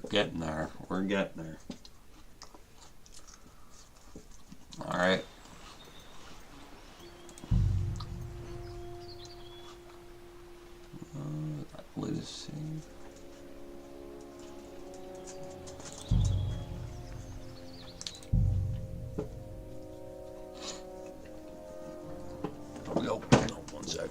We're getting there. We're getting there. Alright. Latest save. There we go. No, one sec.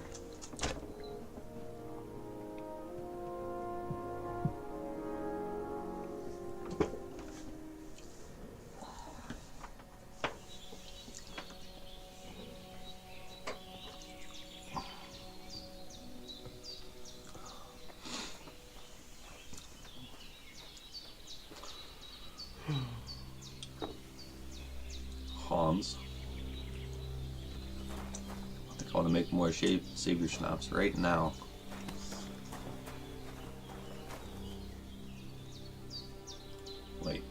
Hans. I think I want to make more savior schnapps right now. Wait.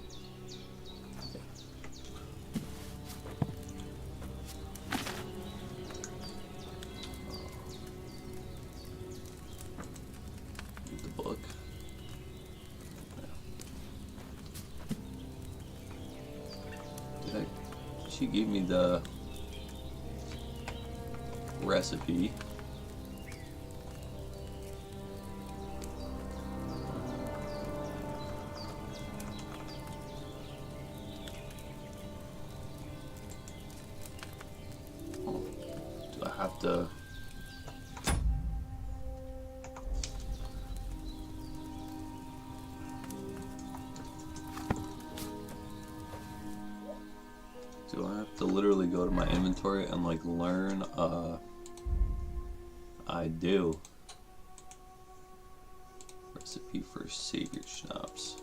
Read the book. She gave me the recipe. Oh, do I have to? Do I have to literally go to my inventory and like learn? I do. Recipe for savior schnapps.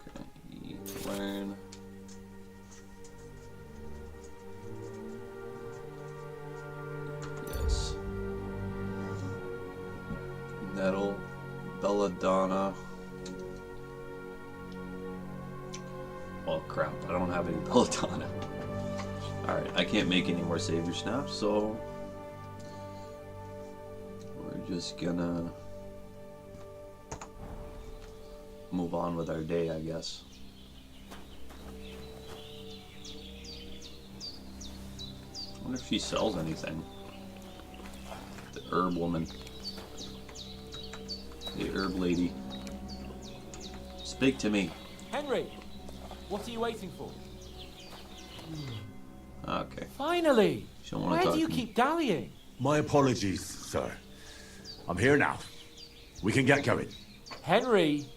Okay, learn. Nettle, belladonna. Oh crap, I don't have any belladonna. Alright, I can't make any more savior schnapps, so we're just gonna move on with our day, I guess. I wonder if she sells anything. The herb woman. The herb lady. Speak to me. Henry, what are you waiting for? Okay. Finally! Why do you keep dallying? My apologies, sir. I'm here now. We can get going. Henry,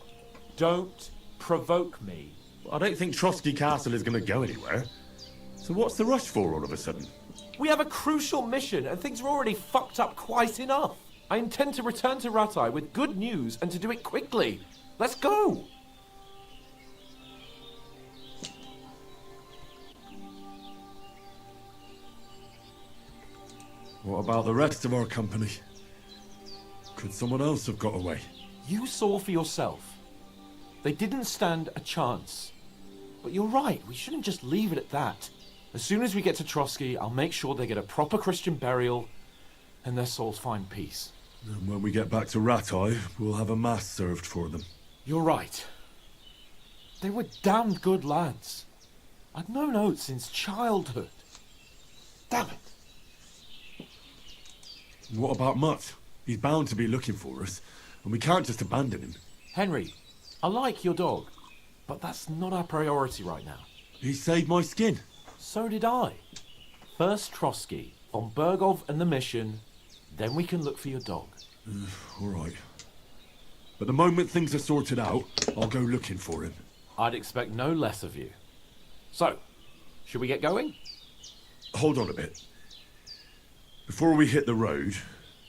don't provoke me. I don't think Trotsky Castle is going to go anywhere. So what's the rush for all of a sudden? We have a crucial mission and things are already fucked up quite enough. I intend to return to Ratai with good news and to do it quickly. Let's go! What about the rest of our company? Could someone else have got away? You saw for yourself. They didn't stand a chance. But you're right, we shouldn't just leave it at that. As soon as we get to Trotsky, I'll make sure they get a proper Christian burial and their souls find peace. And when we get back to Ratai, we'll have a mass served for them. You're right. They were damned good lads. I'd known Oates since childhood. Damn it. What about Mutt? He's bound to be looking for us, and we can't just abandon him. Henry, I like your dog, but that's not our priority right now. He saved my skin. So did I. First Trotsky, von Bergov and the mission, then we can look for your dog. All right. But the moment things are sorted out, I'll go looking for him. I'd expect no less of you. So, should we get going? Hold on a bit. Before we hit the road,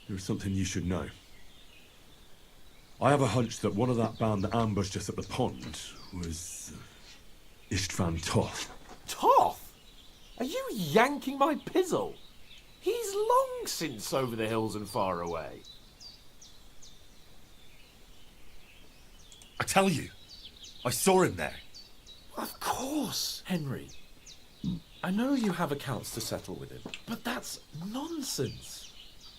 there's something you should know. I have a hunch that one of that band that ambushed us at the pond was Istvan Toth. Toth? Are you yanking my pizzle? He's long since over the hills and far away. I tell you, I saw him there. Of course, Henry. I know you have accounts to settle with him, but that's nonsense.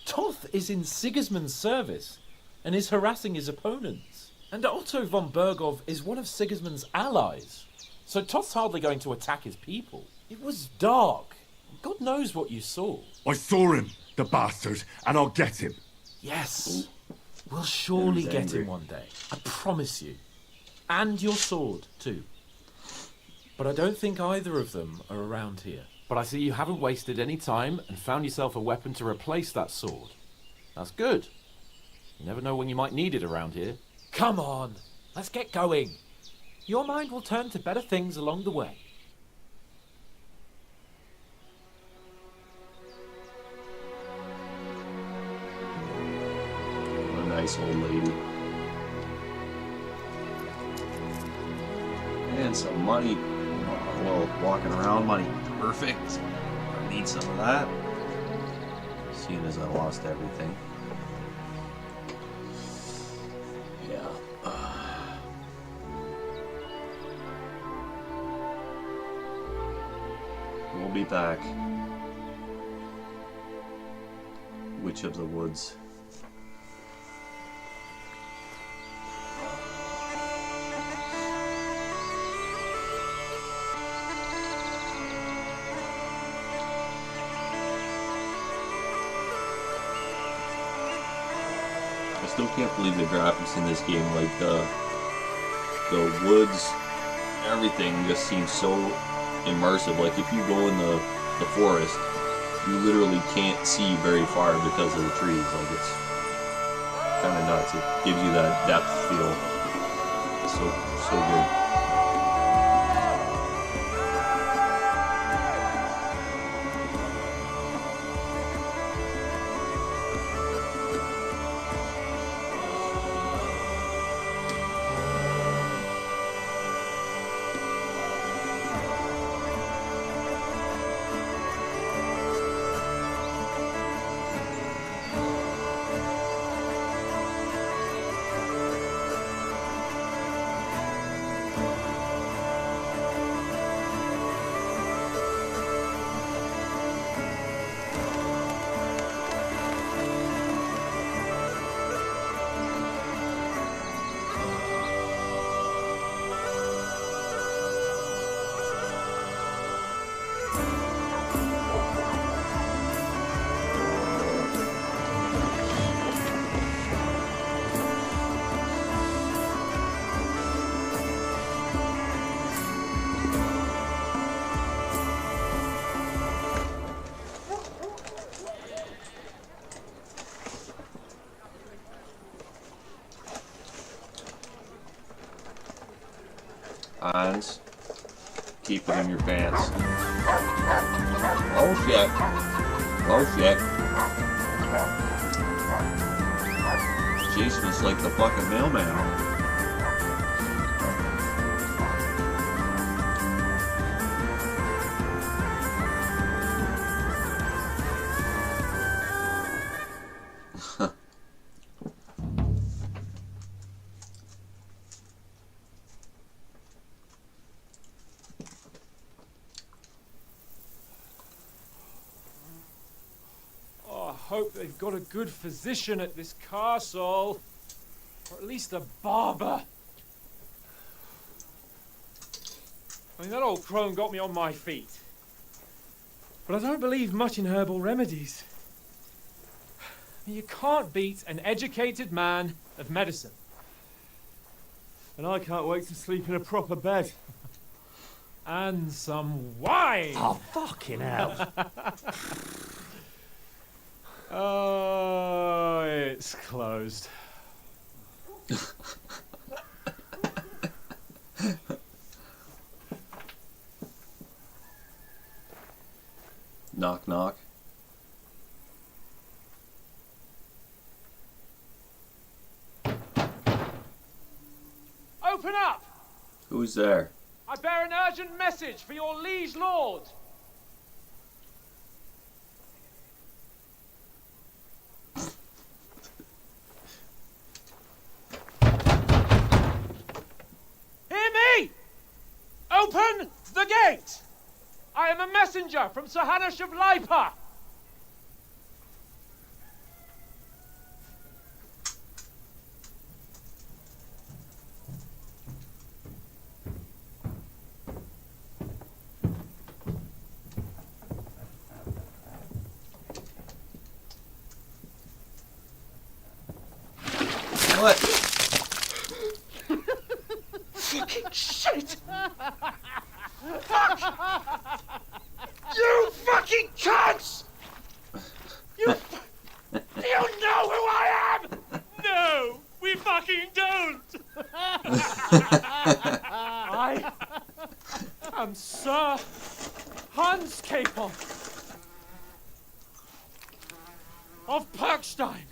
Toth is in Sigismund's service and is harassing his opponents. And Otto von Bergov is one of Sigismund's allies. So Toth's hardly going to attack his people. It was dark. God knows what you saw. I saw him, the bastard, and I'll get him. Yes. We'll surely He's get angry. him one day. I promise you. And your sword, too. But I don't think either of them are around here. But I see you haven't wasted any time and found yourself a weapon to replace that sword. That's good. You never know when you might need it around here. Come on, let's get going. Your mind will turn to better things along the way. What a nice old lady. And some money. Well, walking around money. Perfect. I need some of that. Seeing as I lost everything. Yeah. We'll be back. Witch of the Woods. I still can't believe the graphics in this game, like the woods, everything just seems so immersive. Like if you go in the forest, you literally can't see very far because of the trees. Like it's kind of nuts. It gives you that depth feel. It's so good. Hans, keep it in your pants. Oh shit. Oh shit. Jason is like the fucking mailman. I hope they've got a good physician at this castle. Or at least a barber. I mean, that old crone got me on my feet. But I don't believe much in herbal remedies. You can't beat an educated man of medicine. And I can't wait to sleep in a proper bed. And some wine! Oh, fucking hell. Oh, it's closed. Knock knock. Open up! Who's there? I bear an urgent message for your liege lord. Hear me! Open the gate! I am a messenger from Sir Hanush of Lipa. What? Fucking shit! Fuck! You fucking cunts! You know who I am? No, we fucking don't. I am Sir Hans Capon of Perkstein,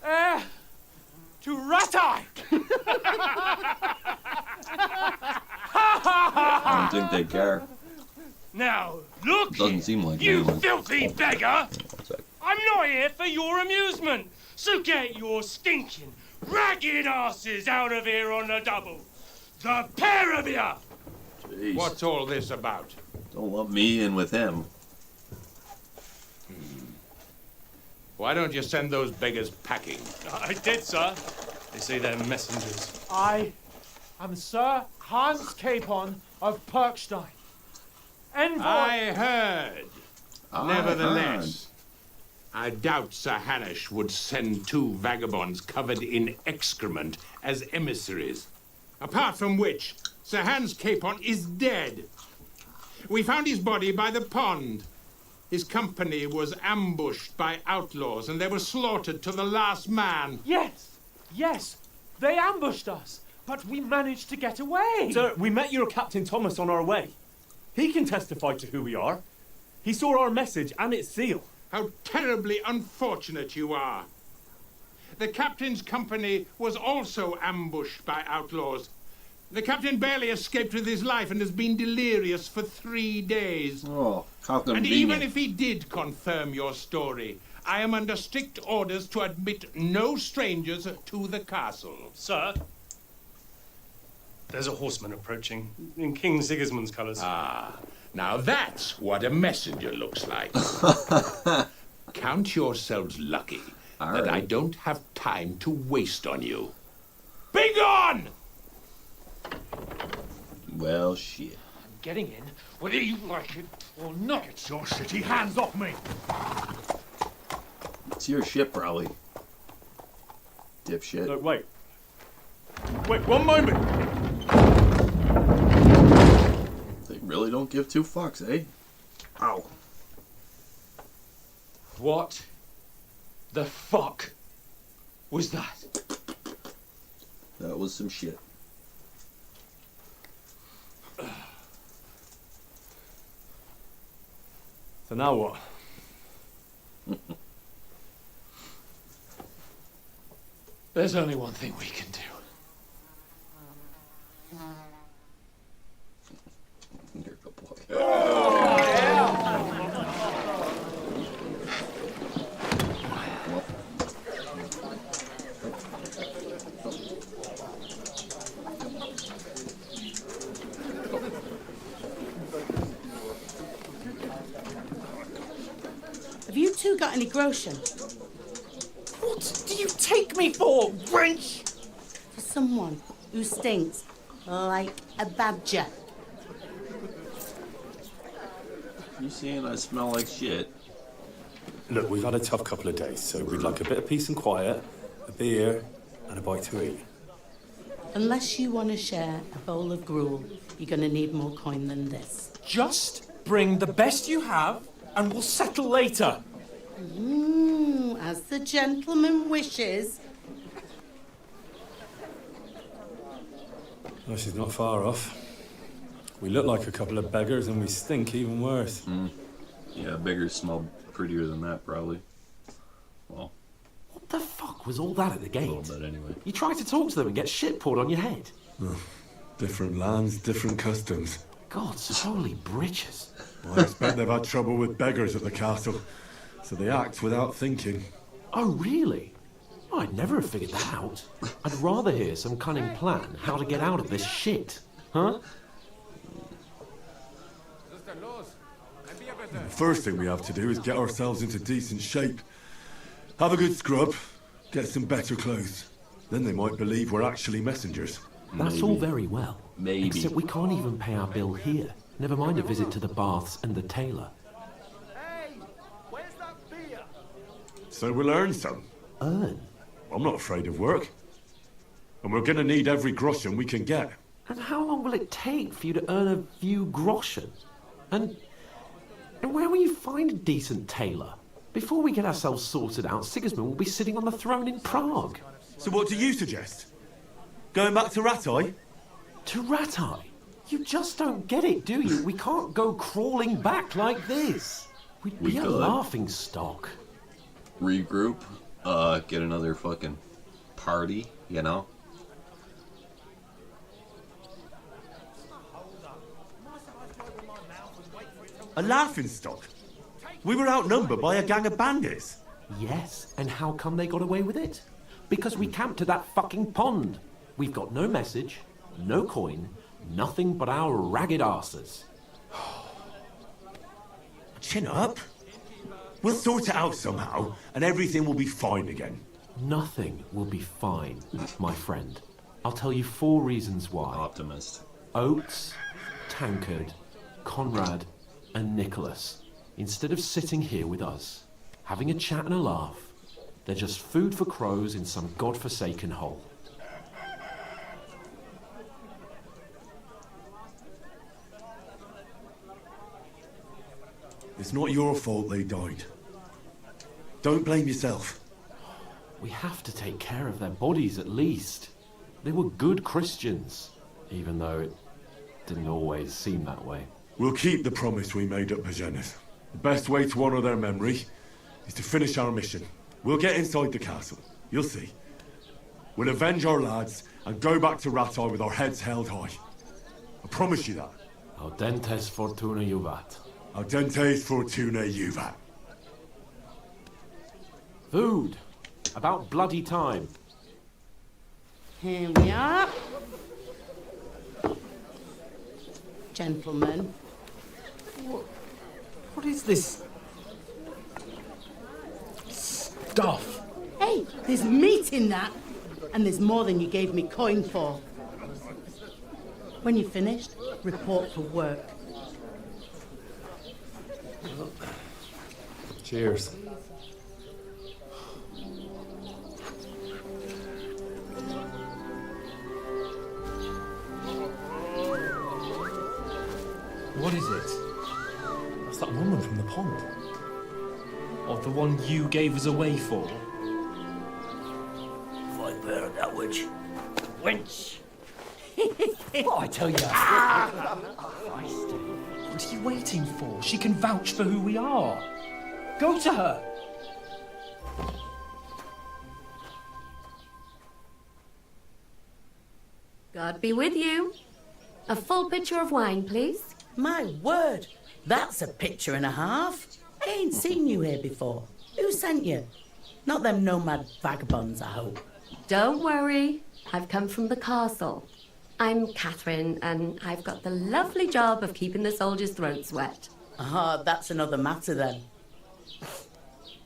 heir to Ratai. I don't think they care. Now, look Doesn't here, seem like you they would. filthy beggar! Hang on 1 sec. I'm not here for your amusement, so get your stinking, ragged asses out of here on the double. The pair of you! Jeez. What's all this about? Don't lump me in with him. Why don't you send those beggars packing? I did, sir. They say they're messengers. I am Sir Hans Capon of Perkstein. Envoy. I heard. I Nevertheless, I doubt Sir Hanush would send 2 vagabonds covered in excrement as emissaries. Apart from which, Sir Hans Capon is dead. We found his body by the pond. His company was ambushed by outlaws and they were slaughtered to the last man. Yes, they ambushed us, but we managed to get away. Sir, we met your Captain Thomas on our way. He can testify to who we are. He saw our message and its seal. How terribly unfortunate you are. The captain's company was also ambushed by outlaws. The captain barely escaped with his life and has been delirious for 3 days. Oh, how And convenient. even if he did confirm your story, I am under strict orders to admit no strangers to the castle. Sir, there's a horseman approaching in King Sigismund's colours. Ah, now that's what a messenger looks like. Count yourselves lucky All that I right. don't have time to waste on you. Be gone! Well, shit. Getting in, whether you like it or not. Get your shitty hands off me! It's your ship, probably. Dipshit. Look, wait. Wait, 1 moment! They really don't give 2 fucks, eh? Ow. What the fuck was that? That was some shit. So now what? There's only one thing we can do. You're a boy. Have you two got any groschen? What do you take me for, wench? For someone who stinks like a badger. You saying I smell like shit? Look, we've had a tough couple of days, so we'd like a bit of peace and quiet, a beer, and a bite to eat. Unless you want to share a bowl of gruel, you're going to need more coin than this. Just bring the best you have, and we'll settle later. As the gentleman wishes. Well, she's not far off. We look like a couple of beggars and we stink even worse. Yeah, beggars smell prettier than that, probably. Well, What the fuck was all that at the a gate? little bit anyway. You tried to talk to them and get shit poured on your head. Different lands, different customs. God's holy britches. I expect they've had trouble with beggars at the castle, so they act without thinking. Oh, really? I'd never have figured that out. I'd rather hear some cunning plan how to get out of this shit. Huh? The first thing we have to do is get ourselves into decent shape. Have a good scrub, get some better clothes. Then they might believe we're actually messengers. That's all very well. Maybe. Except we can't even pay our bill here. Never mind a visit to the baths and the tailor. Hey, where's that beer? So we'll earn some. Earn? I'm not afraid of work. And we're gonna need every groschen we can get. And how long will it take for you to earn a few groschen? And where will you find a decent tailor? Before we get ourselves sorted out, Sigismund will be sitting on the throne in Prague. So what do you suggest? Going back to Ratai? To Ratai? You just don't get it, do you? We can't go crawling back like this. We'd be a could. laughing stock. Regroup, get another fucking party, you know? A laughing stock? We were outnumbered by a gang of bandits. Yes, and how come they got away with it? Because we camped at that fucking pond. We've got no message, no coin, nothing but our ragged arses. Chin up. We'll sort it out somehow, and everything will be fine again. Nothing will be fine, my friend. I'll tell you 4 reasons why. Optimist. Oates, Tankard, Conrad, and Nicholas, instead of sitting here with us, having a chat and a laugh, they're just food for crows in some godforsaken hole. It's not your fault they died. Don't blame yourself. We have to take care of their bodies at least. They were good Christians, even though it didn't always seem that way. We'll keep the promise we made at Pagenes. The best way to honor their memory is to finish our mission. We'll get inside the castle. You'll see. We'll avenge our lads and go back to Ratai with our heads held high. I promise you that. Audentes fortuna juvat. Audentes fortuna juvat. Food. About bloody time. Here we are. Gentlemen. What is this stuff? Hey, there's meat in that. And there's more than you gave me coin for. When you're finished, report for work. Cheers. What is it? That's that woman from the pond. Or the one you gave us away for? Fight better that witch. Wench! What I tell you? What are you waiting for? She can vouch for who we are. Go to her. God be with you. A full pitcher of wine, please. My word, that's a picture and a half. I ain't seen you here before. Who sent you? Not them nomad vagabonds, I hope. Don't worry. I've come from the castle. I'm Catherine, and I've got the lovely job of keeping the soldiers' throats wet. Ah, that's another matter then.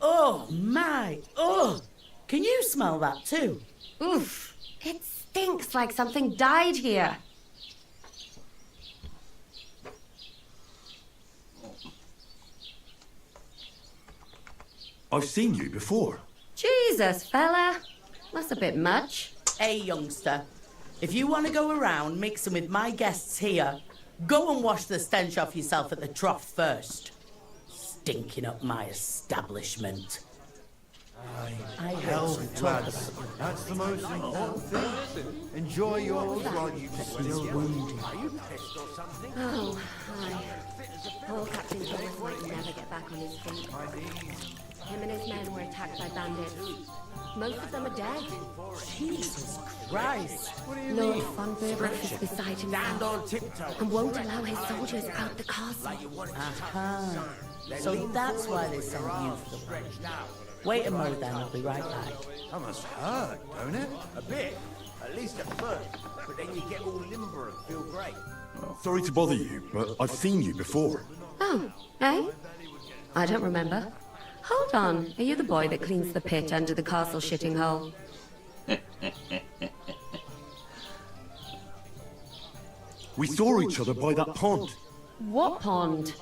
Oh, my. Oh, can you smell that too? Oof. It stinks like something died here. I've seen you before. Jesus, fella. That's a bit much. Hey, youngster. If you want to go around mixing with my guests here, go and wash the stench off yourself at the trough first. Stinking up my establishment. I heard you talk about it. That's the most important thing. Enjoy yours while you still wounded. Are you pissed or something? Oh, hi. Poor Captain Thomas might never get back on his feet. Him and his men were attacked by bandits. Most of them are dead. Jesus Christ. Lord von Berghoff is beside himself and won't allow his soldiers out the castle. Aha. So that's why they sent you for the wine. Wait a moment then, I'll be right back. That must hurt, don't it? A bit. At least at first. But then you get all limber and feel great. Sorry to bother you, but I've seen you before. Oh, eh? I don't remember. Hold on, are you the boy that cleans the pit under the castle shitting hole? We saw each other by that pond. What pond?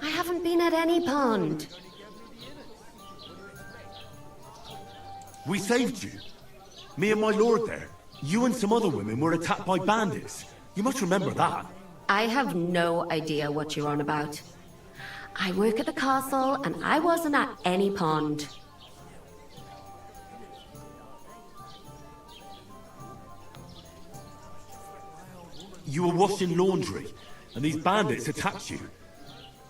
I haven't been at any pond. We saved you. Me and my lord there. You and some other women were attacked by bandits. You must remember that. I have no idea what you're on about. I work at the castle and I wasn't at any pond. You were washing laundry, and these bandits attacked you.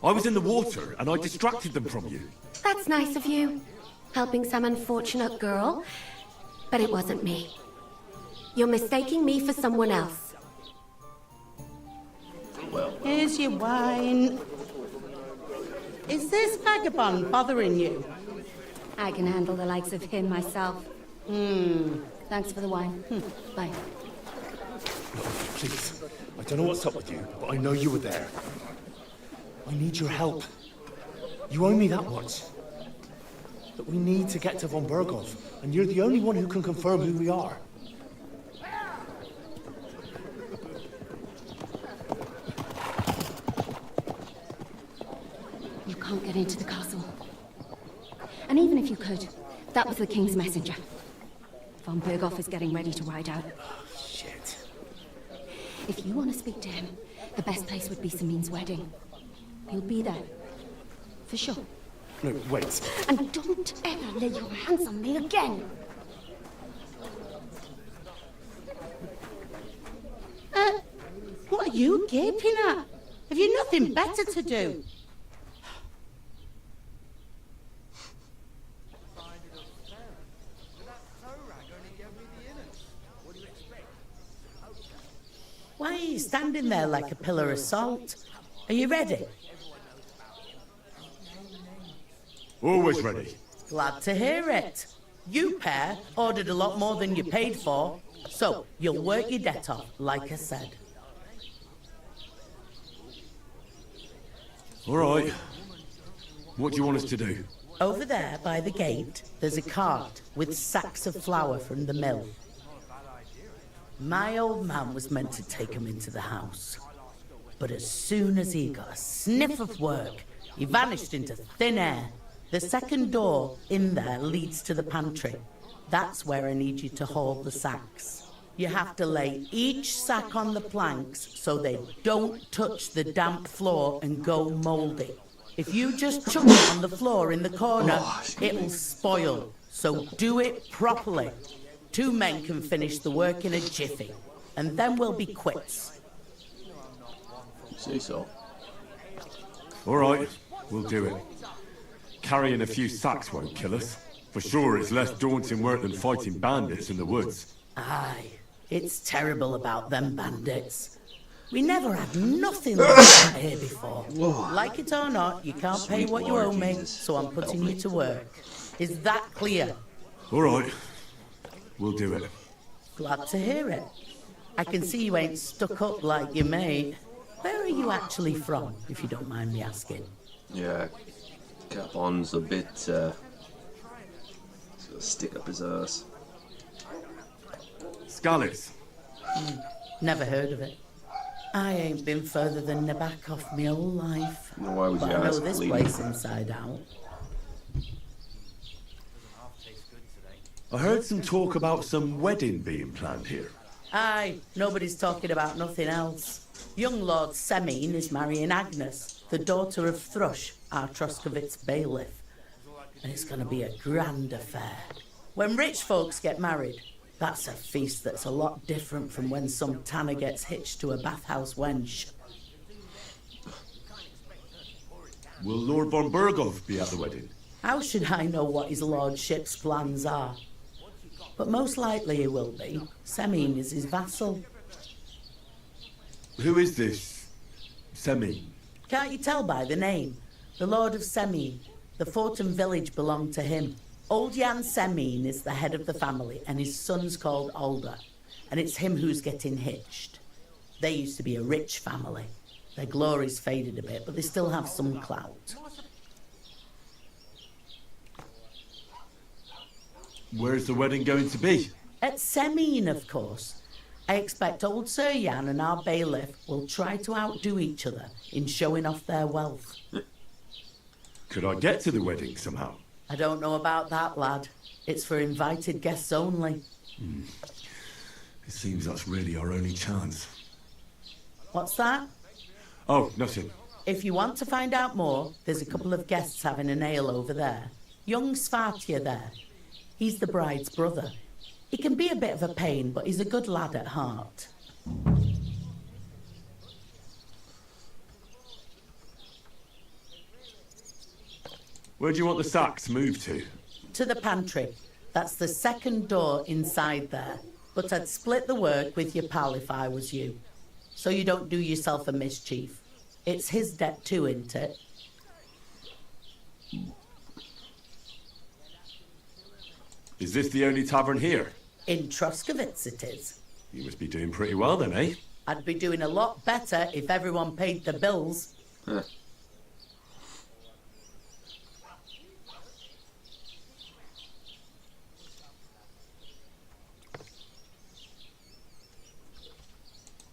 I was in the water, and I distracted them from you. That's nice of you, helping some unfortunate girl. But it wasn't me. You're mistaking me for someone else. Well, Here's your wine. Is this vagabond bothering you? I can handle the likes of him myself. Thanks for the wine. Bye. Please, I don't know what's up with you, but I know you were there. I need your help. You owe me that much. But we need to get to von Berghoff, and you're the only one who can confirm who we are. You can't get into the castle. And even if you could, that was the king's messenger. Von Berghoff is getting ready to ride out. Shit. If you want to speak to him, the best place would be Samin's wedding. He'll be there. For sure. No, wait. And don't ever lay your hands on me again! What are you gaping at? Have you nothing better to do? Why are you standing there like a pillar of salt? Are you ready? Always ready. Glad to hear it. You pair ordered a lot more than you paid for, so you'll work your debt off, like I said. All right. What do you want us to do? Over there by the gate, there's a cart with sacks of flour from the mill. My old man was meant to take him into the house. But as soon as he got a sniff of work, he vanished into thin air. The second door in there leads to the pantry. That's where I need you to haul the sacks. You have to lay each sack on the planks so they don't touch the damp floor and go mouldy. If you just chuck it on the floor in the corner, it'll spoil. So do it properly. 2 men can finish the work in a jiffy, and then we'll be quits. say so. All right, we'll do it. Carrying a few sacks won't kill us. For sure, it's less daunting work than fighting bandits in the woods. Aye, it's terrible about them bandits. We never had nothing like that here before. Like it or not, you can't pay what you owe me, so I'm putting you to work. Is that clear? All right, we'll do it. Glad to hear it. I can see you ain't stuck up like your mate. Where are you actually from, if you don't mind me asking? Yeah, Capon's a bit, he's got a stick up his ass. Scallis. Never heard of it. I ain't been further than the back off my whole life. Well, why would But you I know ask, this lady? place inside out. I heard some talk about some wedding being planned here. Aye, nobody's talking about nothing else. Young Lord Semine is marrying Agnes, the daughter of Thrush, our Troskovitz bailiff. And it's going to be a grand affair. When rich folks get married, that's a feast that's a lot different from when some tanner gets hitched to a bathhouse wench. Will Lord von Berghoff be at the wedding? How should I know what his lordship's plans are? But most likely he will be. Semine is his vassal. Who is this Semine? Can't you tell by the name? The Lord of Semine. The fort and village belong to him. Old Jan Semine is the head of the family, and his son's called Alder. And it's him who's getting hitched. They used to be a rich family. Their glory's faded a bit, but they still have some clout. Where's the wedding going to be? At Semine, of course. I expect old Sir Yan and our bailiff will try to outdo each other in showing off their wealth. Could I get to the wedding somehow? I don't know about that, lad. It's for invited guests only. It seems that's really our only chance. What's that? Oh, nothing. If you want to find out more, there's a couple of guests having an ale over there. Young Svartya there. He's the bride's brother. He can be a bit of a pain, but he's a good lad at heart. Where do you want the sacks moved to? To the pantry. That's the second door inside there. But I'd split the work with your pal if I was you. So you don't do yourself a mischief. It's his debt too, isn't it? Is this the only tavern here? In Troskovitz it is. You must be doing pretty well then, eh? I'd be doing a lot better if everyone paid the bills.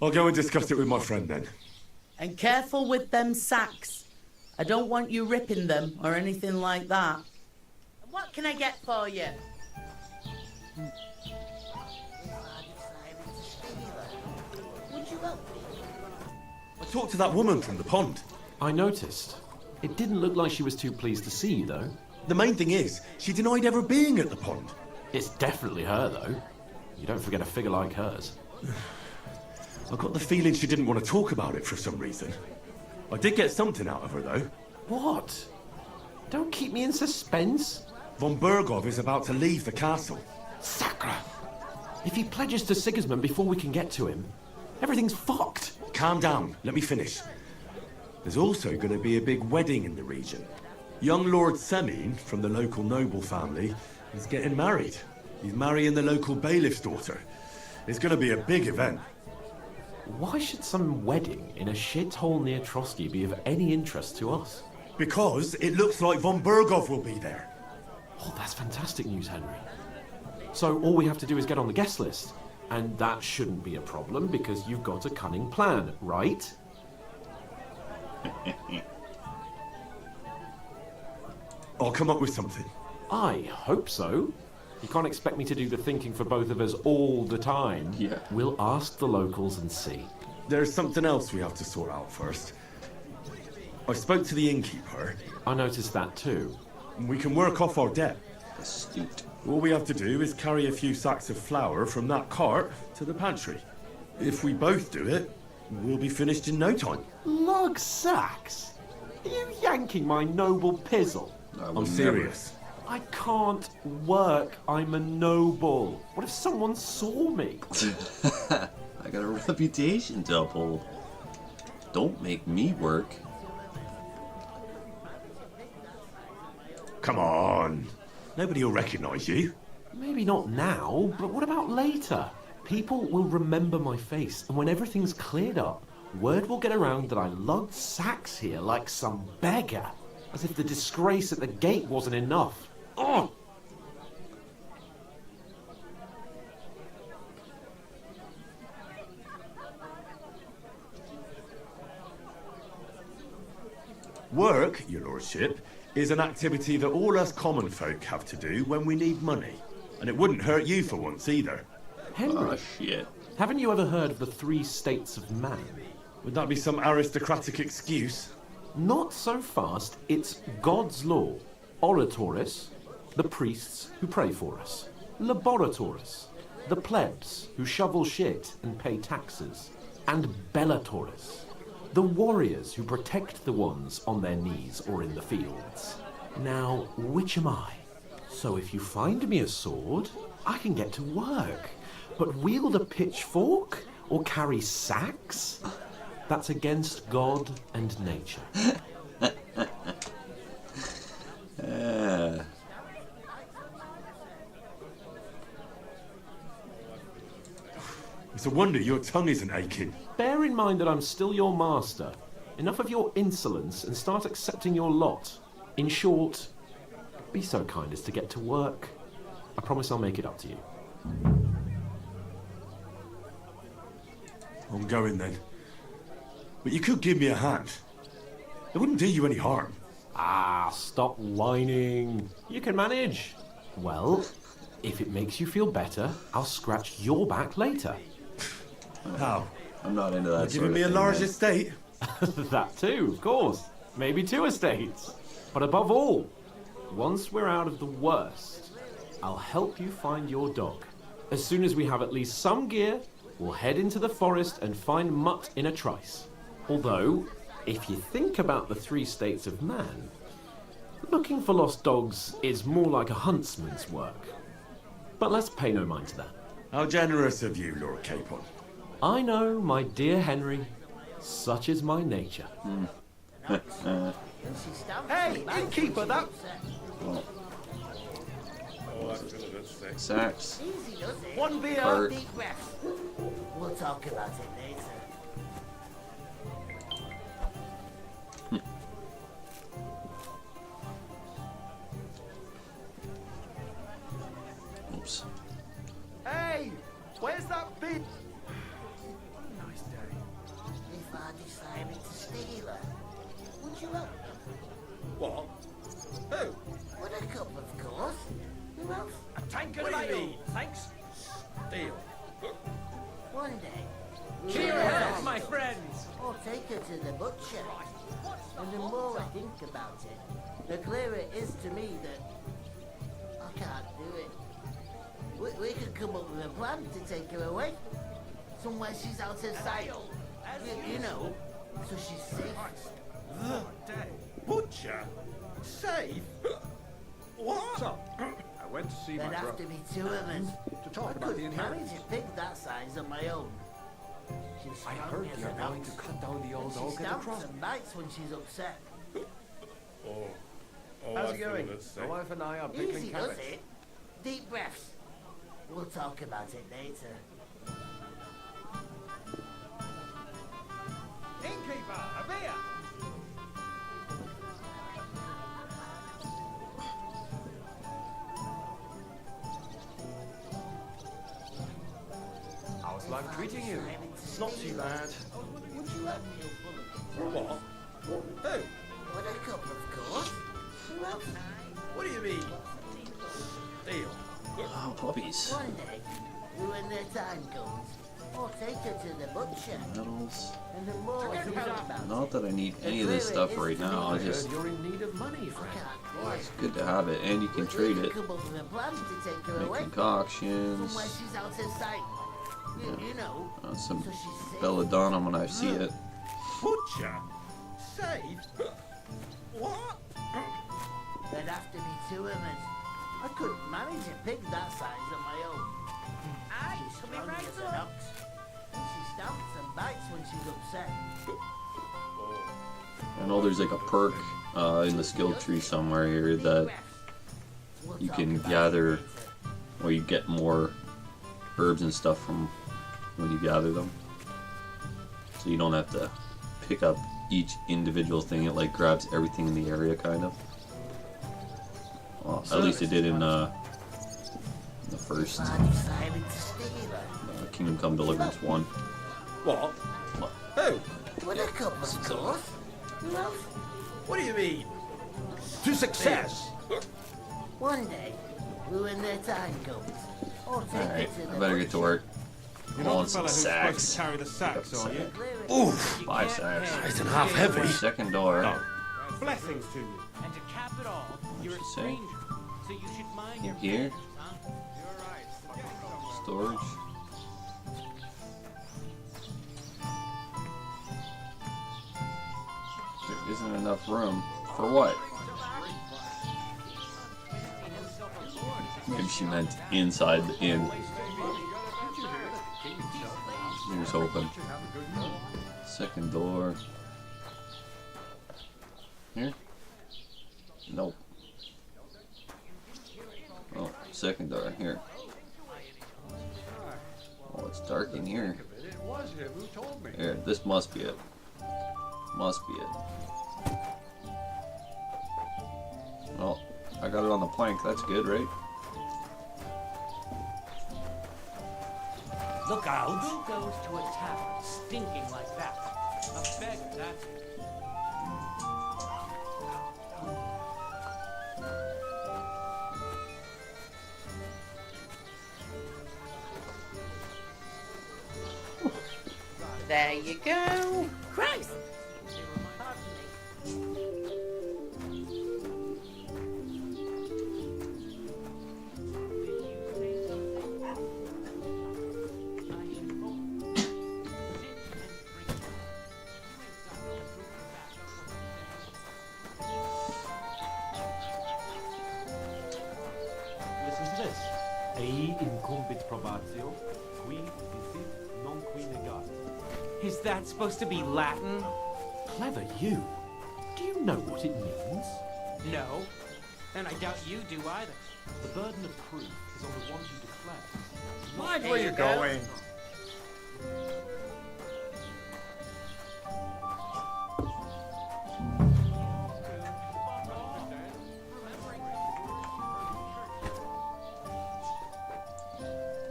I'll go and discuss it with my friend then. And careful with them sacks. I don't want you ripping them or anything like that. What can I get for you? I talked to that woman from the pond. I noticed. It didn't look like she was too pleased to see you, though. The main thing is, she denied ever being at the pond. It's definitely her, though. You don't forget a figure like hers. I got the feeling she didn't want to talk about it for some reason. I did get something out of her, though. What? Don't keep me in suspense. Von Bergov is about to leave the castle. Sacre! If he pledges to Sigismund before we can get to him, everything's fucked. Calm down, let me finish. There's also going to be a big wedding in the region. Young Lord Semine, from the local noble family, is getting married. He's marrying the local bailiff's daughter. It's going to be a big event. Why should some wedding in a shithole near Trotsky be of any interest to us? Because it looks like Von Bergov will be there. Oh, that's fantastic news, Henry. So all we have to do is get on the guest list. And that shouldn't be a problem because you've got a cunning plan, right? I'll come up with something. I hope so. You can't expect me to do the thinking for both of us all the time. Yeah. We'll ask the locals and see. There's something else we have to sort out first. I spoke to the innkeeper. I noticed that too. We can work off our debt. Astute. All we have to do is carry a few sacks of flour from that cart to the pantry. If we both do it, we'll be finished in no time. Lug sacks? Are you yanking my noble pizzle? I'm serious. I can't work. I'm a noble. What if someone saw me? I got a reputation to uphold. Don't make me work. Come on. Nobody will recognize you. Maybe not now, but what about later? People will remember my face, and when everything's cleared up, word will get around that I lugged sacks here like some beggar. As if the disgrace at the gate wasn't enough. Oh! Work, your lordship, is an activity that all us common folk have to do when we need money. And it wouldn't hurt you for once either. Henry, Oh, shit. haven't you ever heard of the 3 states of man? Would that be some aristocratic excuse? Not so fast. It's God's law. Oratoris, the priests who pray for us. Laboratoris, the plebs who shovel shit and pay taxes. And Bellatoris, the warriors who protect the ones on their knees or in the fields. Now, which am I? So if you find me a sword, I can get to work. But wield a pitchfork or carry sacks? That's against God and nature. It's a wonder your tongue isn't aching. Bear in mind that I'm still your master. Enough of your insolence and start accepting your lot. In short, be so kind as to get to work. I promise I'll make it up to you. I'm going then. But you could give me a hand. It wouldn't do you any harm. Ah, stop whining. You can manage. Well, if it makes you feel better, I'll scratch your back later. How? I'm not into that. Giving me a large estate? That too, of course. Maybe 2 estates. But above all, once we're out of the worst, I'll help you find your dog. As soon as we have at least some gear, we'll head into the forest and find Mutt in a trice. Although, if you think about the 3 states of man, looking for lost dogs is more like a huntsman's work. But let's pay no mind to that. How generous of you, Lord Capon. I know, my dear Henry. Such is my nature. Hey, innkeeper, that... Sacks. One beer. Cart. We'll talk about it later. Oops. Hey, where's that beer? Nice day. If I decided to steal her, would you help? What? Who? With a cup, of course. Who else? A tankard ale. Thanks. Deal. One day. Cheer ahead, my friends! Or take her to the butcher. And the more I think about it, the clearer it is to me that I can't do it. We could come up with a plan to take her away. Somewhere she's out of sight. You know, so she's safe. The butcher? Safe? What? So, I went to see There'd my have brother. to be 2 of us. To talk I about the couldn't manage inheritance. a pig that size on my own. She's I strong heard as you're an going ox. to cut down the old She oak at the stamps cross. and bites when she's upset. How's it going? My wife and I are Easy pickling does cabbage. it. Deep breaths. We'll talk about it later. Innkeeper, a beer. How's life treating you? Not too bad. Would you have me a bullet? What? Who? With a cup, of course. Who else? What do you mean? Deal. Oh, puppies. One day, when their time comes, or take her to the butcher. Medals. And the more I think about Not that I need any of this stuff right now. I just, You're in need of money, it, friend. I can't do it's good to have it, and you can trade We it. could come up with a plan to take her Make away. concoctions. Somewhere she's out of sight. You know, Some so she's safe. belladonna when I see it. Butcher? Safe? What? There'd have to be 2 of us. I couldn't manage a pig that size on my own. She's strong as an ox. And she stamps and bites when she's upset. I know there's like a perk in the skill tree somewhere here that We'll you talk can about it gather, later. or you get more herbs and stuff from when you gather them. So you don't have to pick up each individual thing. It like grabs everything in the area, kind of. Well, at least it did in the first I decided to steal her. Kingdom Come Deliverance 1. What? What? Who? With a cup, of course. Who else? What do you mean? To success. One day, when their time comes, or take her Alright, to the I better get to butcher. work. You're Pulling not the some fella who's supposed to sacks. carry the sacks, are you? Oof! 5 sacks. It's half heavy. Second door. Blessings to you. And to cap it all, you're a Say? stranger, so you should mind your Here. manners, huh? Storage. There isn't enough room. For what? Maybe she meant inside the inn. Here's open. Second door. Here? Nope. Oh, second door here. Oh, it's dark in here. It was him who told me. Here, this must be it. Must be it. Well, I got it on the plank. That's good, right? Look out! Who goes to a tavern stinking like that? A beggar, that's it. There you go. Christ! Listen to this. Ei incumbit probatio, qui visit non qui negat. Is that supposed to be Latin? Clever you. Do you know what it means? No. And I doubt you do either. The burden of proof is on the one who declares. Mind There where you you're go. going.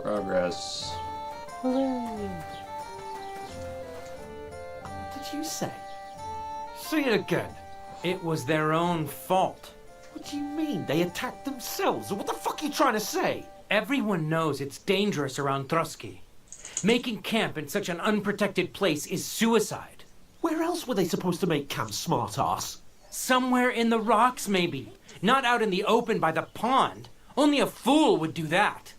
Progress. What did you say? Say it again. It was their own fault. What do you mean? They attacked themselves? Or what the fuck are you trying to say? Everyone knows it's dangerous around Trotsky. Making camp in such an unprotected place is suicide. Where else were they supposed to make camp, smart-ass? Somewhere in the rocks, maybe. Not out in the open by the pond. Only a fool would do that.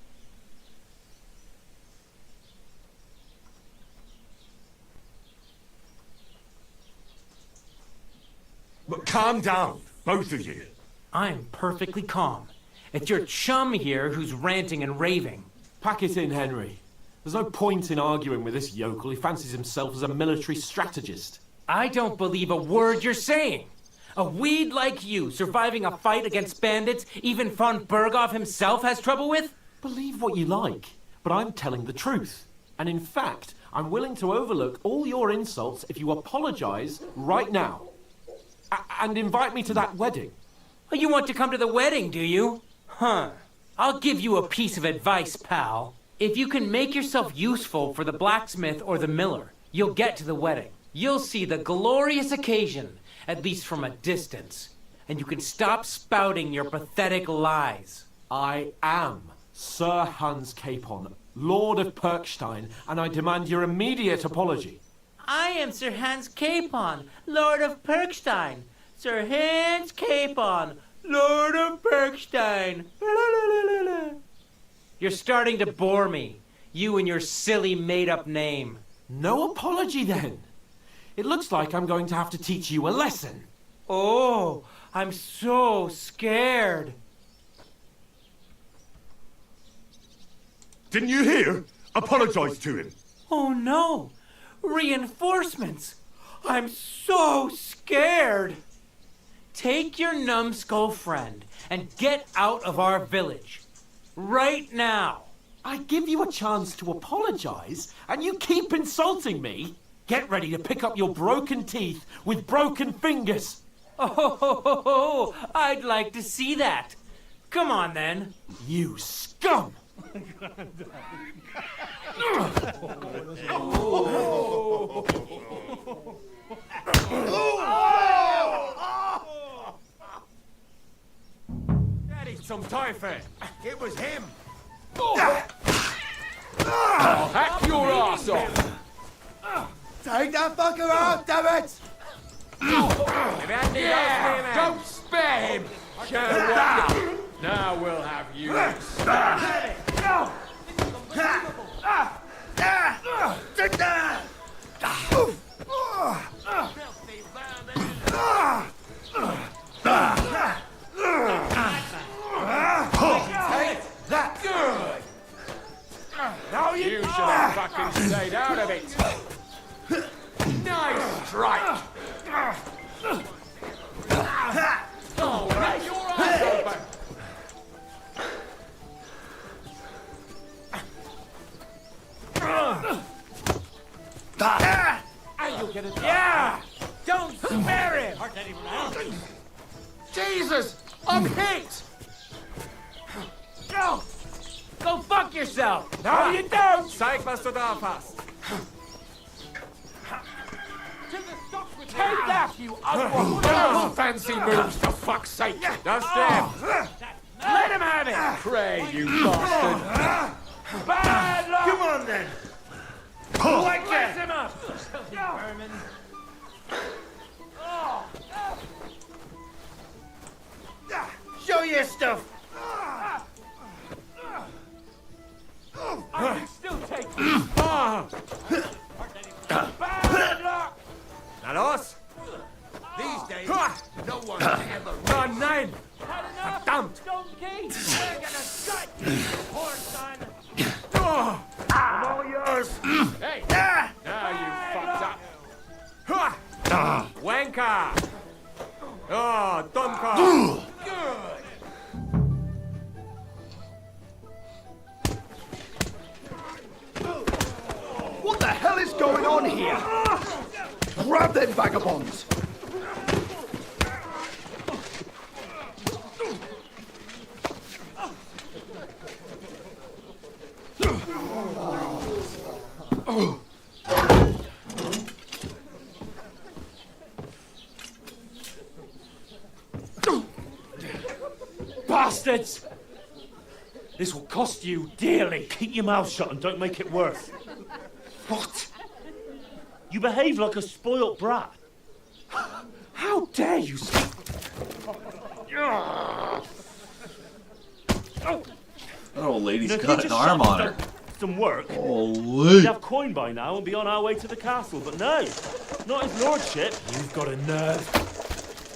But calm down, both of you. I'm perfectly calm. It's your chum here who's ranting and raving. Pack it in, Henry. There's no point in arguing with this yokel. He fancies himself as a military strategist. I don't believe a word you're saying. A weed like you, surviving a fight against bandits, even von Berghoff himself has trouble with? Believe what you like, but I'm telling the truth. And in fact, I'm willing to overlook all your insults if you apologize right now. And invite me to that wedding. Oh, you want to come to the wedding, do you? Huh. I'll give you a piece of advice, pal. If you can make yourself useful for the blacksmith or the miller, you'll get to the wedding. You'll see the glorious occasion, at least from a distance. And you can stop spouting your pathetic lies. I am Sir Hans Capon, Lord of Perkstein, and I demand your immediate apology. I am Sir Hans Capon, Lord of Perkstein. Sir Hans Capon, Lord of Perkstein. You're starting to bore me. You and your silly made-up name. No apology, then. It looks like I'm going to have to teach you a lesson. Oh, I'm so scared. Didn't you hear? Apologize to him. Oh no! Reinforcements! I'm so scared! Take your numbskull friend and get out of our village. Right now! I give you a chance to apologize, and you keep insulting me? Get ready to pick up your broken teeth with broken fingers. Oh, I'd like to see that. Come on then. You scum! That is some typhoid. It was him. Hack your ass off! Take that fucker out, damn it! Yeah! Don't spare him! Now we'll have you. Good! Now You should have fucking stayed out of it. Nice strike! Oh, hack your ass open! And you'll get a... Yeah! Don't spare him! Jesus! I'm hit! Go! Go fuck yourself! No, you don't! Zeig, was du drauf hast. Take that, you ugly... No fancy moves, for fuck's sake! That's them! Let him have it! Pray, you bastard! Bad luck! Come on, then! Raise him up! Vermin. Show your stuff! I can still take this! Bad luck! Na los! These days, no one ever... Oh, nein! Verdammt! Donkey! We're gonna gut you, poor son! I'm all yours! Hey! Now you fucked up! Wanker! Oh, Donker! What the hell is going on here? Grab them vagabonds! Bastards! This will cost you dearly. Keep your mouth shut and don't make it worse. What? You behave like a spoilt brat. How dare you speak? That old lady's If you got an just arm shut on and her. done some work, Holy. we'd have coin by now and be on our way to the castle. But no, not his lordship. You've got a nerve.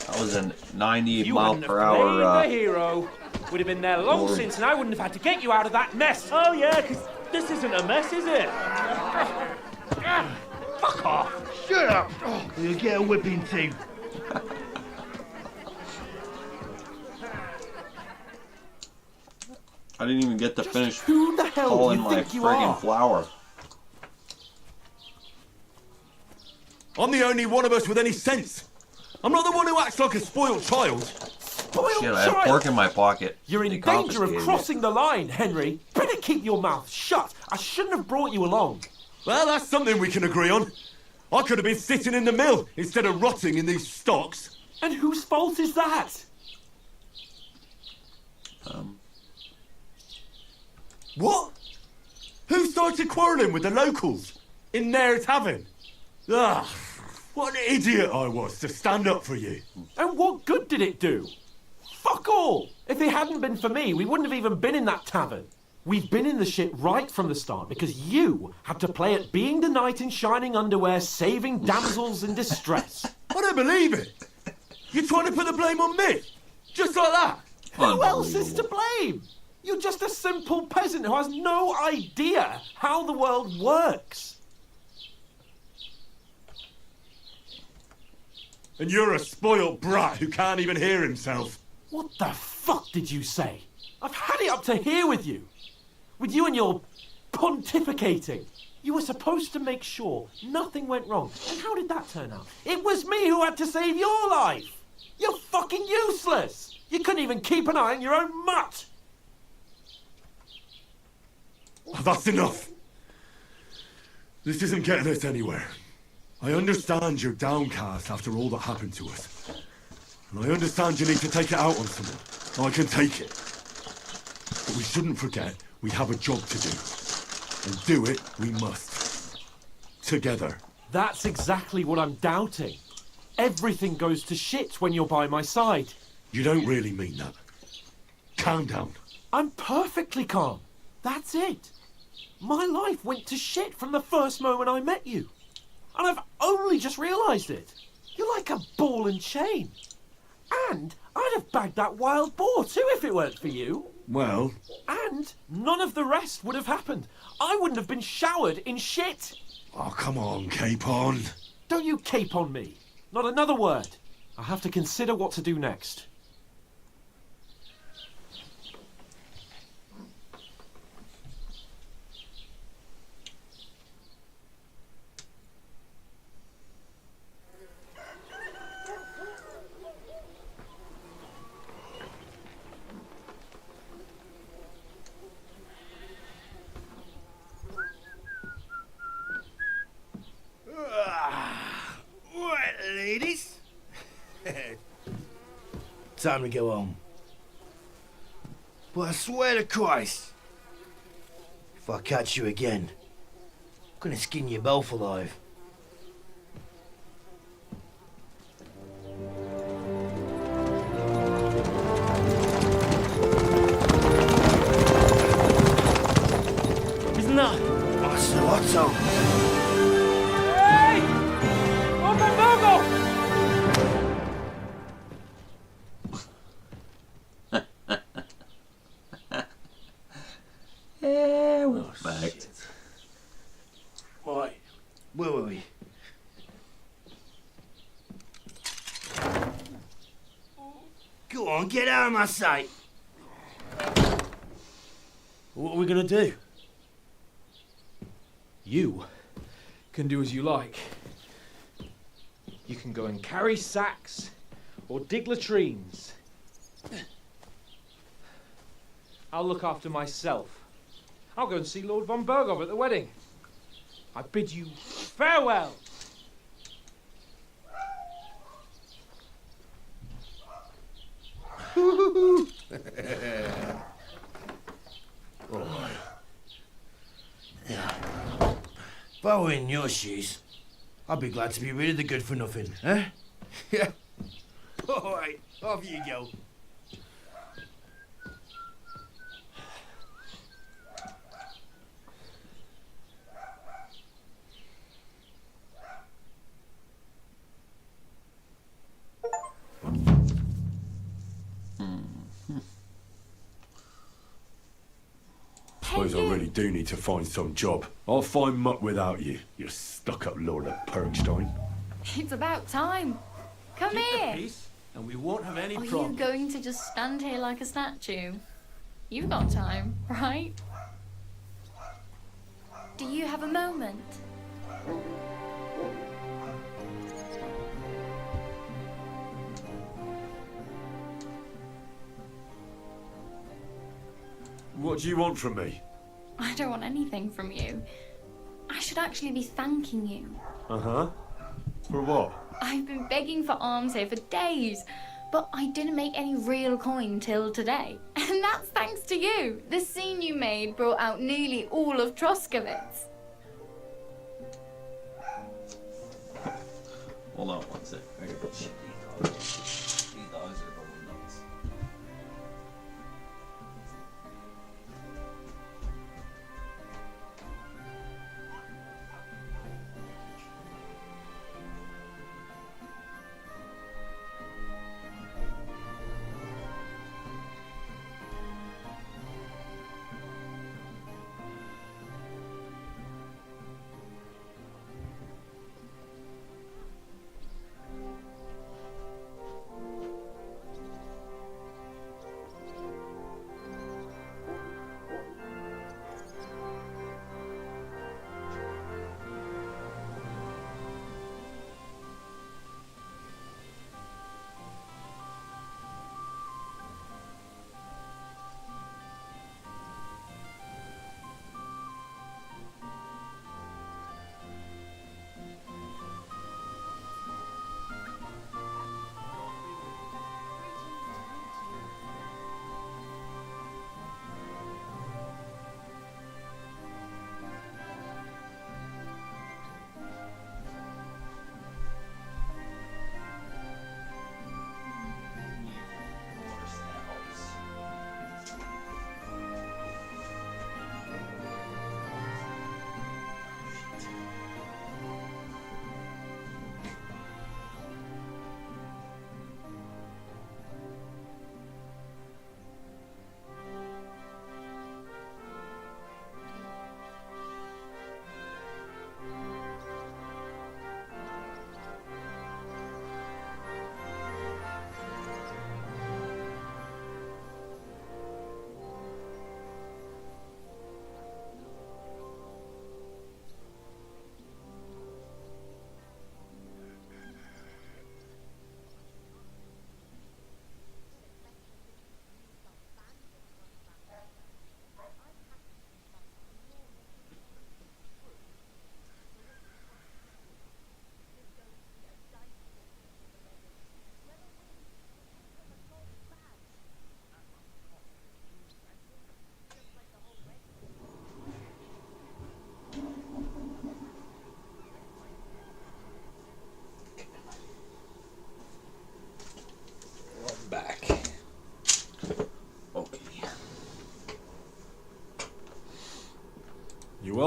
That was a 90 You mile wouldn't per have played hour. the hero. Would have been there long Lord. since, and I wouldn't have had to get you out of that mess. Oh yeah, because this isn't a mess, is it? Fuck off. Shut up! You'll get a whipping too. I didn't even get to finish Who the hell do calling you my think you friggin' are? flower. I'm the only one of us with any sense. I'm not the one who acts like a spoiled child. Spoiled Shit, I have child! pork in my pocket. You're in They danger of confiscated it. crossing the line, Henry. Better keep your mouth shut. I shouldn't have brought you along. Well, that's something we can agree on. I could have been sitting in the mill instead of rotting in these stocks. And whose fault is that? What? Who started quarrelling with the locals in their tavern? Ah, what an idiot I was to stand up for you. And what good did it do? Fuck all! If it hadn't been for me, we wouldn't have even been in that tavern. We've been in the shit right from the start because you had to play at being the knight in shining underwear, saving damsels in distress. I don't believe it. You're trying to put the blame on me? Just like that? Who else is to blame? You're just a simple peasant who has no idea how the world works. And you're a spoiled brat who can't even hear himself. What the fuck did you say? I've had it up to here with you. With you and your pontificating. You were supposed to make sure nothing went wrong. And how did that turn out? It was me who had to save your life. You're fucking useless. You couldn't even keep an eye on your own mutt. That's enough. This isn't getting us anywhere. I understand you're downcast after all that happened to us. And I understand you need to take it out on someone. I can take it. But we shouldn't forget we have a job to do. And do it we must. Together. That's exactly what I'm doubting. Everything goes to shit when you're by my side. You don't really mean that. Calm down. I'm perfectly calm. That's it. My life went to shit from the first moment I met you. And I've only just realised it. You're like a ball and chain. And I'd have bagged that wild boar too if it weren't for you. Well, And none of the rest would have happened. I wouldn't have been showered in shit. oh, come on, Capon. Don't you cape on me. Not another word. I have to consider what to do next. time to go home. But I swear to Christ, if I catch you again, I'm gonna skin you both alive. Isn't that Otto? Hey! Open Bogo! Fact. Right, where were we? Go on, get out of my sight. What are we gonna do? You can do as you like. You can go and carry sacks or dig latrines. I'll look after myself. I'll go and see Lord von Bergov at the wedding. I bid you farewell. If I were in your shoes, I'd be glad to be rid of the good for nothing, eh? Yeah. All right, off you go. Suppose I really do need to find some job. I'll find muck without you, you stuck-up lord of Perkstein. It's about time. Come here. Peace, and we won't have any Are you problems. going to just stand here like a statue? You've got time, right? Do you have a moment? What do you want from me? I don't want anything from you. I should actually be thanking you. Uh-huh. For what? I've been begging for alms here for days, but I didn't make any real coin till today. And that's thanks to you. The scene you made brought out nearly all of Troskowitz. Hold on one sec. These dogs are going nuts.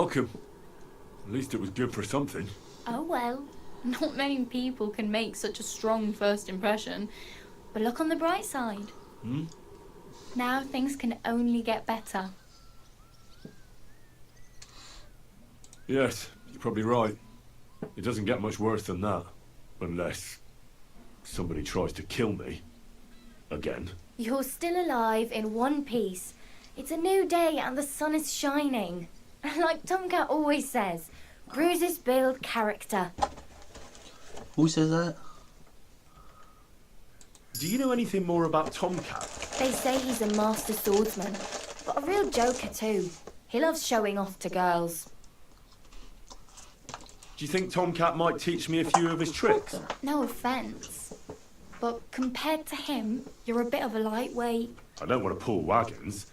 welcome. At least it was good for something. Oh well, not many people can make such a strong first impression. But look on the bright side. Now things can only get better. Yes, you're probably right. It doesn't get much worse than that. Unless somebody tries to kill me. Again. You're still alive in one piece. It's a new day and the sun is shining. Like Tomcat always says, bruises build character. Who says that? Do you know anything more about Tomcat? They say he's a master swordsman, but a real joker too. He loves showing off to girls. Do you think Tomcat might teach me a few of his tricks? No offence, but compared to him, you're a bit of a lightweight. I don't want to pull wagons,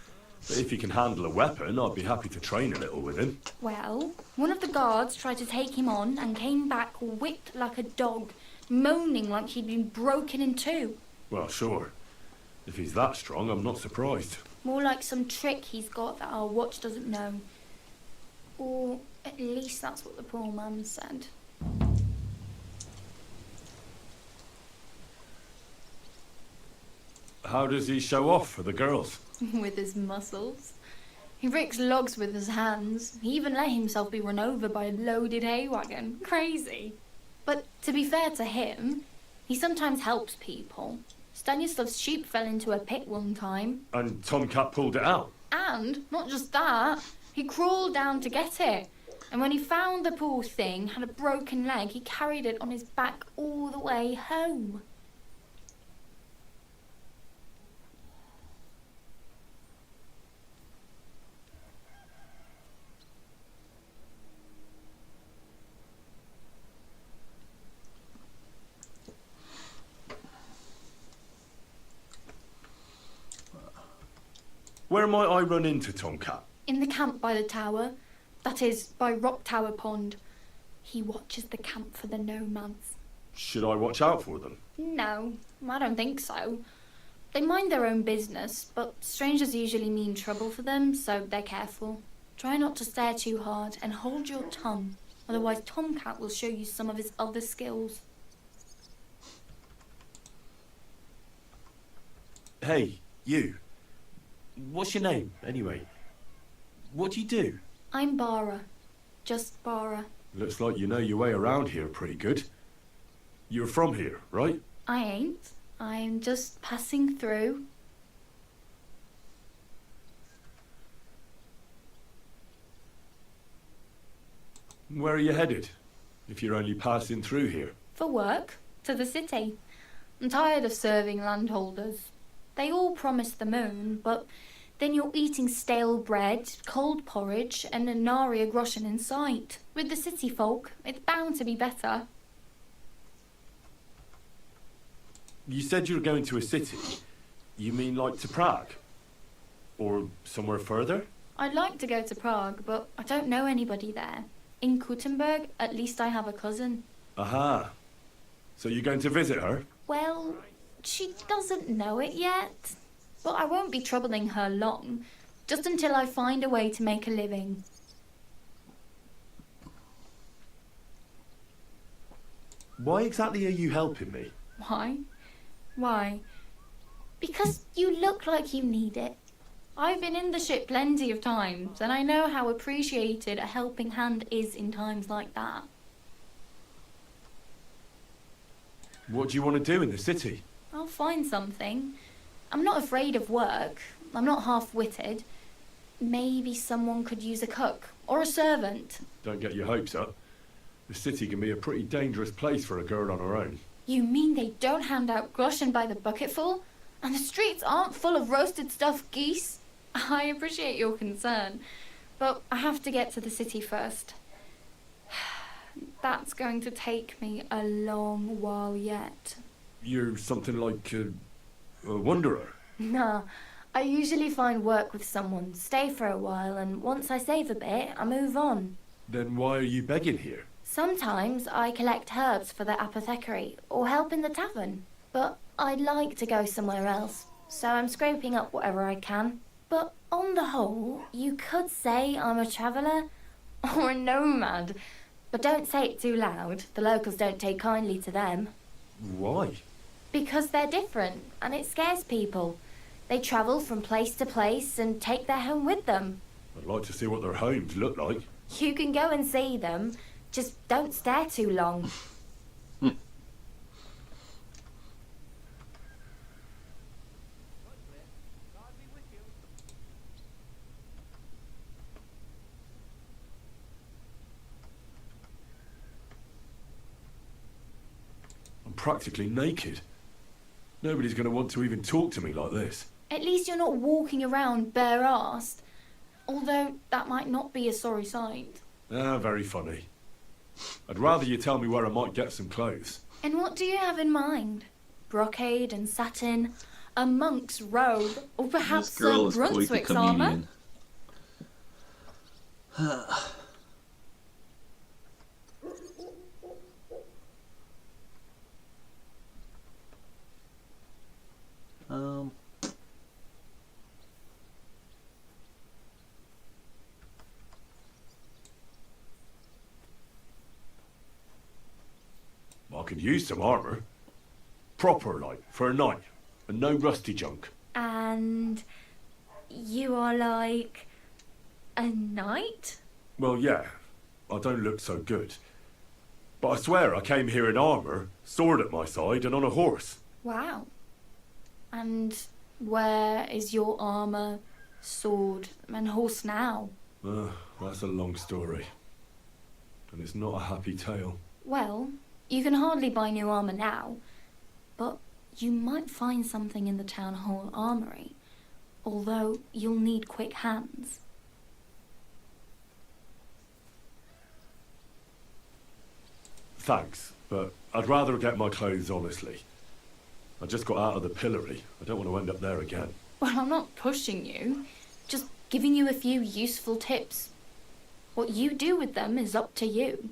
but if he can handle a weapon, I'd be happy to train a little with him. Well, one of the guards tried to take him on and came back whipped like a dog, moaning like he'd been broken in two. Well, sure. If he's that strong, I'm not surprised. More like some trick he's got that our watch doesn't know. Or at least that's what the poor man said. How does he show off for the girls? With his muscles. He ricks logs with his hands. He even let himself be run over by a loaded hay wagon. Crazy. But to be fair to him, he sometimes helps people. Stanislav's sheep fell into a pit one time. And Tomcat pulled it out? And, not just that, he crawled down to get it. And when he found the poor thing had a broken leg, he carried it on his back all the way home. Where might I run into Tomcat? In the camp by the tower. That is, by Rock Tower Pond. He watches the camp for the nomads. Should I watch out for them? No, I don't think so. They mind their own business, but strangers usually mean trouble for them, so they're careful. Try not to stare too hard and hold your tongue, otherwise Tomcat will show you some of his other skills. Hey, you. What's your name, anyway? What do you do? I'm Bara. Just Bara. Looks like you know your way around here pretty good. You're from here, right? I ain't. I'm just passing through. Where are you headed, if you're only passing through here? For work. To the city. I'm tired of serving landholders. They all promise the moon, but then you're eating stale bread, cold porridge, and a nary a groschen in sight. With the city folk, it's bound to be better. You said you were going to a city. You mean like to Prague? Or somewhere further? I'd like to go to Prague, but I don't know anybody there. In Kuttenberg, at least I have a cousin. Aha. So you're going to visit her? Well, she doesn't know it yet. But I won't be troubling her long, just until I find a way to make a living. Why exactly are you helping me? Why? Why? Because you look like you need it. I've been in the ship plenty of times, and I know how appreciated a helping hand is in times like that. What do you want to do in the city? I'll find something. I'm not afraid of work. I'm not half-witted. Maybe someone could use a cook or a servant. Don't get your hopes up. The city can be a pretty dangerous place for a girl on her own. You mean they don't hand out groschen by the bucketful? And the streets aren't full of roasted stuffed geese? I appreciate your concern, but I have to get to the city first. That's going to take me a long while yet. You're something like a wanderer? Nah, I usually find work with someone, stay for a while, and once I save a bit, I move on. Then why are you begging here? Sometimes I collect herbs for the apothecary, or help in the tavern. But I'd like to go somewhere else, so I'm scraping up whatever I can. But on the whole, you could say I'm a traveller, Or a nomad. But don't say it too loud. The locals don't take kindly to them. Why? Because they're different, and it scares people. They travel from place to place and take their home with them. I'd like to see what their homes look like. You can go and see them. Just don't stare too long. I'm practically naked. Nobody's going to want to even talk to me like this. At least you're not walking around bare-assed. Although that might not be a sorry sight. Ah, very funny. I'd rather you tell me where I might get some clothes. And what do you have in mind? Brocade and satin? A monk's robe? Or perhaps This girl a is quite the Brunswick's armour? comedian. I could use some armour. Proper, like, for a night. And no rusty junk. And you are like a knight? Well, yeah. I don't look so good. But I swear I came here in armour, sword at my side, and on a horse. Wow. And where is your armour, sword, and horse now? That's a long story. And it's not a happy tale. Well, you can hardly buy new armour now, but you might find something in the town hall armoury, although you'll need quick hands. Thanks, but I'd rather get my clothes honestly. I just got out of the pillory. I don't want to end up there again. Well, I'm not pushing you, just giving you a few useful tips. What you do with them is up to you.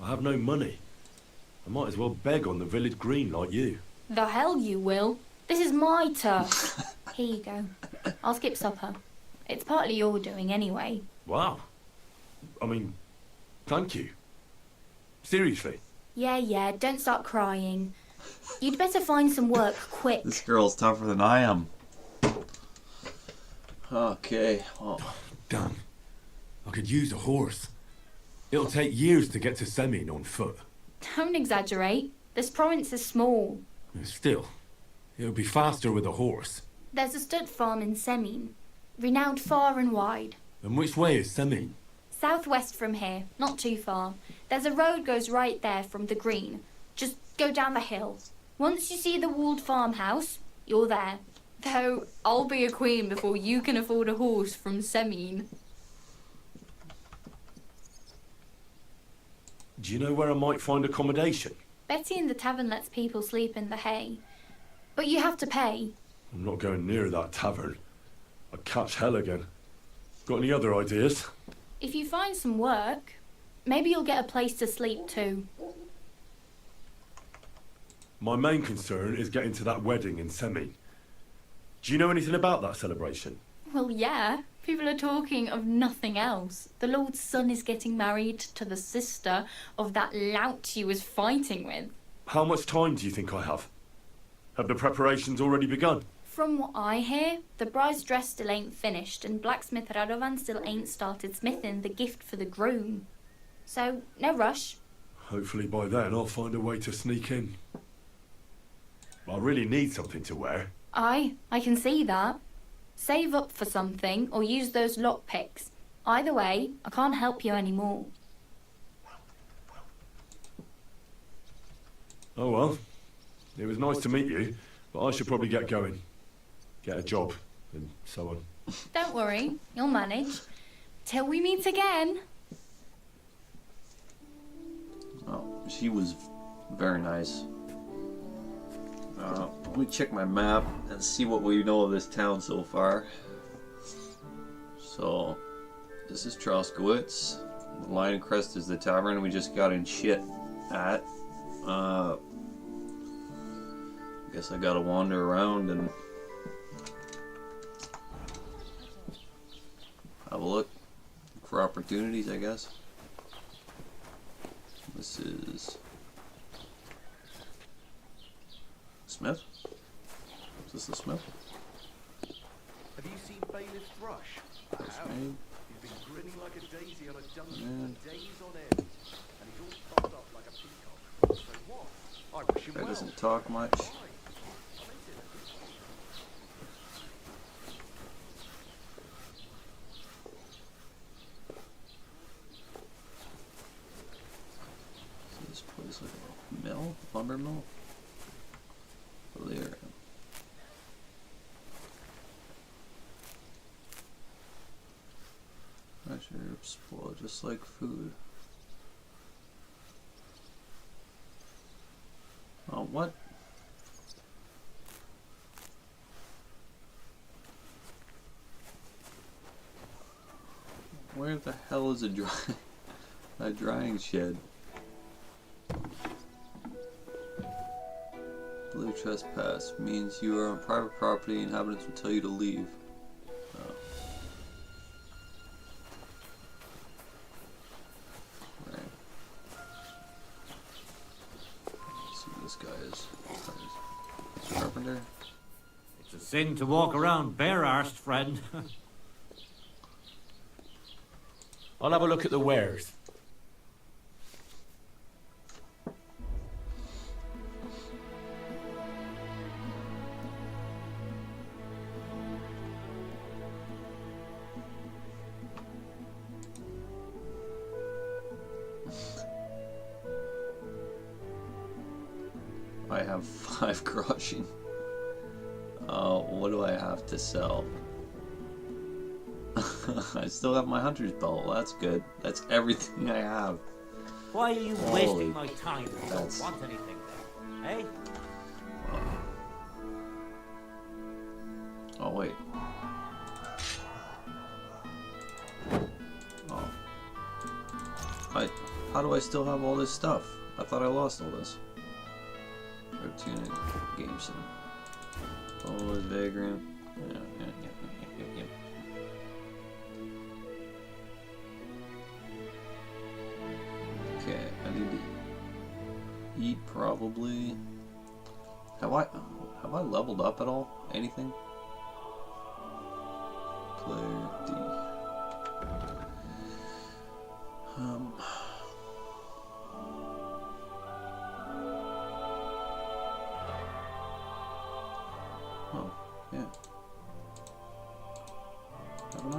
I have no money. I might as well beg on the village green like you. The hell you will. This is my turf. Here you go. I'll skip supper. It's partly your doing anyway. Wow. I mean, thank you. Seriously. Yeah, don't start crying. You'd better find some work quick. This girl's tougher than I am. Okay. Well. Damn. I could use a horse. It'll take years to get to Semin on foot. Don't exaggerate. This province is small. Still, it'll be faster with a horse. There's a stud farm in Semin, renowned far and wide. And which way is Semin? Southwest from here, not too far. There's a road goes right there from the green. Just go down the hill. Once you see the walled farmhouse, you're there. Though I'll be a queen before you can afford a horse from Semin. Do you know where I might find accommodation? Betty in the tavern lets people sleep in the hay. But you have to pay. I'm not going near that tavern. I'd catch hell again. Got any other ideas? If you find some work, maybe you'll get a place to sleep too. My main concern is getting to that wedding in Semin. Do you know anything about that celebration? Well, yeah. People are talking of nothing else. The Lord's son is getting married to the sister of that lout you was fighting with. How much time do you think I have? Have the preparations already begun? From what I hear, the bride's dress still ain't finished, and blacksmith Radovan still ain't started smithing the gift for the groom. So, no rush. Hopefully by then I'll find a way to sneak in. I really need something to wear. I can see that. Save up for something or use those lockpicks. Either way, I can't help you anymore. Oh well. It was nice to meet you, but I should probably get going. Get a job, and so on. Don't worry, you'll manage. Till we meet again. Oh, she was very nice. Let me check my map and see what we know of this town so far. So, this is Troskowitz. The Lion Crest is the tavern we just got in shit at. I guess I gotta wander around and have a look for opportunities, I guess. This is Smith. Is this the Smith? Have you seen Bailiff Thrush? That's me. He's been grinning like a daisy on a junkie And for days on end. And he's all puffed up like a peacock. So what? I wish him guy well. doesn't talk much. This place like a mill? Lumber mill? There. Fresh herbs spoil just like food. Oh, what? Where the hell is a drying shed? Blue trespass means you are on private property. Inhabitants will tell you to leave. Oh. Right. Let's see who this guy is. Carpenter. It's a sin to walk around bare-arsed, friend. I'll have a look at the wares. I have 5 crushing. What do I have to sell? I still have my hunter's belt. Well, that's good. That's everything I have. Why are you Holy, wasting my time? I don't want anything there. Eh? Oh, wait. Oh. How do I still have all this stuff? I thought I lost all this. Tunic, Gameson. Oh, it's Vagrant. Yeah. Okay, I need to eat probably. Have I leveled up at all? Anything? Player D. Oh, yeah. Haven't I?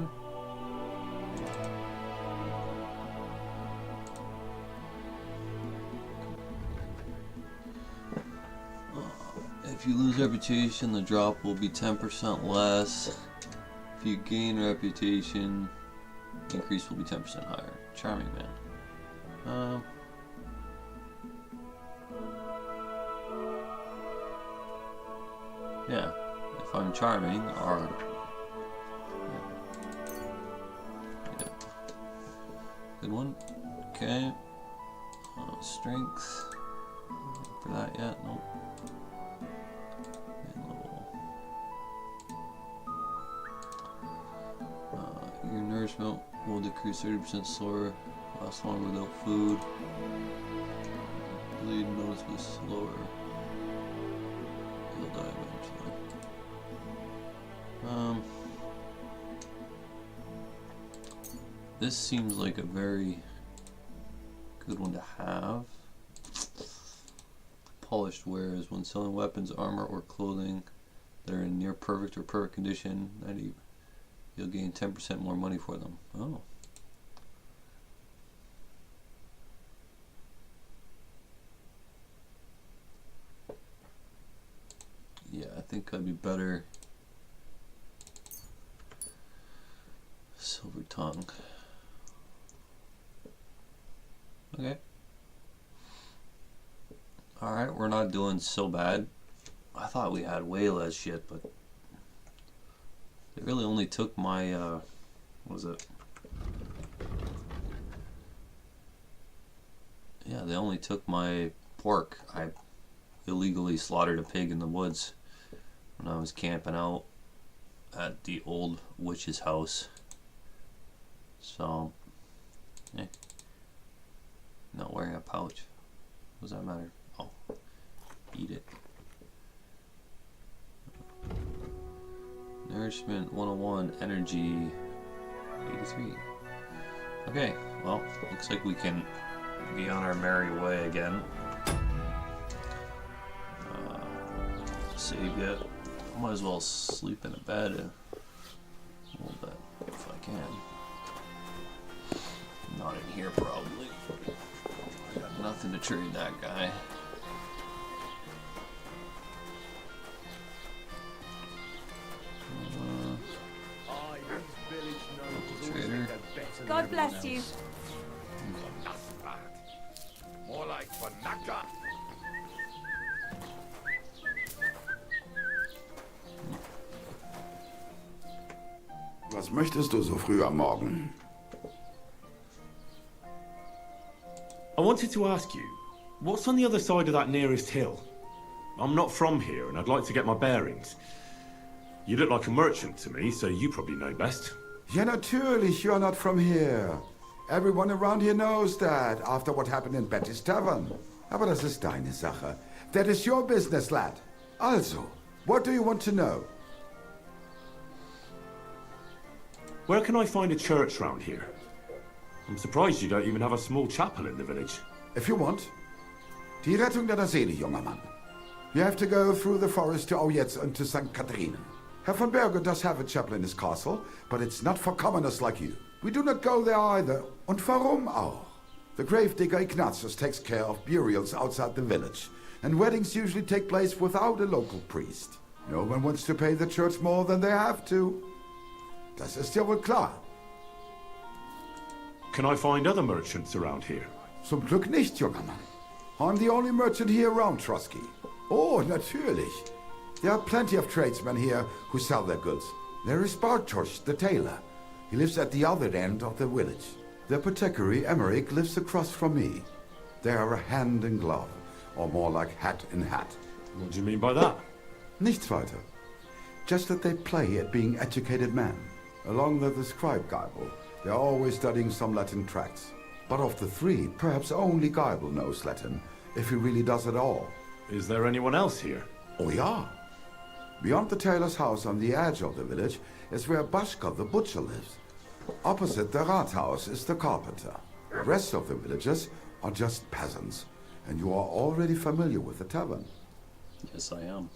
If you lose reputation, the drop will be 10% less. If you gain reputation, increase will be 10% higher. Charming man. Yeah, if I'm charming, or yeah. Good one. Okay. Strength. For that yet? Nope. Your nourishment will decrease 30% slower. Last longer without food. Bleed noticeably slower. You'll die eventually. This seems like a very good one to have. Polished wares. When selling weapons, armor, or clothing that are in near perfect or perfect condition, you'll gain 10% more money for them. Oh. Yeah, I think I'd be better. Silver tongue. Okay. Alright, we're not doing so bad. I thought we had way less shit, but they really only took my, what was it? Yeah, they only took my pork. I illegally slaughtered a pig in the woods when I was camping out at the old witch's house So, not wearing a pouch. What does that matter? Oh, eat it. Nourishment 101, energy 83. Okay, well, looks like we can be on our merry way again. Save yet. Might as well sleep in a bed a little bit if I can. Not in here, probably. I got nothing to trade that guy. Trader. God bless you. More like Fanaka. Was möchtest du so früh am Morgen? I wanted to ask you, what's on the other side of that nearest hill? I'm not from here, and I'd like to get my bearings. You look like a merchant to me, so you probably know best. Ja, natürlich, you're not from here. Everyone around here knows that, after what happened in Betty's Tavern. Aber das ist deine Sache. That is your business, lad. Also, what do you want to know? Where can I find a church round here? I'm surprised you don't even have a small chapel in the village. If you want. Die Rettung deiner Seele, junger Mann. You have to go through the forest to Aujetz and to St. Catharinen. Herr von Berger does have a chapel in his castle, but it's not for commoners like you. We do not go there either. Und warum auch? The gravedigger Ignatius takes care of burials outside the village, and weddings usually take place without a local priest. No one wants to pay the church more than they have to. Das ist ja wohl klar. Can I find other merchants around here? Zum Glück nicht, junger Mann. I'm the only merchant here around Trotsky. Oh, natürlich. There are plenty of tradesmen here who sell their goods. There is Bartosz, the tailor. He lives at the other end of the village. The apothecary, Emmerich, lives across from me. They are a hand in glove, or more like hat in hat. What do you mean by that? Nichts weiter. Just that they play at being educated men. Along with the scribe Geibel, they are always studying some Latin tracts. But of the three, perhaps only Geibel knows Latin, if he really does at all. Is there anyone else here? Oh, yeah. Beyond the tailor's house on the edge of the village is where Bashka the butcher lives. Opposite the Rathaus is the carpenter. The rest of the villagers are just peasants, and you are already familiar with the tavern. Yes, I am.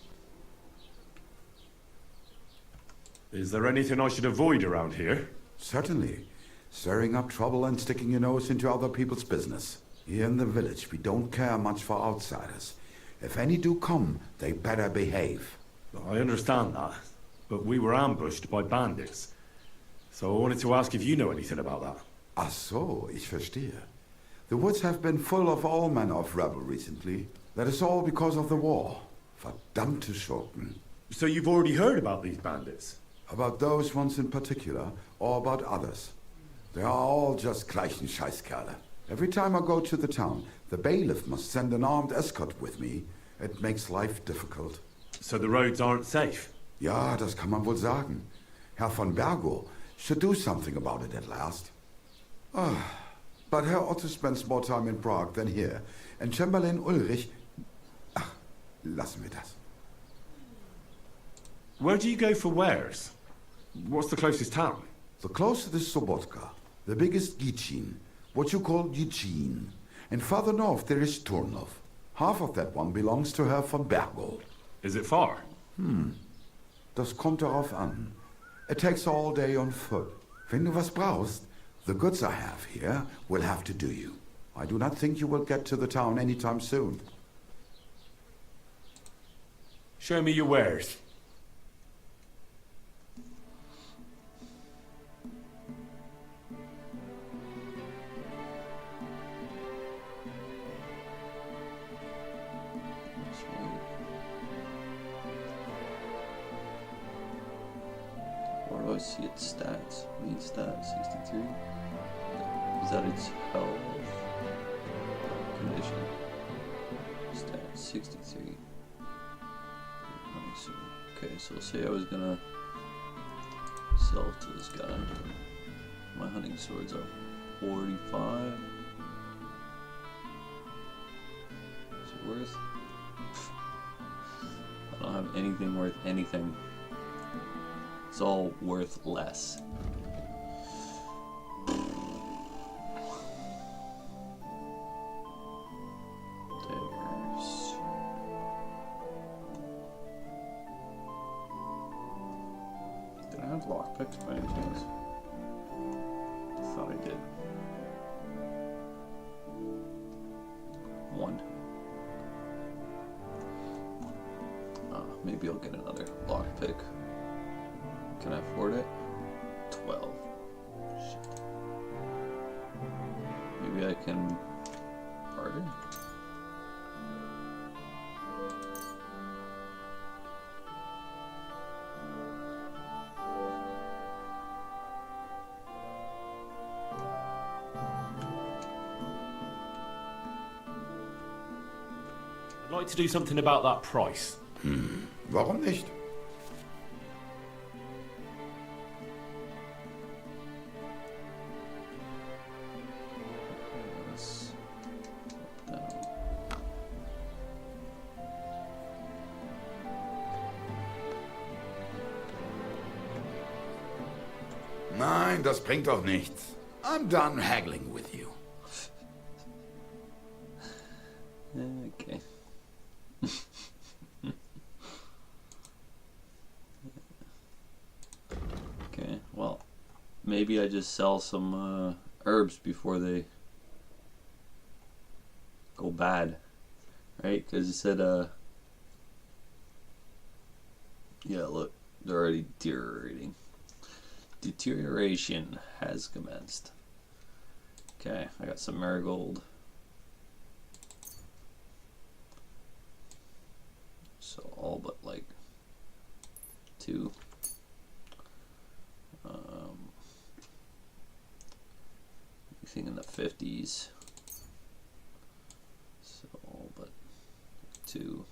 Is there anything I should avoid around here? Certainly. Stirring up trouble and sticking your nose into other people's business. Here in the village, we don't care much for outsiders. If any do come, they better behave. I understand that, but we were ambushed by bandits. So I wanted to ask if you know anything about that. Ach so, ich verstehe. The woods have been full of all manner of rebel recently. That is all because of the war. Verdammte Schurken. So you've already heard about these bandits? About those ones in particular, or about others. They are all just gleichen Scheißkerle. Every time I go to the town, the bailiff must send an armed escort with me. It makes life difficult. So the roads aren't safe? Ja, das kann man wohl sagen. Herr von Bergo should do something about it at last. But Herr Otto spends more time in Prague than here, and Chamberlain Ulrich... Ach, lassen wir das. Where do you go for wares? What's the closest town? The closest is Sobotka, the biggest Gichin, what you call Eugene. And farther north there is Turnov. Half of that one belongs to Herr von Bergo. Is it far? Das kommt darauf an. It takes all day on foot. Wenn du was brauchst, the goods I have here will have to do you. I do not think you will get to the town anytime soon. Show me your wares. Where do I see its stats? Main stats, 63. Is that its health condition? Stats, 63. Okay, so say I was gonna sell to this guy. My hunting swords are 45. Is it worth? I don't have anything worth anything. It's all worth less. Daggers. Did I have lockpicks by any chance? I thought I did. One. Maybe I'll get another lockpick. Can I afford it? 12. Shit. Maybe I can barter? I'd like to do something about that price. Warum nicht? Nein, das bringt doch nichts. I'm done haggling with you. Okay. Okay, well, maybe I just sell some herbs before they go bad, right? Because it said, yeah, look, they're already deteriorating. Deterioration has commenced. Okay, I got some marigold. So all but like 2. Anything in the 50s. So all but 2.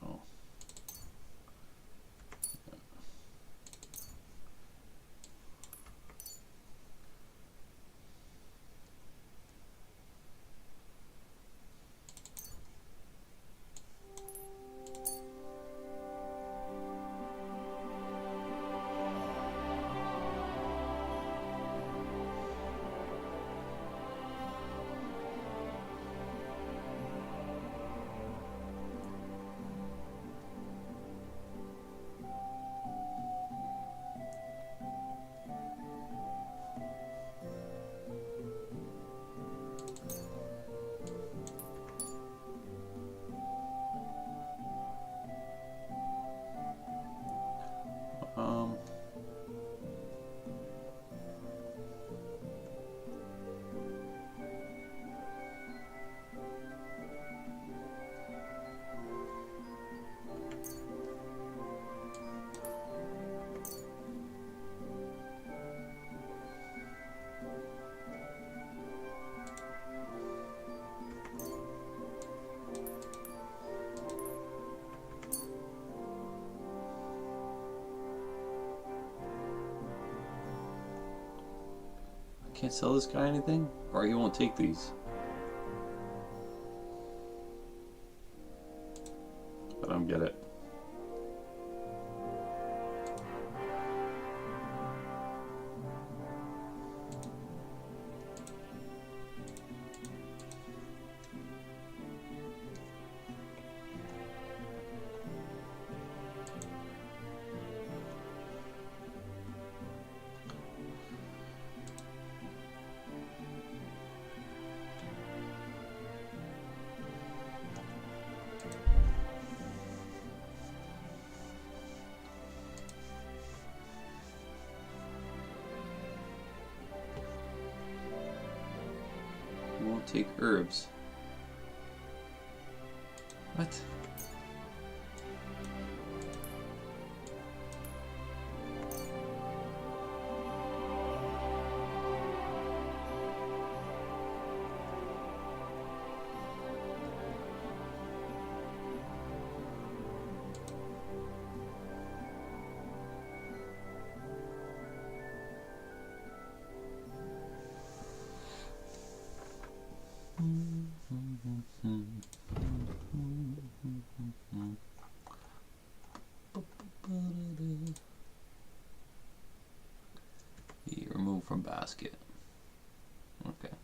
Oh. Can't sell this guy anything? Or he won't take these. I don't get it. Won't take herbs. What? Be removed from basket. Okay.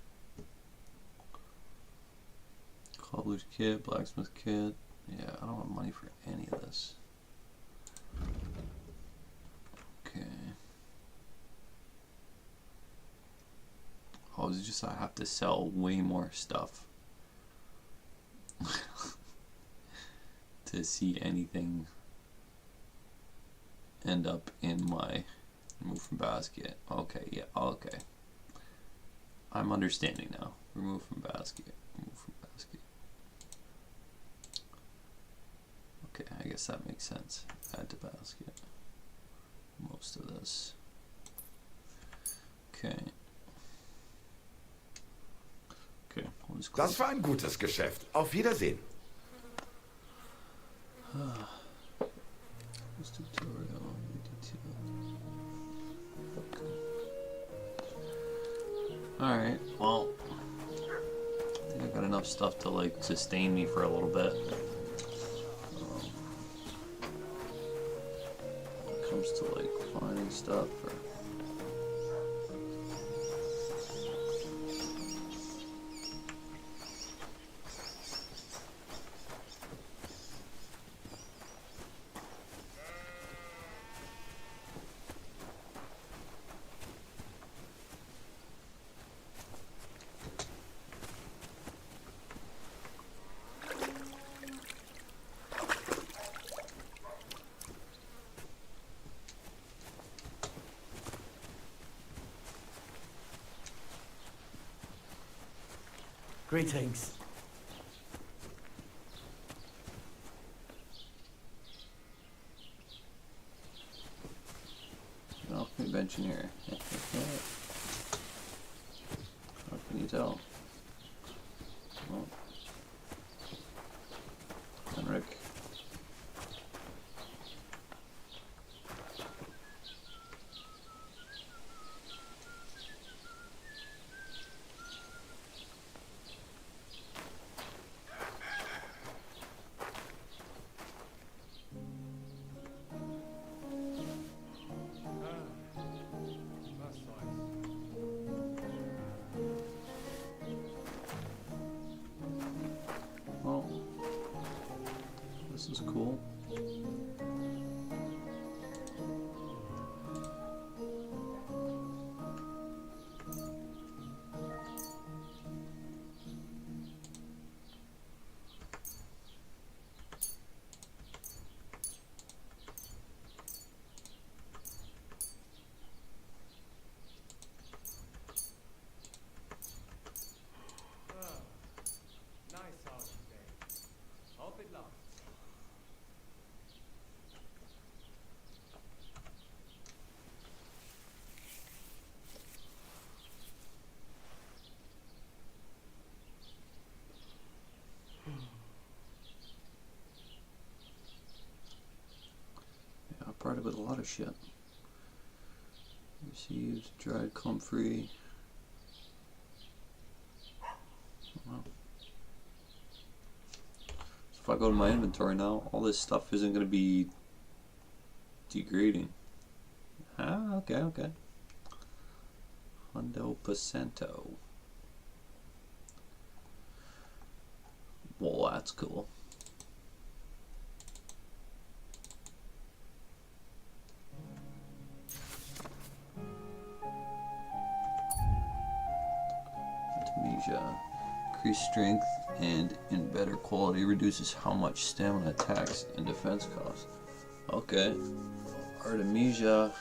Cobbler's kit, blacksmith kit. Yeah, I don't have money for any of this. Okay. Oh, it's just I have to sell way more stuff to see anything end up in my remove from basket. Okay, yeah, okay. I'm understanding now. Remove from basket. Remove from basket. Okay, I guess that makes sense. Add to basket. Most of this. Okay. Okay, we'll just Das war ein gutes Geschäft. Auf Wiedersehen. This tutorial. Alright, well, I think I got enough stuff to like sustain me for a little bit. When it comes to like finding stuff or Greetings. Welcome to engineer. How can you tell? Well, Henrik. This is cool. Part of it a lot of shit. Received dried comfrey. Wow. So if I go to my inventory now, all this stuff isn't going to be degrading. Ah, okay. Hundo Pacento. Well, that's cool. Increased strength and in better quality reduces how much stamina, attacks, and defense cost. Okay. Artemisia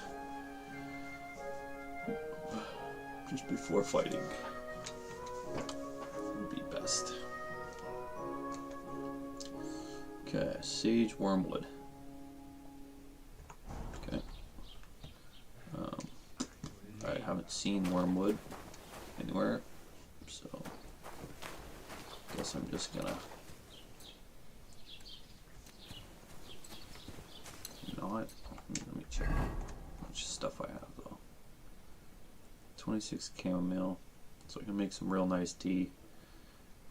just before fighting would be best. Okay, sage wormwood. Okay. I haven't seen wormwood anywhere, so guess I'm just gonna not. Let me check how much stuff I have though. 26 chamomile, so I can make some real nice tea.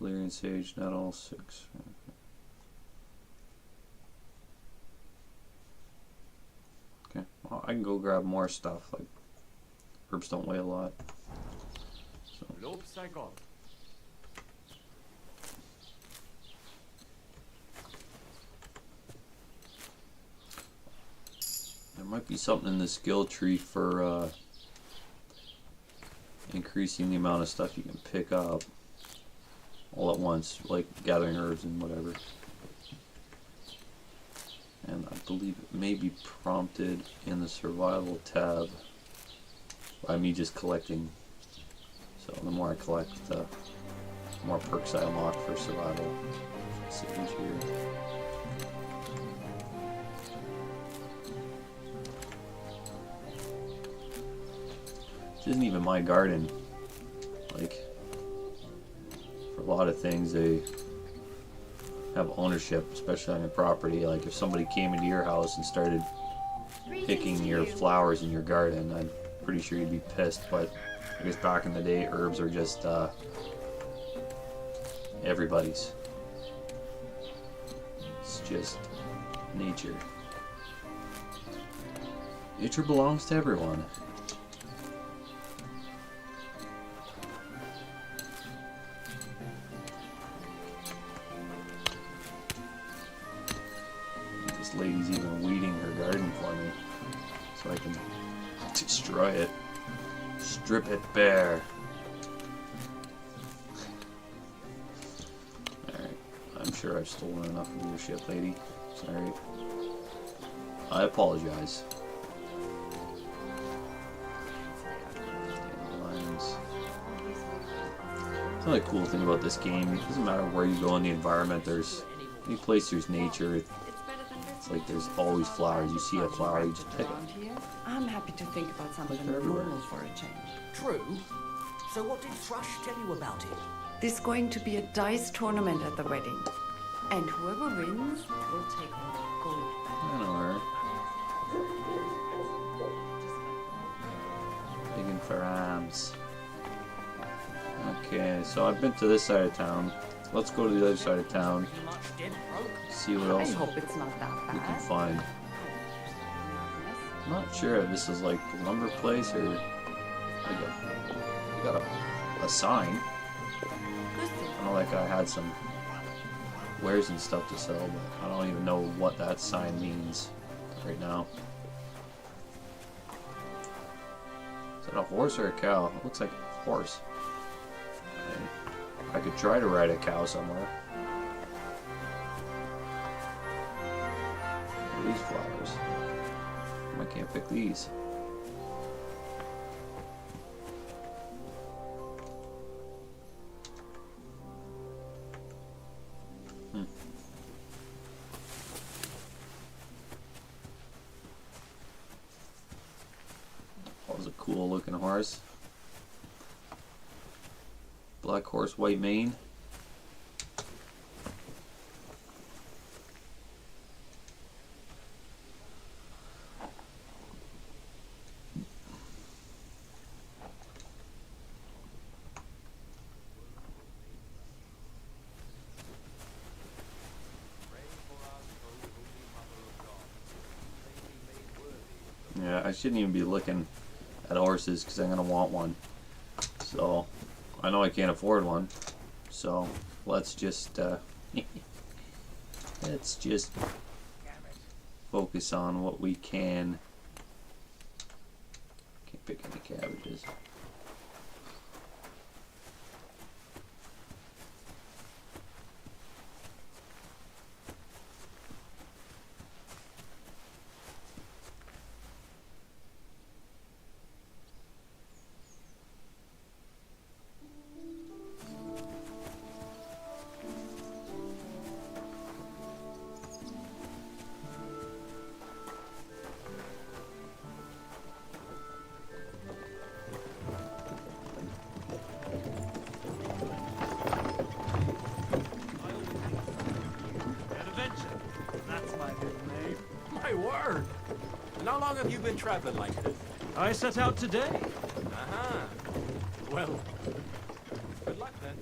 Valerian sage, not all 6. I can go grab more stuff. Like, herbs don't weigh a lot. So. There might be something in the skill tree for increasing the amount of stuff you can pick up all at once, like gathering herbs and whatever. And I believe it may be prompted in the survival tab by me just collecting. So the more I collect, the more perks I unlock for survival. Sage here. This isn't even my garden. Like, for a lot of things, they have ownership, especially on your property. Like, if somebody came into your house and started picking your flowers in your garden, I'm pretty sure you'd be pissed. But I guess back in the day, herbs are just everybody's. It's just nature. Nature belongs to everyone. This lady's even weeding her garden for me so I can destroy it. Strip it bare. Alright, I'm sure I've stolen enough of your shit, lady. Sorry. I apologize. Dandelions. Another cool thing about this game, it doesn't matter where you go in the environment, there's any place there's nature, it's like there's always flowers. You see a flower, you just pick it. I'm happy to think about something Like everywhere. normal for a change. True. So what did Thrush tell you about it? There's going to be a dice tournament at the wedding. And whoever wins will take all the gold back. I know her. Digging for arms. Okay, so I've been to this side of town. Let's go to the other side of town. See what I else hope it's not that we can bad. find. I'm not sure if this is like a lumber place or like we got a sign. I know that guy had some wares and stuff to sell, but I don't even know what that sign means right now. Is that a horse or a cow? It looks like a horse. And I could try to ride a cow somewhere. What are these flowers? I can't pick these. That was a cool looking horse. Black horse, white mane. Yeah, I shouldn't even be looking at horses because I'm going to want one. So, I know I can't afford one. So, let's just focus on what we can. Can't pick any cabbages. My word! And how long have you been traveling like this? I set out today. Uh-huh. Well, good luck then.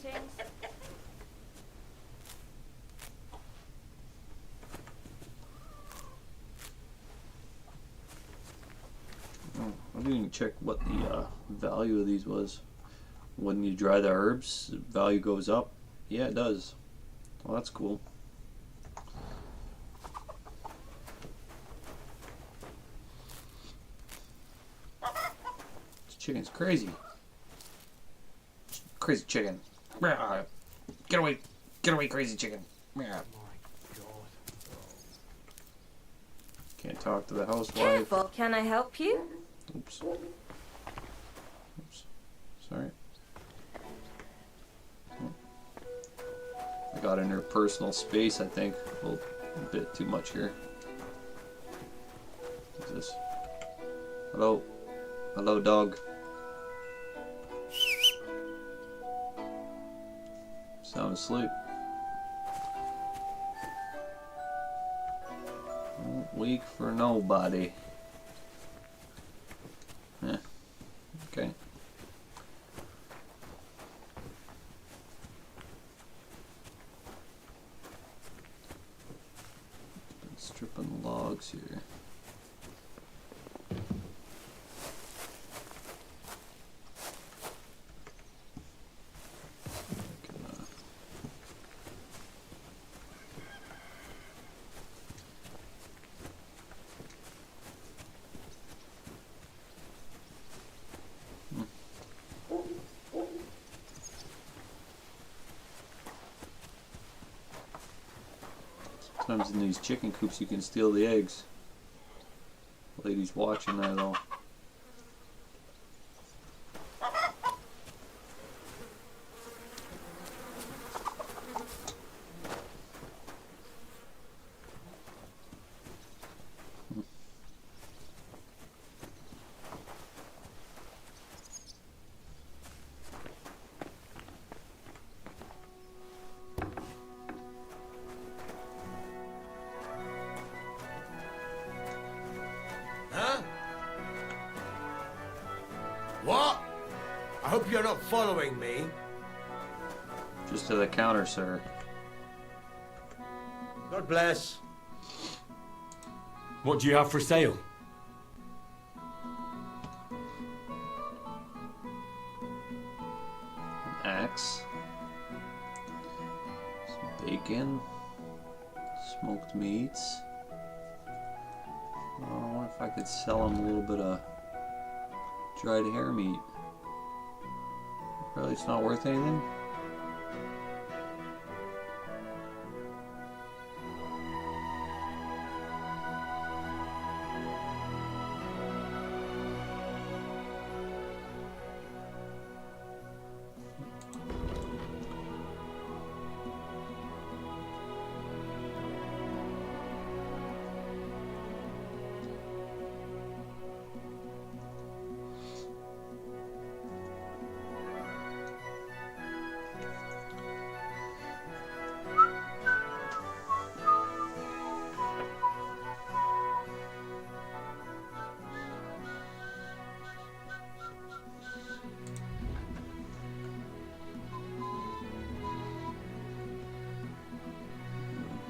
Greetings. Oh, I didn't even check what the value of these was. When you dry the herbs, the value goes up. Yeah, it does. Well, that's cool. This chicken's crazy. Crazy chicken. Get away, crazy chicken. Can't talk to the housewife. Careful. Can I help you? Oops. Oops. Sorry. I got in her personal space, I think. A bit too much here. What's this? Hello? Hello, dog. Sound asleep. Won't wake for nobody. Eh. Okay. Been stripping logs here. Sometimes in these chicken coops you can steal the eggs. Lady's watching that though. Huh? What? I hope you're not following me. Just to the counter, sir. God bless. What do you have for sale? Axe. Some bacon. Smoked meats. Oh, I wonder if I could sell him a little bit of dried hair meat. Really, it's not worth anything?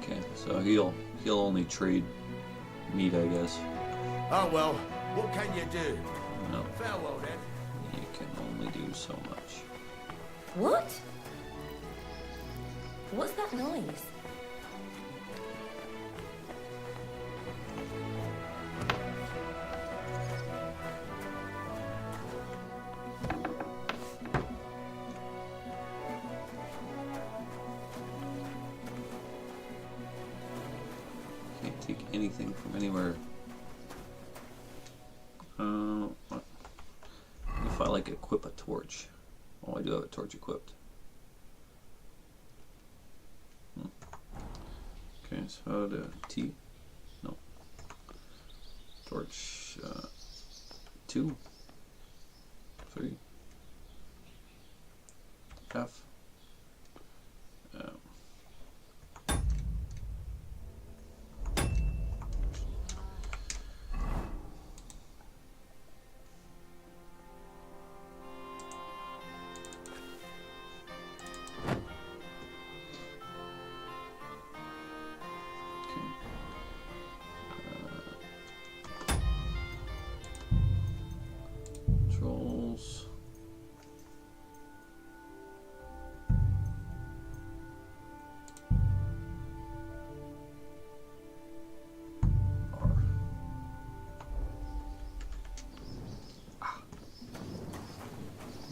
Okay, so he'll only trade meat, I guess. Oh well, what can you do? No, Farewell then. you can only do so much. What? What's that noise? Can't take anything from anywhere. What if I like equip a torch? Oh, I do have a torch equipped. Okay, so the T, no, torch 2, 3, F.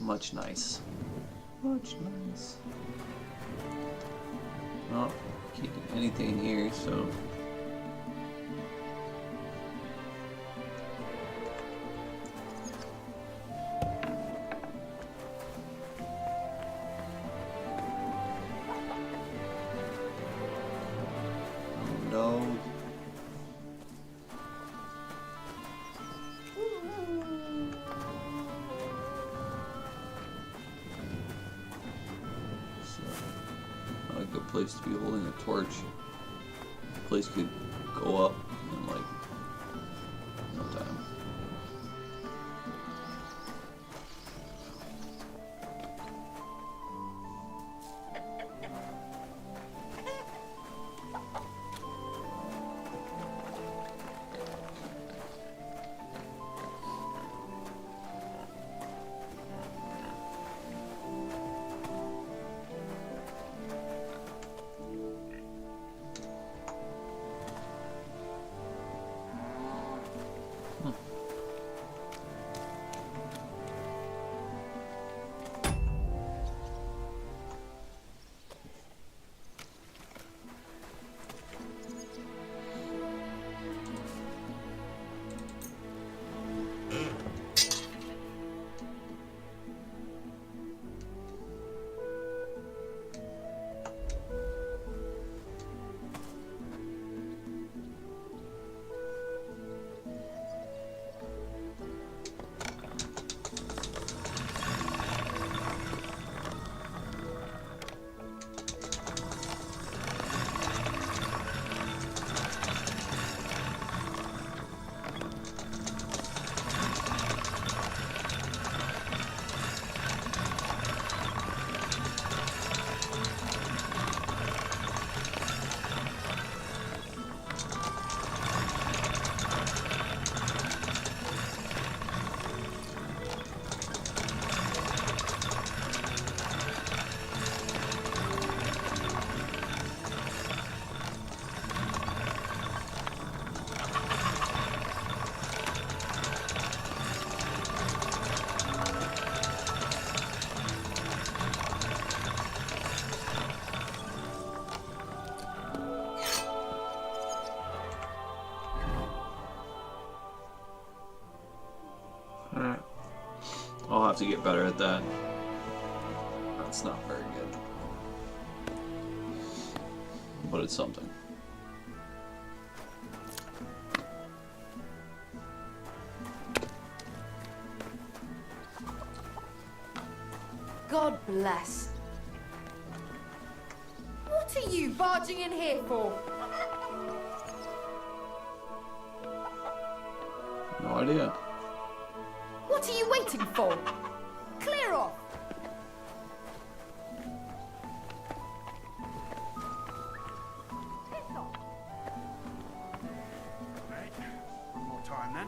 Much nice. Much nice. Oh, can't do anything here, so. Oh no. Not a good place to be holding a torch. The place could go up in like no time. Alright. I'll have to get better at that. That's not very good. But it's something. God bless. What are you barging in here for? No idea. What are you waiting for? Clear off! Right. One more time then.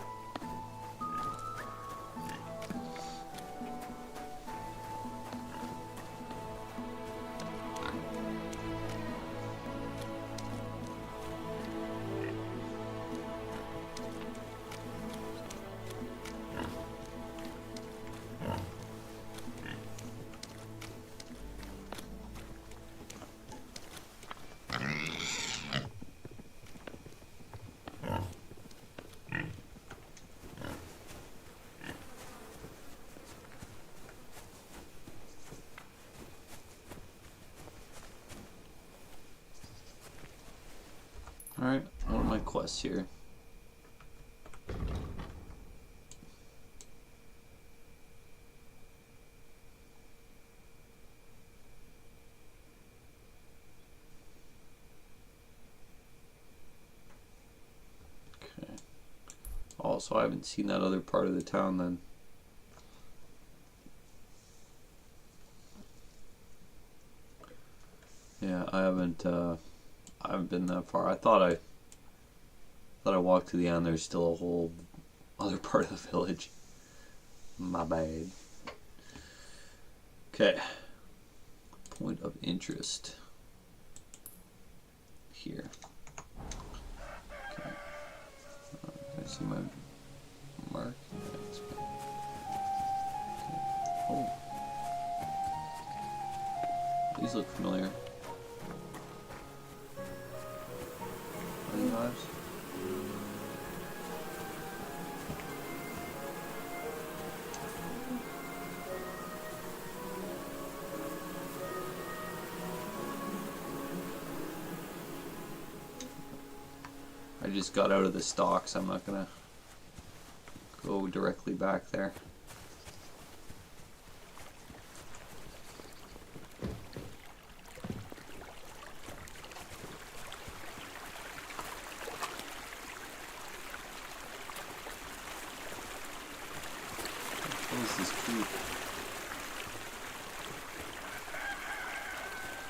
Alright, what are my quests here? Okay. Oh, so I haven't seen that other part of the town then. Yeah, I haven't been that far. I thought I walked to the end. There's still a whole other part of the village. My bad. Okay. Point of interest. Here. Okay. I see my mark. Okay. Oh. These look familiar. Running knives. I just got out of the stock, so I'm not gonna go directly back there. What is this key?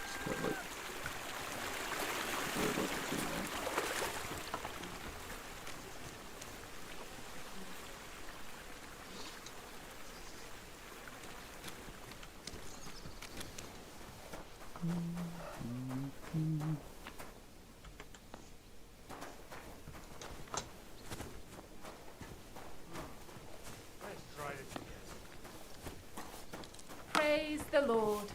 It's got like weird looking thing there. Praise the Lord.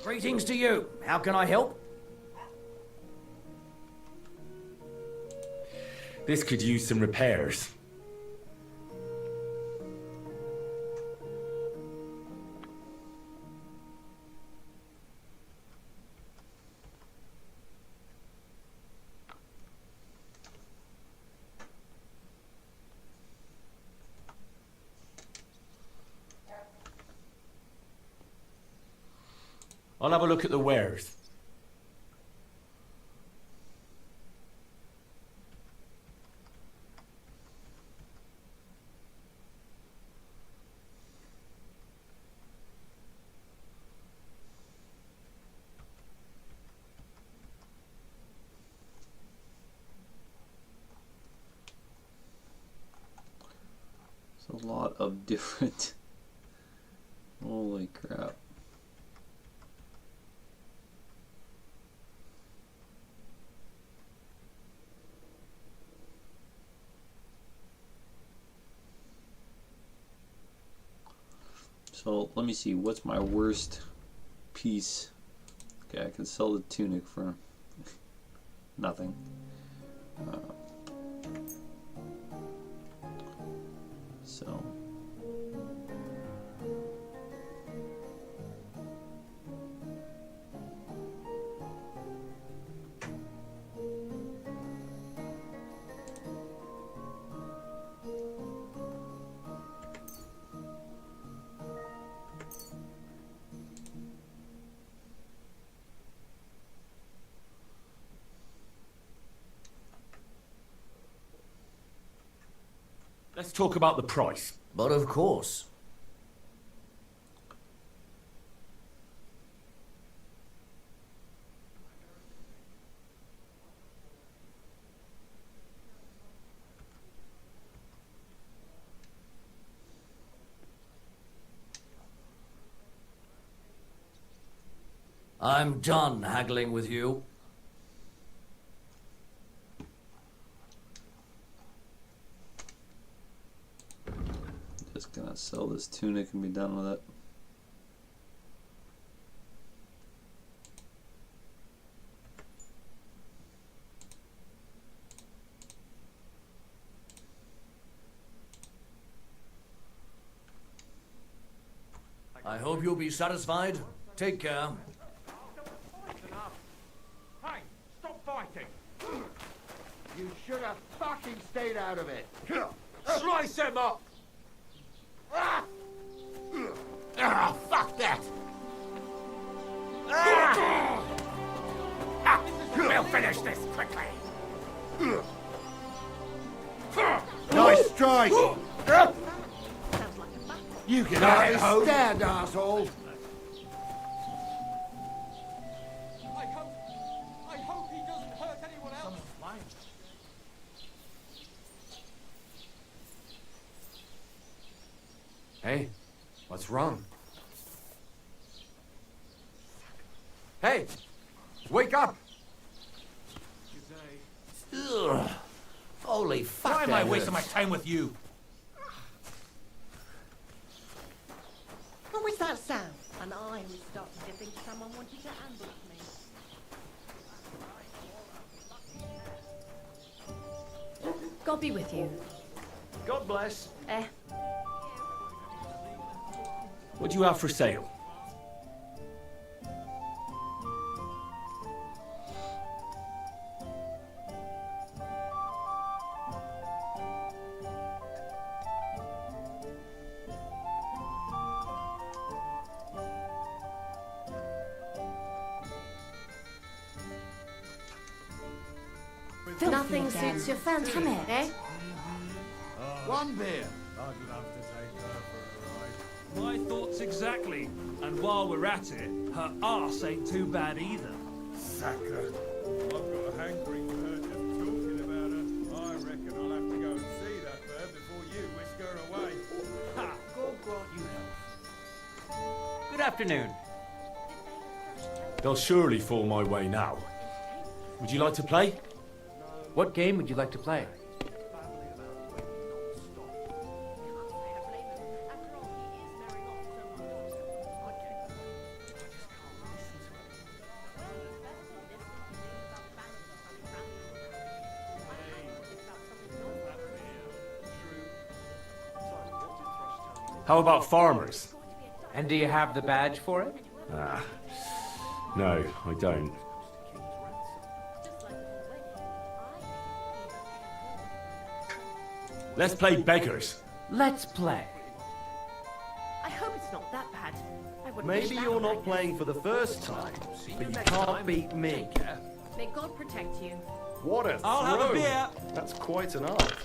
Greetings to you. How can I help? This could use some repairs. I'll have a look at the wares. It's a lot of different. Holy crap. So let me see, what's my worst piece? Okay, I can sell the tunic for nothing. So Let's talk about the price. But of course. I'm done haggling with you. just gonna sell this tunic and be done with it. I hope you'll be satisfied. Take care. Hey, stop fighting! You should have fucking stayed out of it. Slice him up! Ah, fuck that! We'll finish this quickly. Nice strike! You can hardly stand, asshole! I hope he doesn't hurt anyone else. Hey, what's wrong? Hey, wake up! Ugh. Holy fuck. Why am I wasting my time with you? What was that sound? And I was starting to think someone wanted to ambush me. God be with you. God bless. What do you have for sale? Nothing suits your fancy, eh? One beer. I'd love to take her for a ride. My thoughts exactly. And while we're at it, her arse ain't too bad either. Sacker. I've got a hankering for her just talking about her. I reckon I'll have to go and see that bird before you whisk her away. Ha! God grant you health. Good afternoon. They'll surely fall my way now. Would you like to play? What game would you like to play? How about farmers? And do you have the badge for it? No, I don't. Let's play beggars. Let's play. I hope it's not that bad. I wouldn't Maybe wish that you're on not my playing for the first time, but you can't beat me. May God protect you. What a I'll have a throw. beer. That's quite an art.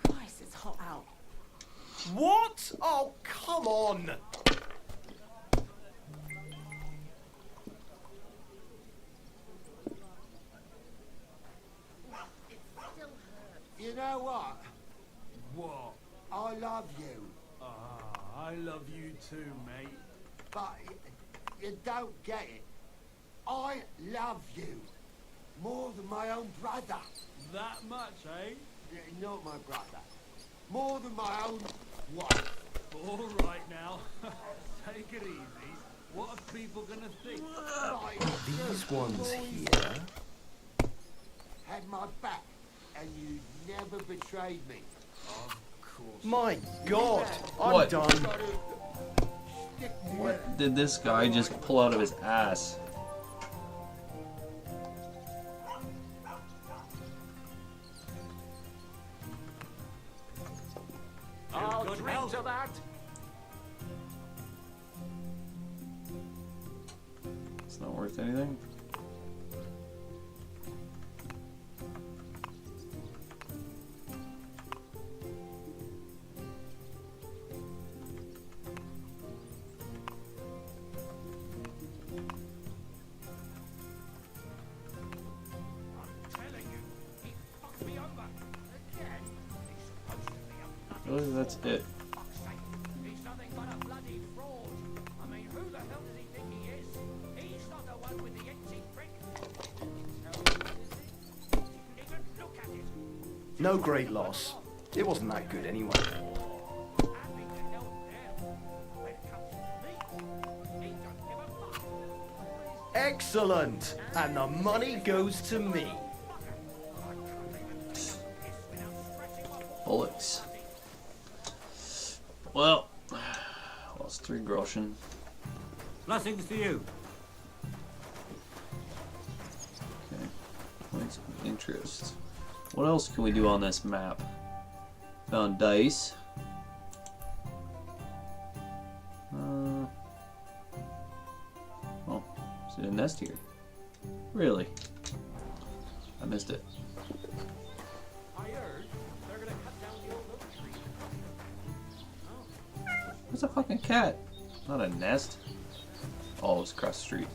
Christ, it's hot out. What? Oh, come on! You know what? What? I love you, I love you too, mate. but you don't get it. I love you more than my own brother. That much, eh? Not my brother. More than my own wife. All right now. Take it easy. What are people gonna think? These ones here. Had my back, and you never betrayed me. My God, I'm What? done. What did this guy just pull out of his ass? I'll drink to that. It's not worth anything. Really, that's it. He's nothing but a bloody fraud. I mean, who the hell does he think he is? He's not the one with the itchy prick. You can even look at it. No great loss. It wasn't that good anyway. Excellent! And the money goes to me. Bullocks. Well, lost 3 groschen. Blessings to you. Okay, points of interest. What else can we do on this map? Found dice. Oh, is it a nest here? Really? I missed it. I heard they're gonna cut down the old oak tree. There's a fucking cat. Not a nest. Oh, it's across the street.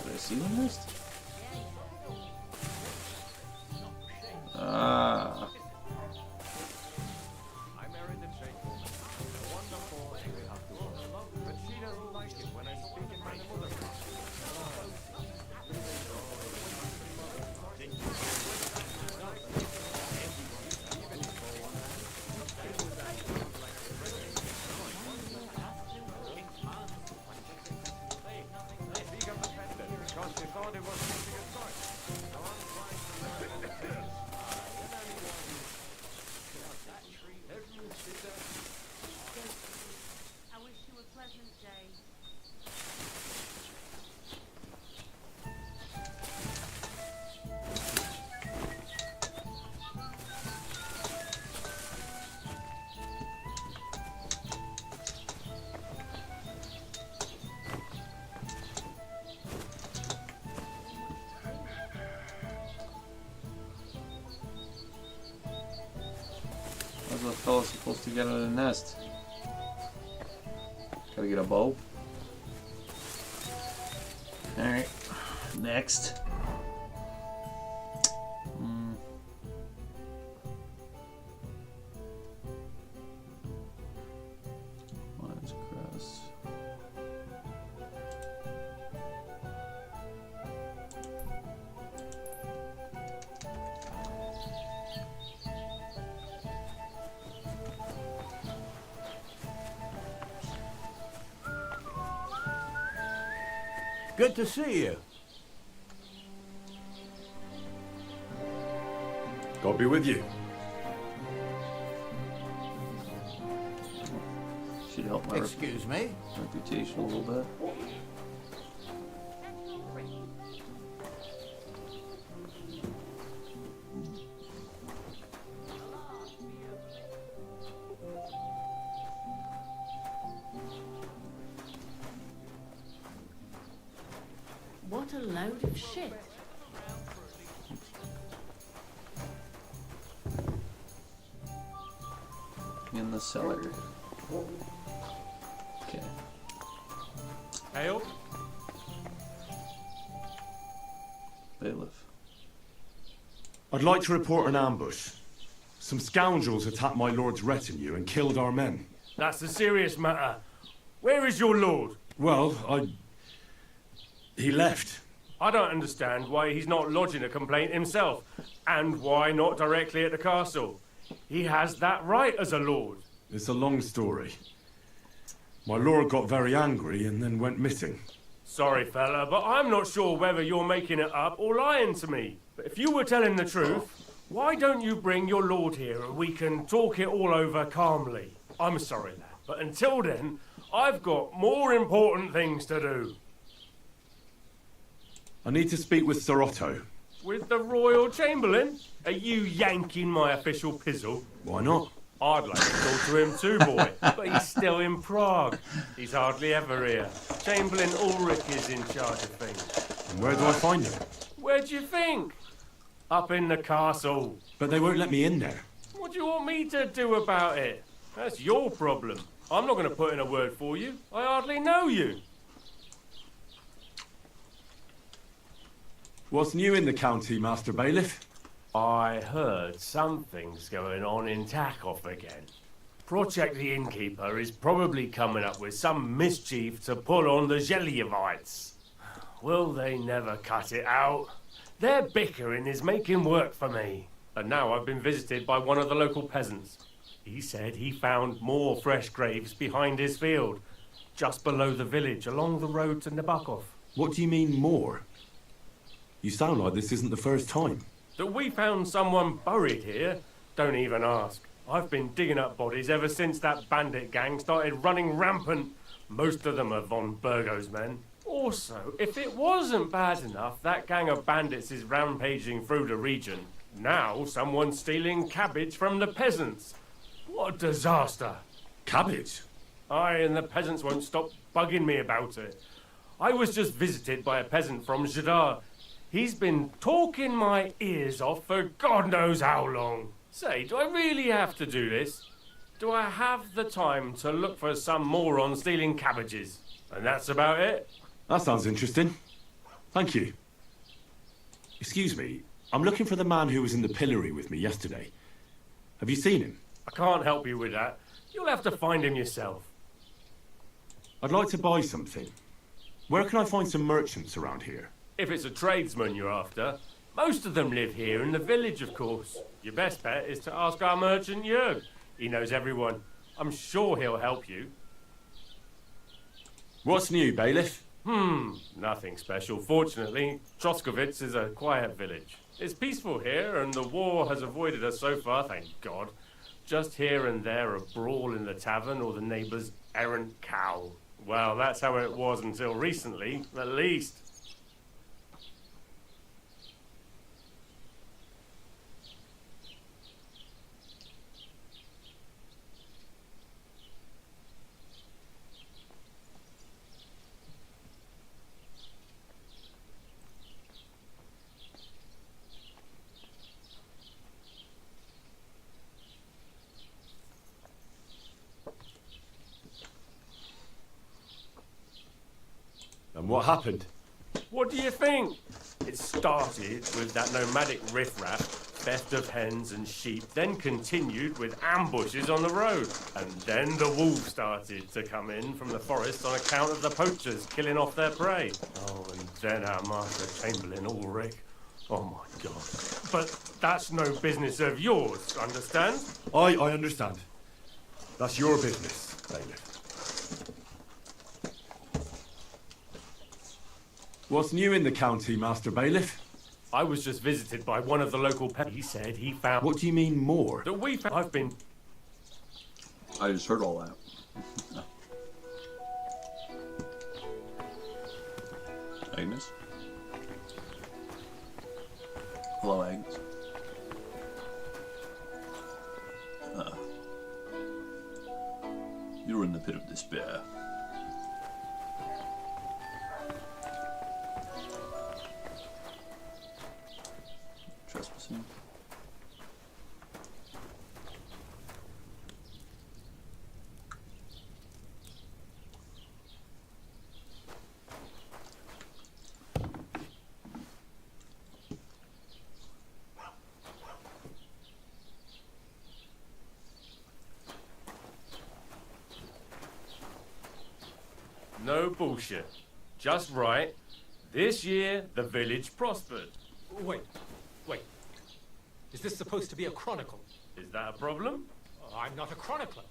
Did I see the nest? Ah. How's the fella supposed to get out of the nest? Gotta get a bow. Alright, next. Lines across. Good to see you. God be with you. Should help my Excuse me? reputation a little bit. What a load of shit. In the cellar. Okay. Ale? Bailiff. I'd like to report an ambush. Some scoundrels attacked my lord's retinue and killed our men. That's a serious matter. Where is your lord? Well, he left. I don't understand why he's not lodging a complaint himself, and why not directly at the castle. He has that right as a lord. It's a long story. My lord got very angry and then went missing. Sorry, fella, but I'm not sure whether you're making it up or lying to me. But if you were telling the truth, why don't you bring your lord here and we can talk it all over calmly? I'm sorry, lad, but until then, I've got more important things to do. I need to speak with Sir Otto. With the Royal Chamberlain? Are you yanking my official pizzle? Why not? I'd like to talk to him too, boy, but he's still in Prague. He's hardly ever here. Chamberlain Ulrich is in charge of things. And where do I find him? Where do you think? Up in the castle. But they won't let me in there. What do you want me to do about it? That's your problem. I'm not going to put in a word for you. I hardly know you. What's new in the county, Master Bailiff? I heard something's going on in Takov again. Project the Innkeeper is probably coming up with some mischief to pull on the Zhelyevites. Will they never cut it out? Their bickering is making work for me. And now I've been visited by one of the local peasants. He said he found more fresh graves behind his field, just below the village, along the road to Nabokov. What do you mean, more? You sound like this isn't the first time. That we found someone buried here? Don't even ask. I've been digging up bodies ever since that bandit gang started running rampant. Most of them are von Burgo's men. Also, if it wasn't bad enough that gang of bandits is rampaging through the region, now someone's stealing cabbage from the peasants. What a disaster. Cabbage? Aye, and the peasants won't stop bugging me about it. I was just visited by a peasant from Zadar. He's been talking my ears off for God knows how long. Say, do I really have to do this? Do I have the time to look for some moron stealing cabbages? And that's about it? That sounds interesting. Thank you. Excuse me, I'm looking for the man who was in the pillory with me yesterday. Have you seen him? I can't help you with that. You'll have to find him yourself. I'd like to buy something. Where can I find some merchants around here? If it's a tradesman you're after, most of them live here in the village, of course. Your best bet is to ask our merchant Jörg. He knows everyone. I'm sure he'll help you. What's new, bailiff? Nothing special. Fortunately, Troskowitz is a quiet village. It's peaceful here, and the war has avoided us so far, thank God. Just here and there a brawl in the tavern or the neighbour's errant cow. Well, that's how it was until recently, at least. And what happened? What do you think? It started with that nomadic riffraff, theft of hens and sheep, then continued with ambushes on the road. And then the wolves started to come in from the forest on account of the poachers killing off their prey. Oh, and then our master Chamberlain Ulrich. Oh my God. But that's no business of yours, understand? I understand. That's your business, bailiff. What's new in the county, Master Bailiff? I was just visited by one of the local He said he found... What do you mean, more? That we found... I've been... I just heard all that. Agnes? Hello, Agnes. You're in the pit of despair. Trespassing. No bullshit. Just right. This year, the village prospered. Wait. Is this supposed to be a chronicle? Is that a problem? I'm not a chronicler.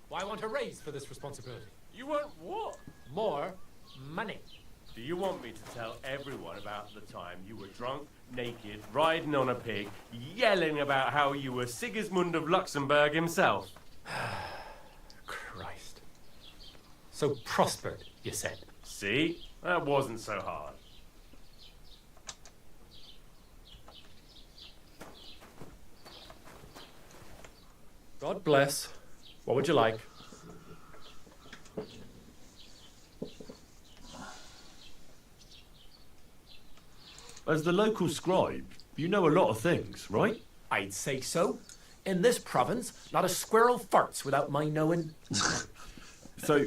Why want a raise for this responsibility? You want what? More money. Do you want me to tell everyone about the time you were drunk, naked, riding on a pig, yelling about how you were Sigismund of Luxembourg himself? Christ. So prospered, you said. See? That wasn't so hard. God bless. What would you like? As the local scribe, you know a lot of things, right? I'd say so. In this province, not a squirrel farts without my knowing. So,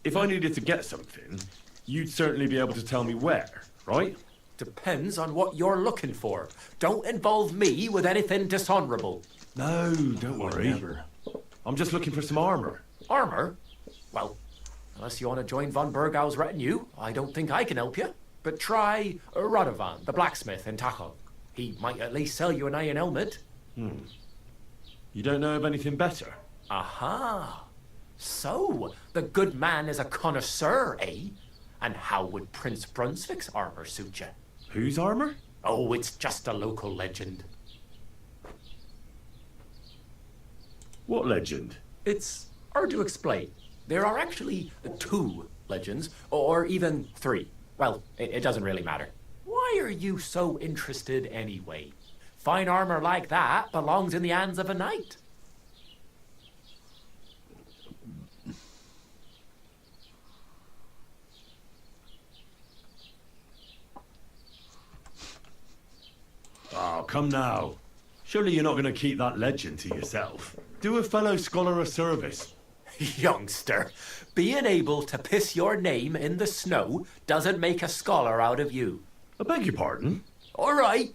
if I needed to get something, you'd certainly be able to tell me where, right? Depends on what you're looking for. Don't involve me with anything dishonorable. No, don't worry. Never. I'm just looking for some armor. Armor? Well, unless you want to join von Burgau's retinue, I don't think I can help you. But try Radovan, the blacksmith in Tachov. He might at least sell you an iron helmet. You don't know of anything better? Aha! So, the good man is a connoisseur, eh? And how would Prince Brunswick's armor suit you? Whose armor? Oh, it's just a local legend. What legend? It's hard to explain. There are actually 2 legends, or even 3. Well, it doesn't really matter. Why are you so interested anyway? Fine armor like that belongs in the hands of a knight. come now. Surely you're not going to keep that legend to yourself. Do a fellow scholar a service. Youngster, being able to piss your name in the snow doesn't make a scholar out of you. I beg your pardon? All right.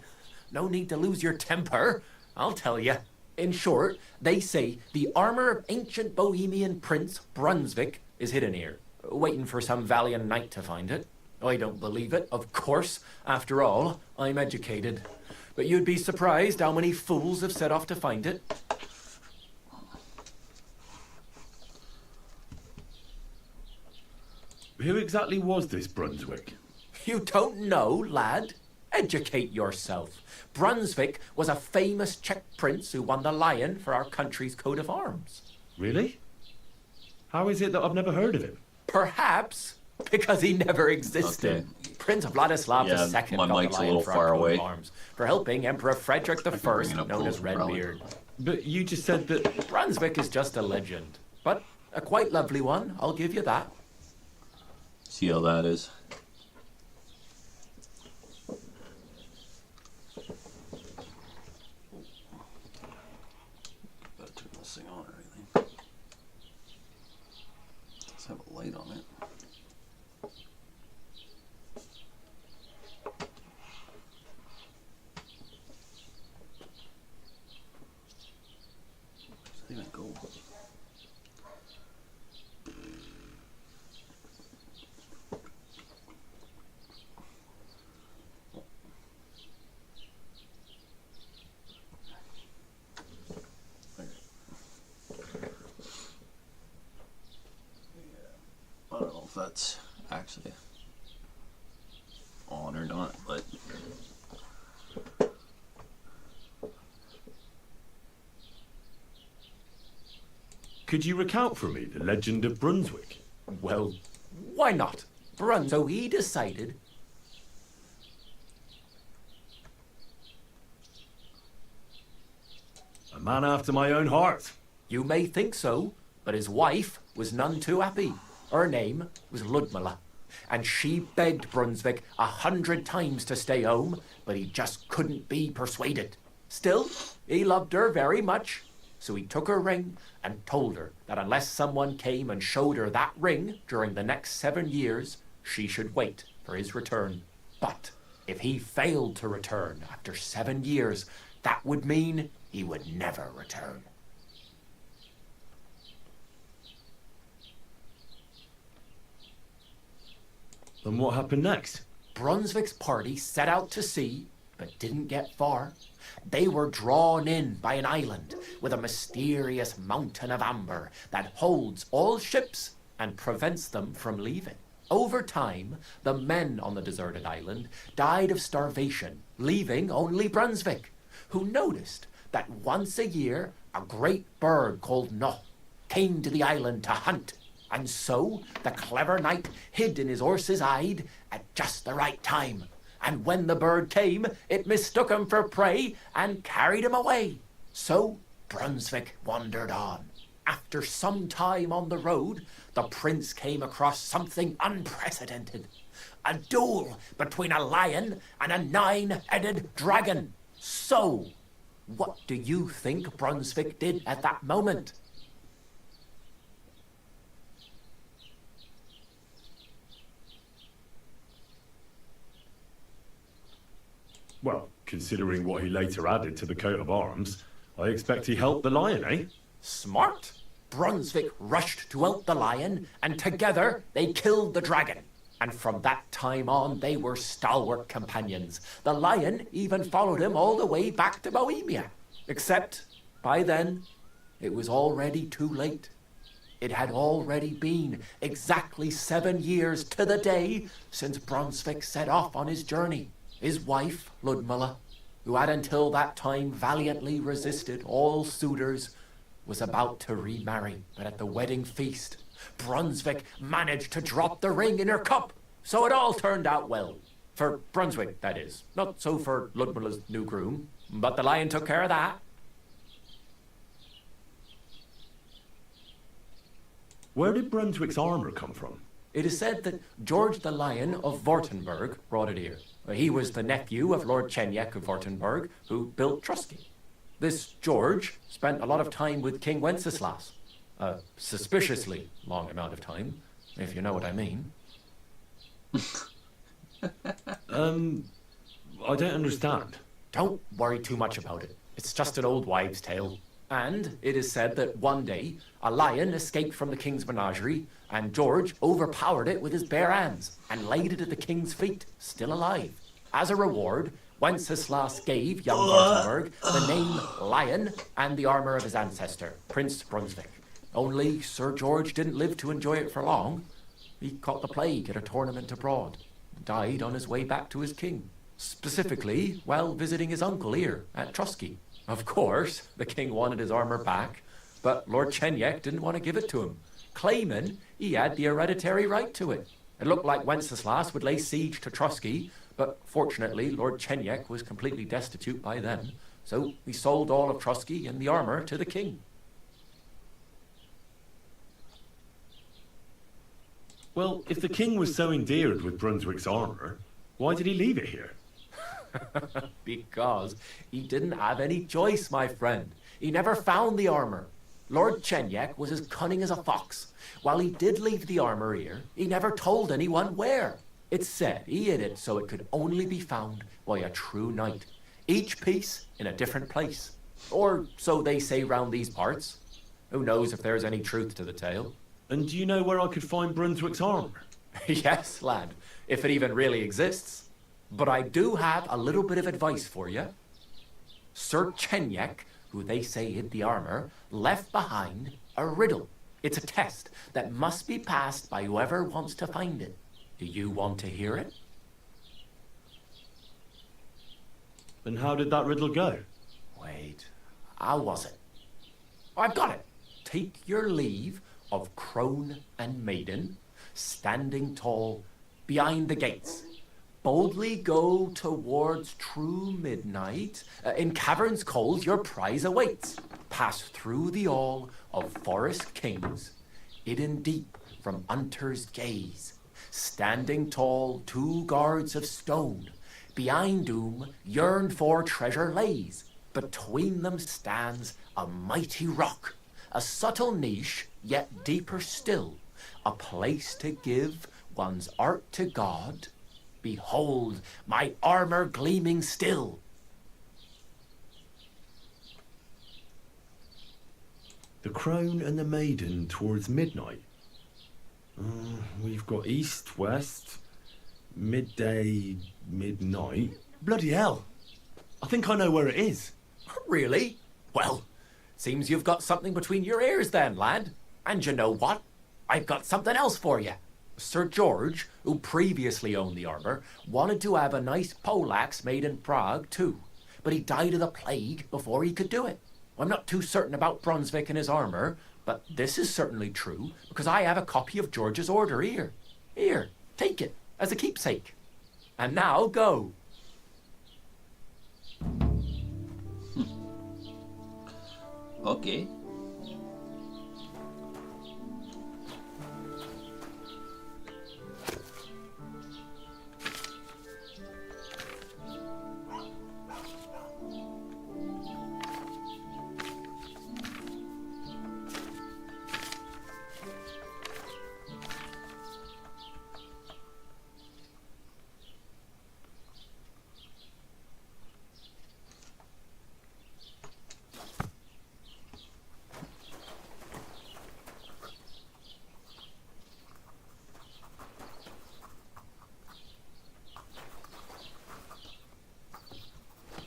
No need to lose your temper. I'll tell you. In short, they say the armor of ancient Bohemian Prince Brunswick is hidden here, waiting for some valiant knight to find it. I don't believe it, of course. After all, I'm educated. But you'd be surprised how many fools have set off to find it. Who exactly was this Brunswick? You don't know, lad? Educate yourself. Brunswick was a famous Czech prince who won the lion for our country's coat of arms. Really? How is it that I've never heard of him? Perhaps because he never existed. Okay. Prince Vladislav Yeah, II my got mic's the a lion little for far our coat away. of arms for helping Emperor Frederick I, bring it up known as closer, probably. Redbeard. But you just said that... Brunswick is just a legend, but a quite lovely one, I'll give you that. See how that is. Gotta turn this thing on or anything. Let's have a light on it. Where's it even go? I don't know if that's actually on or not, but Could you recount for me the legend of Brunswick? Well, why not? So he decided. A man after my own heart. You may think so, but his wife was none too happy. Her name was Ludmilla, and she begged Brunswick 100 times to stay home, but he just couldn't be persuaded. Still, he loved her very much, so he took her ring and told her that unless someone came and showed her that ring during the next 7 years, she should wait for his return. But if he failed to return after 7 years, that would mean he would never return. Then what happened next? Brunswick's party set out to sea, but didn't get far. They were drawn in by an island with a mysterious mountain of amber that holds all ships and prevents them from leaving. Over time, the men on the deserted island died of starvation, leaving only Brunswick, who noticed that once a year a great bird called Noh came to the island to hunt. And so the clever knight hid in his horse's hide at just the right time. And when the bird came, it mistook him for prey and carried him away. So Brunswick wandered on. After some time on the road, the prince came across something unprecedented. A duel between a lion and a 9-headed dragon. So, what do you think Brunswick did at that moment? Well, considering what he later added to the coat of arms, I expect he helped the lion, eh? Smart. Brunswick rushed to help the lion, and together they killed the dragon. And from that time on, they were stalwart companions. The lion even followed him all the way back to Bohemia. Except, by then, it was already too late. It had already been exactly 7 years to the day since Brunswick set off on his journey. His wife, Ludmilla, who had until that time valiantly resisted all suitors, was about to remarry. But at the wedding feast, Brunswick managed to drop the ring in her cup. So it all turned out well. For Brunswick, that is. Not so for Ludmilla's new groom. But the lion took care of that. Where did Brunswick's armor come from? It is said that George the Lion of Württemberg brought it here. He was the nephew of Lord Chenyek of Württemberg, who built Trusky. This George spent a lot of time with King Wenceslas. A suspiciously long amount of time, if you know what I mean. I don't understand. Don't worry too much about it. It's just an old wives' tale. And it is said that one day, a lion escaped from the king's menagerie, and George overpowered it with his bare hands and laid it at the king's feet, still alive. As a reward, Wenceslas gave young Württemberg the name Lion and the armor of his ancestor, Prince Brunswick. Only Sir George didn't live to enjoy it for long. He caught the plague at a tournament abroad, and died on his way back to his king. Specifically, while visiting his uncle here at Trusky. Of course, the king wanted his armor back, but Lord Chenyek didn't want to give it to him, claiming he had the hereditary right to it. It looked like Wenceslas would lay siege to Trusky, but fortunately Lord Chenyek was completely destitute by then, so he sold all of Trusky and the armor to the king. Well, if the king was so endeared with Brunswick's armor, why did he leave it here? Because he didn't have any choice, my friend. He never found the armor. Lord Chenyek was as cunning as a fox. While he did leave the armor here, he never told anyone where. It's said he hid it so it could only be found by a true knight. Each piece in a different place. Or so they say round these parts. Who knows if there's any truth to the tale? And do you know where I could find Brunswick's armor? Yes, lad, if it even really exists. But I do have a little bit of advice for you. Sir Chenyek, who they say hid the armor, left behind a riddle. It's a test that must be passed by whoever wants to find it. Do you want to hear it? And how did that riddle go? Wait, how was it? I've got it. Take your leave of crone and maiden, standing tall behind the gates. Boldly go towards true midnight. In caverns cold your prize awaits. Pass through the all of forest kings, hidden deep from hunter's gaze. Standing tall, 2 guards of stone, behind whom yearned for treasure lays. Between them stands a mighty rock, a subtle niche, yet deeper still, a place to give one's art to God. Behold, my armor gleaming still. The crone and the maiden towards midnight. We've got east, west, midday, midnight. Bloody hell! I think I know where it is. Really? Well, seems you've got something between your ears then, lad. And you know what? I've got something else for you. Sir George, who previously owned the armor, wanted to have a nice poleaxe made in Prague too, but he died of the plague before he could do it. I'm not too certain about Brunswick and his armor, but this is certainly true because I have a copy of George's order here. Here, take it as a keepsake. And now go. Okay.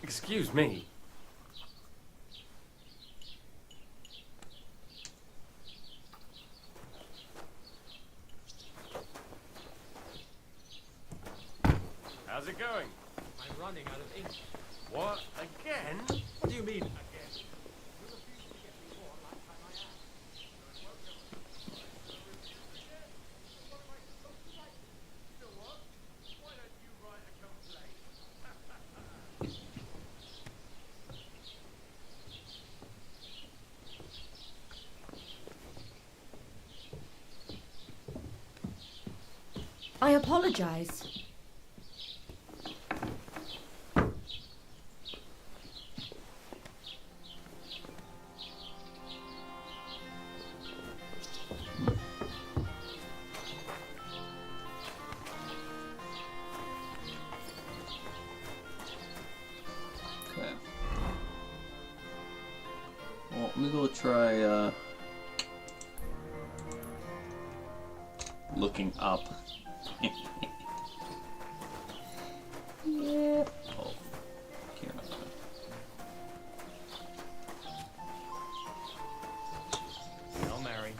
Excuse me. How's it going? I'm running out of ink. What? Again? What do you mean, again? I apologize. Okay. Well, let me go try looking up. Yeah. Oh, camera. Hail Mary.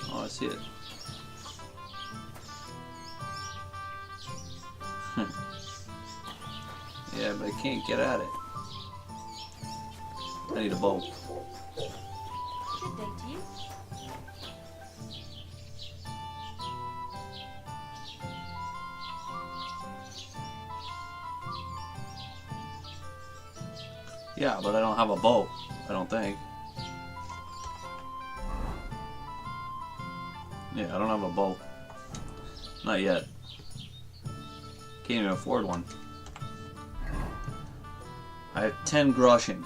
Oh, I see it. Yeah, but I can't get at it. I need a bow. Good day to you. Yeah, but I don't have a bow. I don't think. Yeah, I don't have a bow. Not yet. Can't even afford one. I have 10 groschen.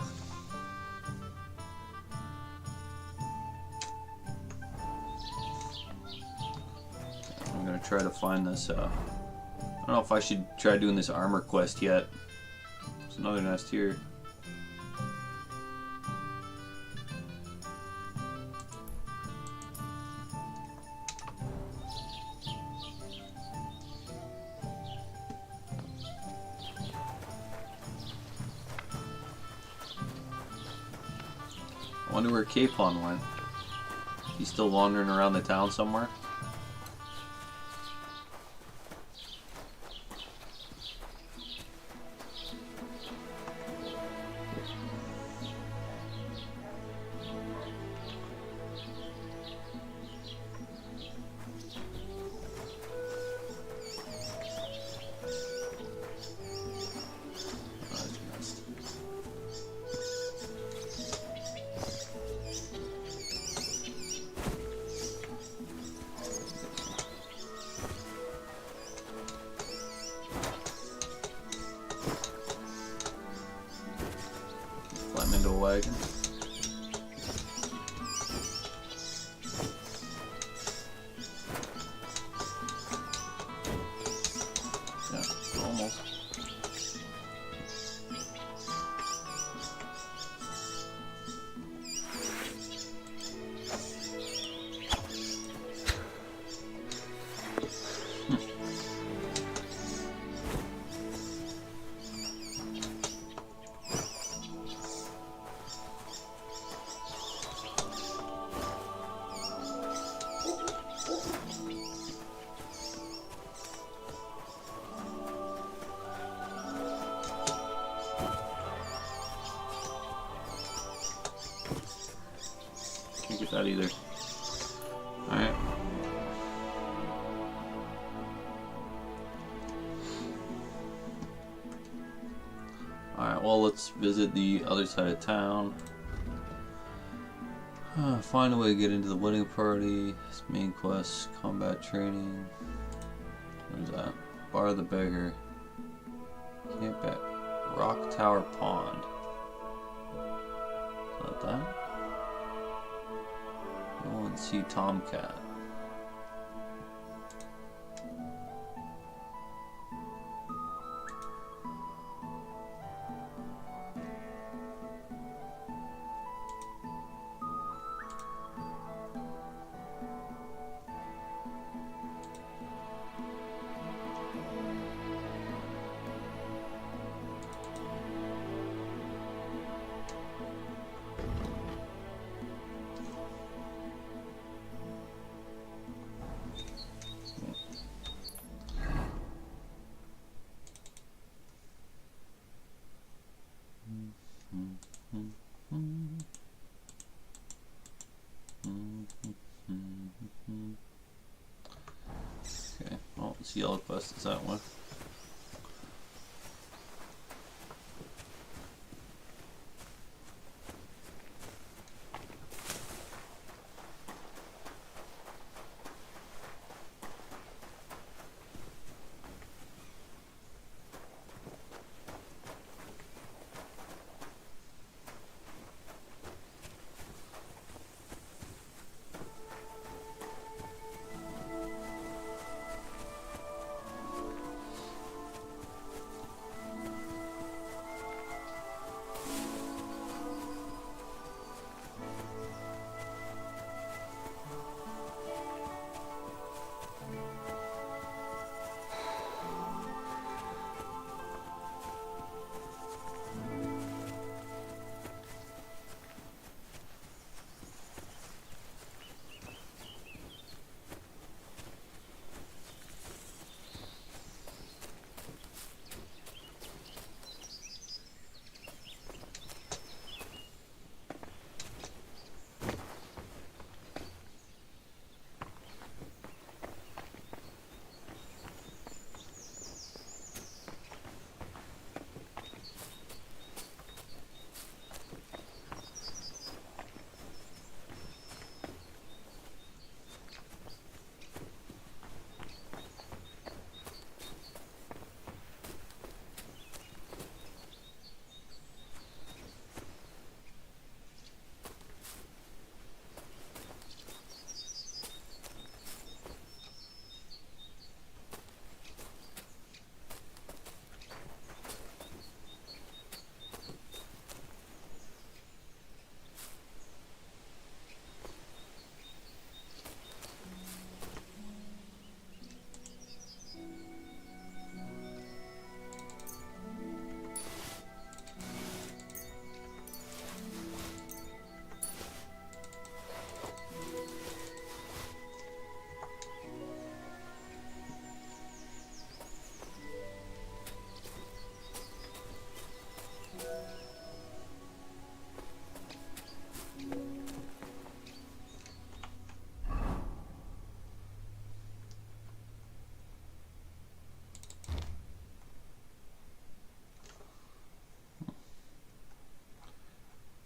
I'm gonna try to find this, I don't know if I should try doing this armor quest yet. There's another nest here. I wonder where Capon went. He's still wandering around the town somewhere. Climb into a wagon. Yeah, almost. Can't get that either. Alright. Alright, well, let's visit the other side of town. Find a way to get into the wedding party. Main quest, combat training. Where's that? Bar the Beggar. Camp at Rock Tower Pond. Is that that? Go and see Tomcat. see all the quest is that one.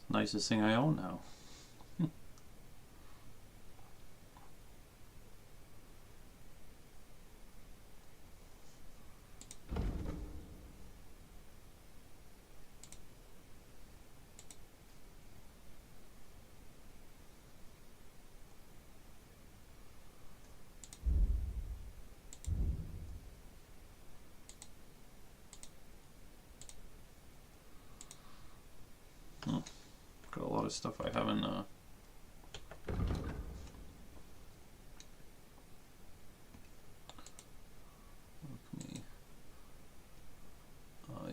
Nicest thing I own now. Got a lot of stuff I haven't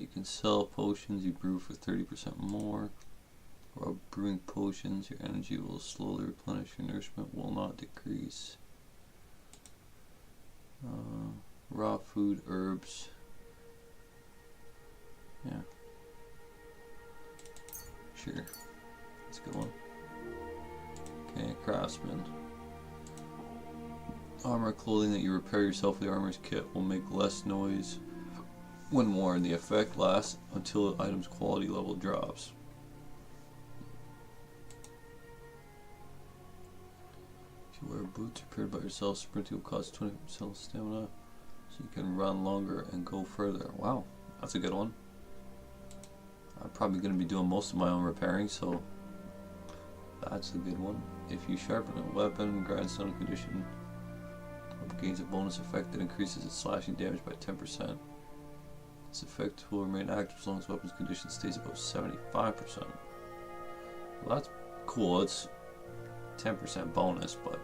you can sell potions you brew for 30% more. While brewing potions, your energy will slowly replenish, your nourishment will not decrease. Raw food, herbs. Yeah. Sure. That's a good one. Okay, craftsman. Armor clothing that you repair yourself with the armor's kit will make less noise when worn. The effect lasts until the item's quality level drops. If you wear boots repaired by yourself, sprinting will cost 20% stamina, so you can run longer and go further. Wow, that's a good one. I'm probably going to be doing most of my own repairing, so that's a good one. If you sharpen a weapon, grindstone condition gains a bonus effect that increases its slashing damage by 10%. This effect will remain active as long as weapon's condition stays above 75%. Well, that's cool. It's 10% bonus, but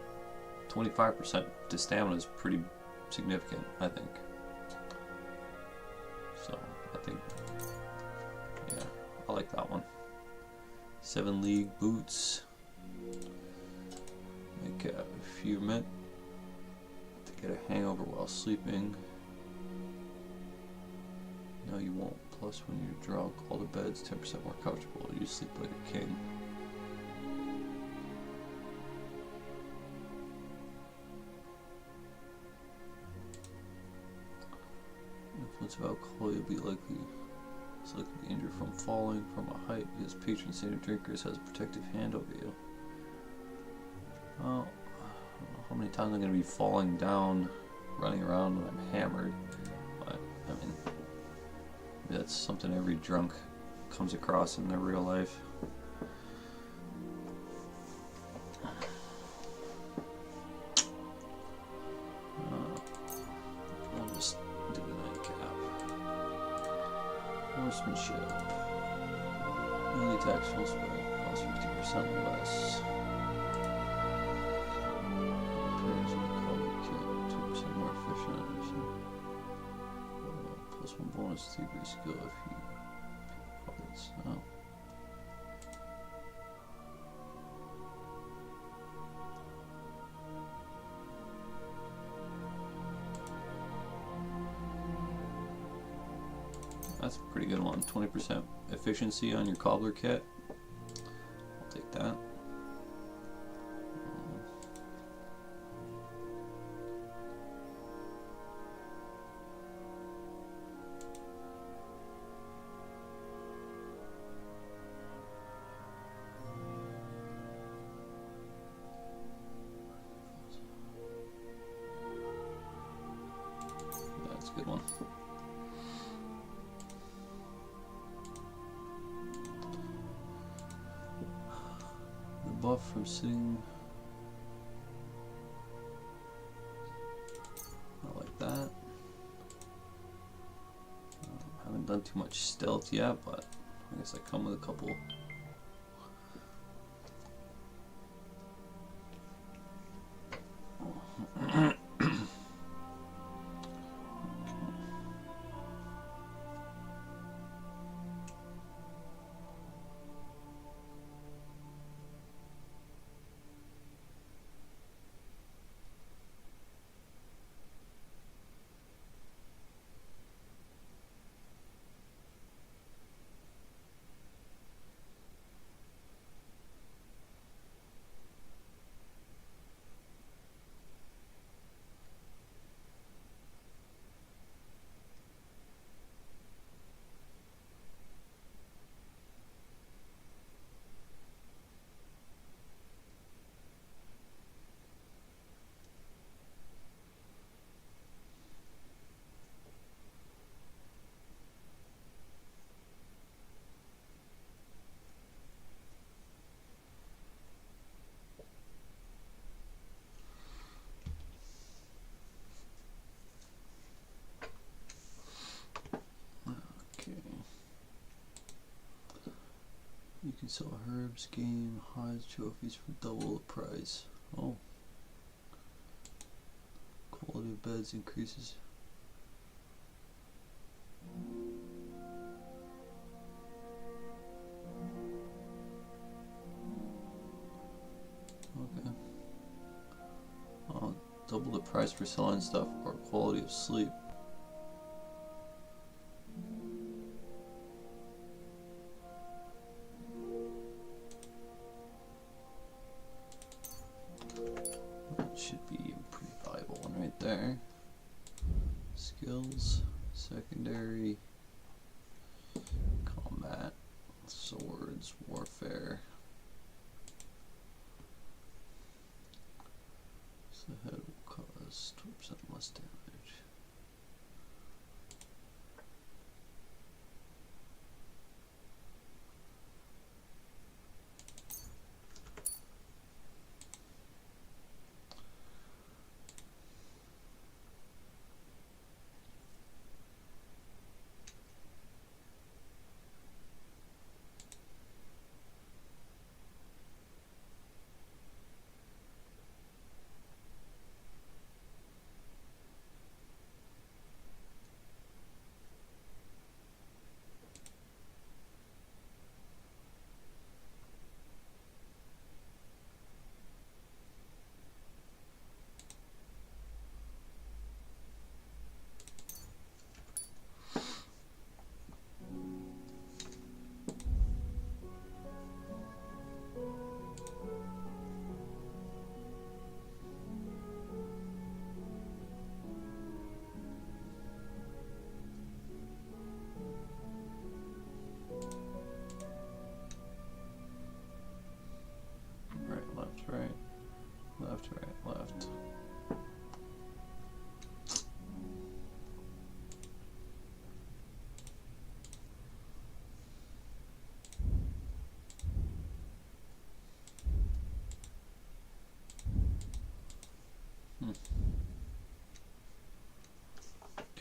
25% to stamina is pretty significant, I think. So, I think, yeah, I like that one. 7 league boots. Make a few mint to get a hangover while sleeping. No, you won't. Plus, when you're drunk, all the beds 10% more comfortable. You sleep like a king. influence of alcohol, you'll be likely to be injured from falling from a height because patron saint of drinkers has a protective hand over you. Well, I don't know how many times I'm going to be falling down, running around when I'm hammered, but I mean, that's something every drunk comes across in their real life. I'll just do the nightcap. Horsemanship. Melee attack full spread costs 50% less. Pairs with color kit, 2% more efficient. Plus 1 bonus to your skill if you pick parts. Oh. That's a pretty good one. 20% efficiency on your cobbler kit. I'll take that. That's a good one. Buff from sitting. I like that. Haven't done too much stealth yet, but I guess I come with a couple. You can sell herbs, game, hides, trophies for double the price. Oh. Quality of beds increases. Okay. Double the price for selling stuff or quality of sleep. Should be a pretty valuable one right there. Skills, secondary, combat, swords, warfare. So the head will cause 20% less damage.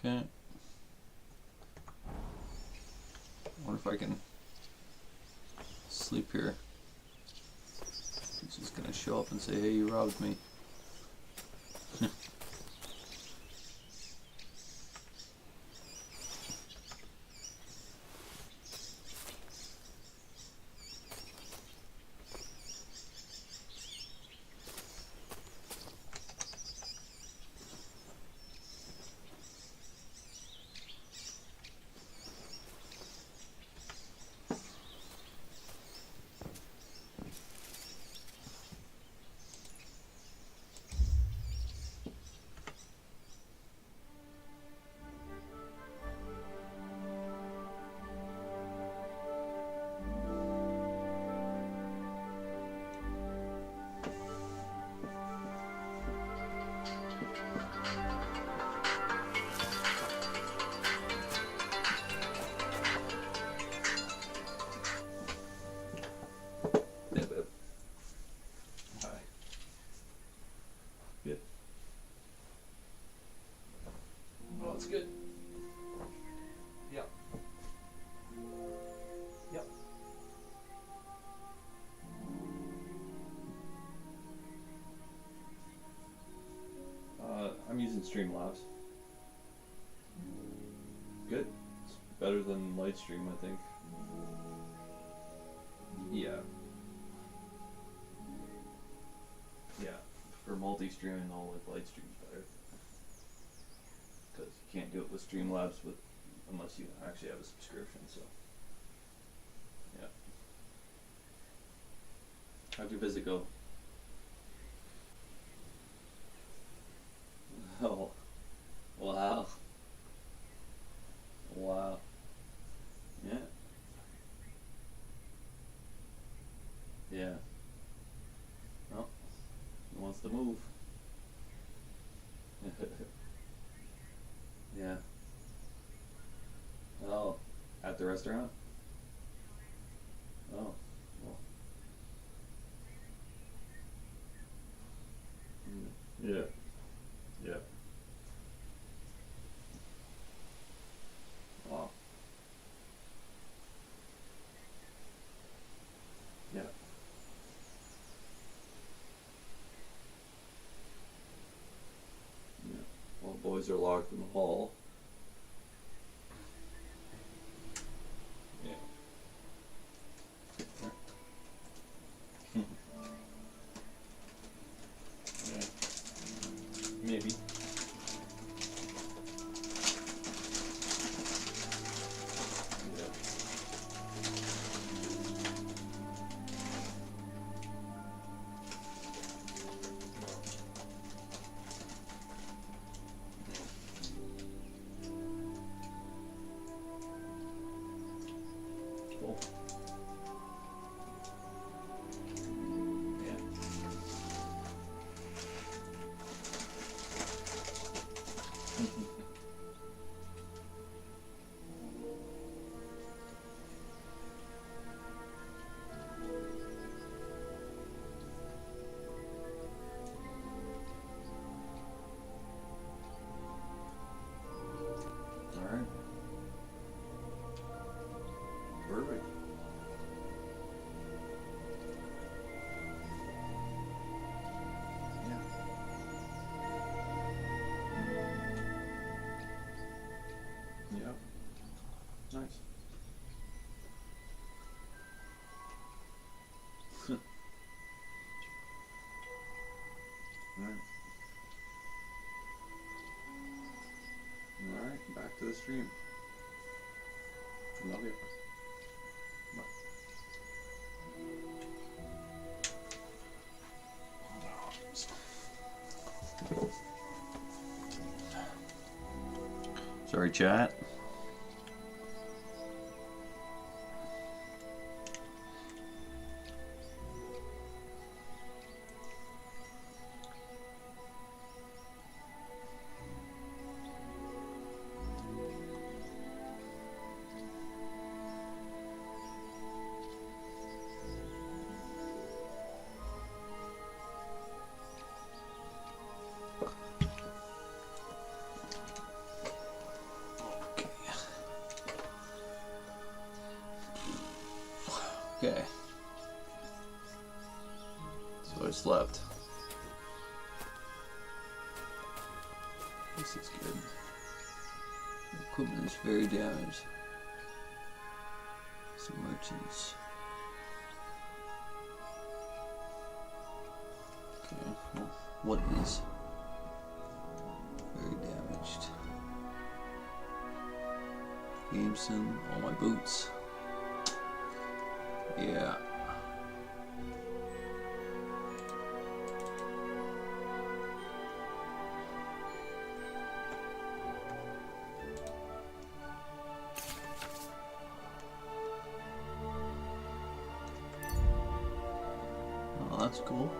Okay. I wonder if I can sleep here. He's just gonna show up and say, hey, you robbed me. I'm using Streamlabs. Good. It's better than Lightstream, I think. Yeah. Yeah. For multi-streaming, all like Lightstream's better. Because you can't do it with Streamlabs unless you actually have a subscription, so. Yeah. How'd your visit go? Oh, wow. Wow. Yeah. Yeah. Oh, he wants to move. Yeah. Oh, at the restaurant? Oh, well. Yeah. Yeah. Wow. Yeah. Yeah. Well, boys are locked in the hall. Yeah. Yeah. Maybe. Cool. Yeah. All right. Perfect. Yeah. Yeah. Nice. Alright. Alright, back to the stream. Love you. Bye. Sorry, chat. Okay. So I slept. This is good. The equipment is very damaged. Some merchants. Okay, well, what is very damaged? Gameson, all my boots. Yeah. Oh, that's cool.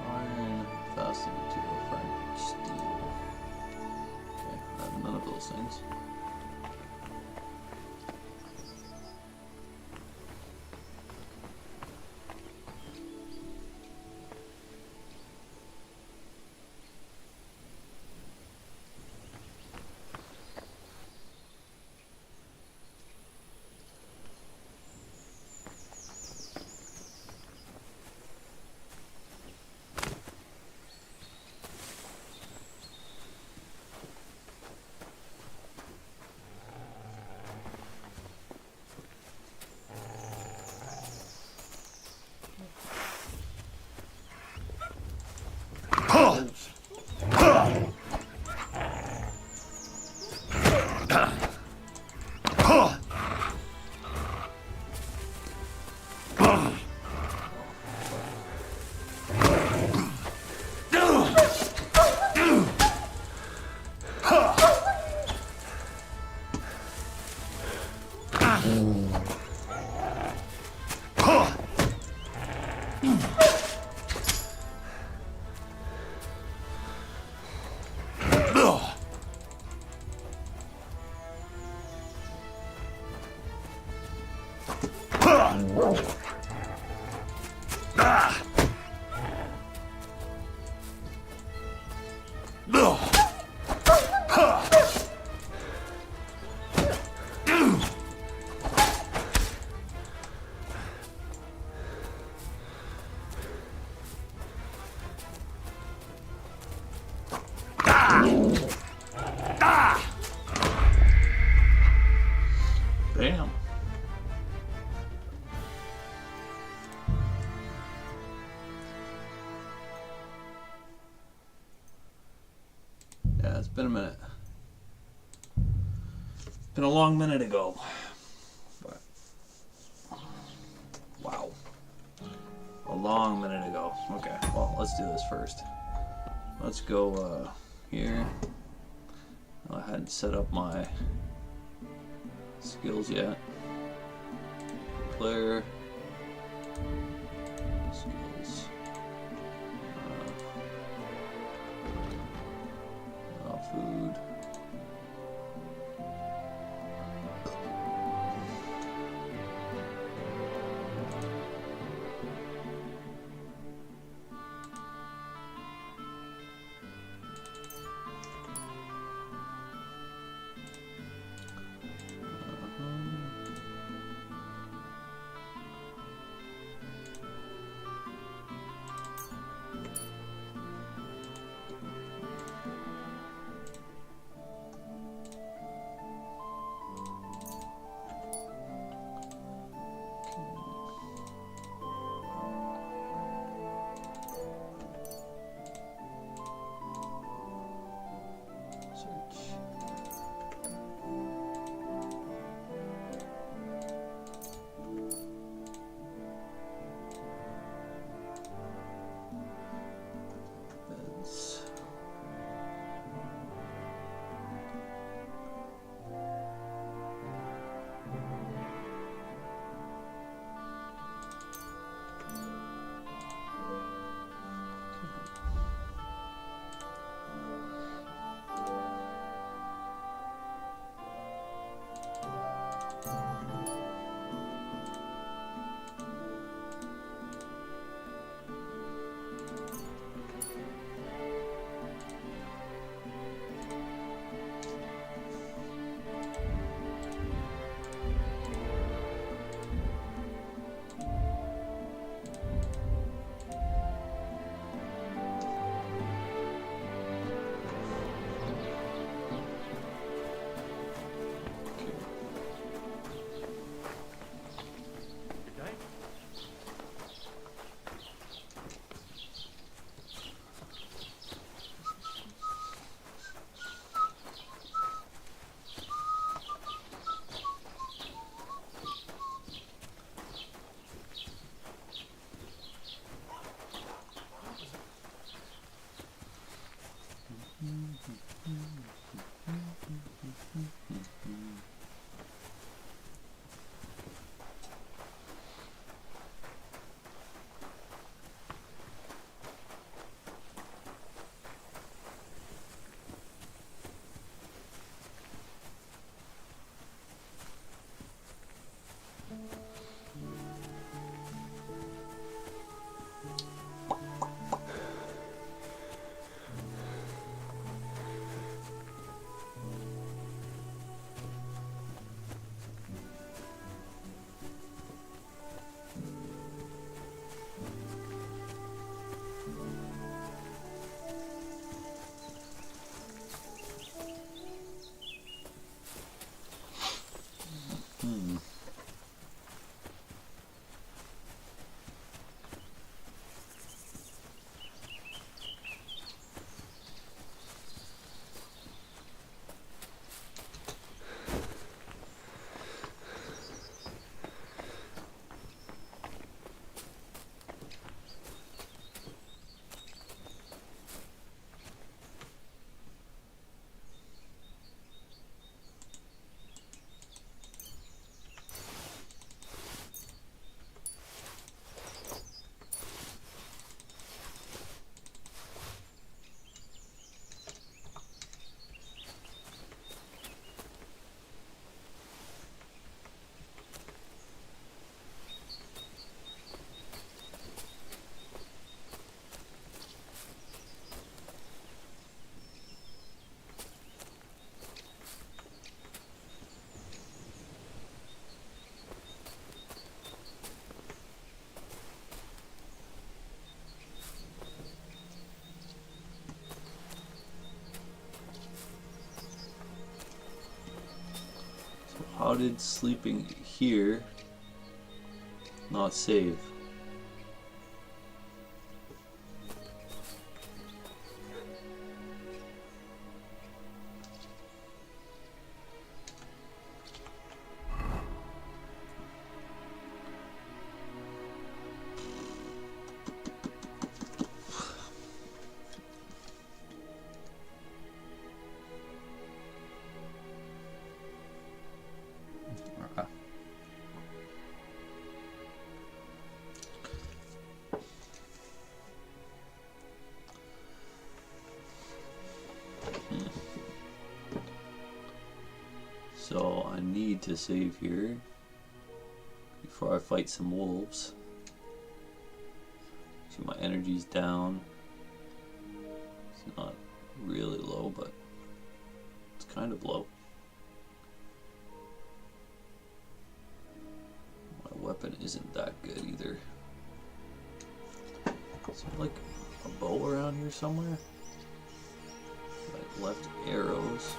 Iron, faster material, French steel. Okay, I have none of those things. Damn. Yeah, it's been a minute. Been a long minute ago. But wow. A long minute ago. Okay, well, let's do this first. Let's go here. I hadn't set up my skills yet. Player skills. Food. How did sleeping here not save? So I need to save here before I fight some wolves. See, my energy's down. It's not really low, but it's kind of low. My weapon isn't that good either. Is there like a bow around here somewhere? I left arrows.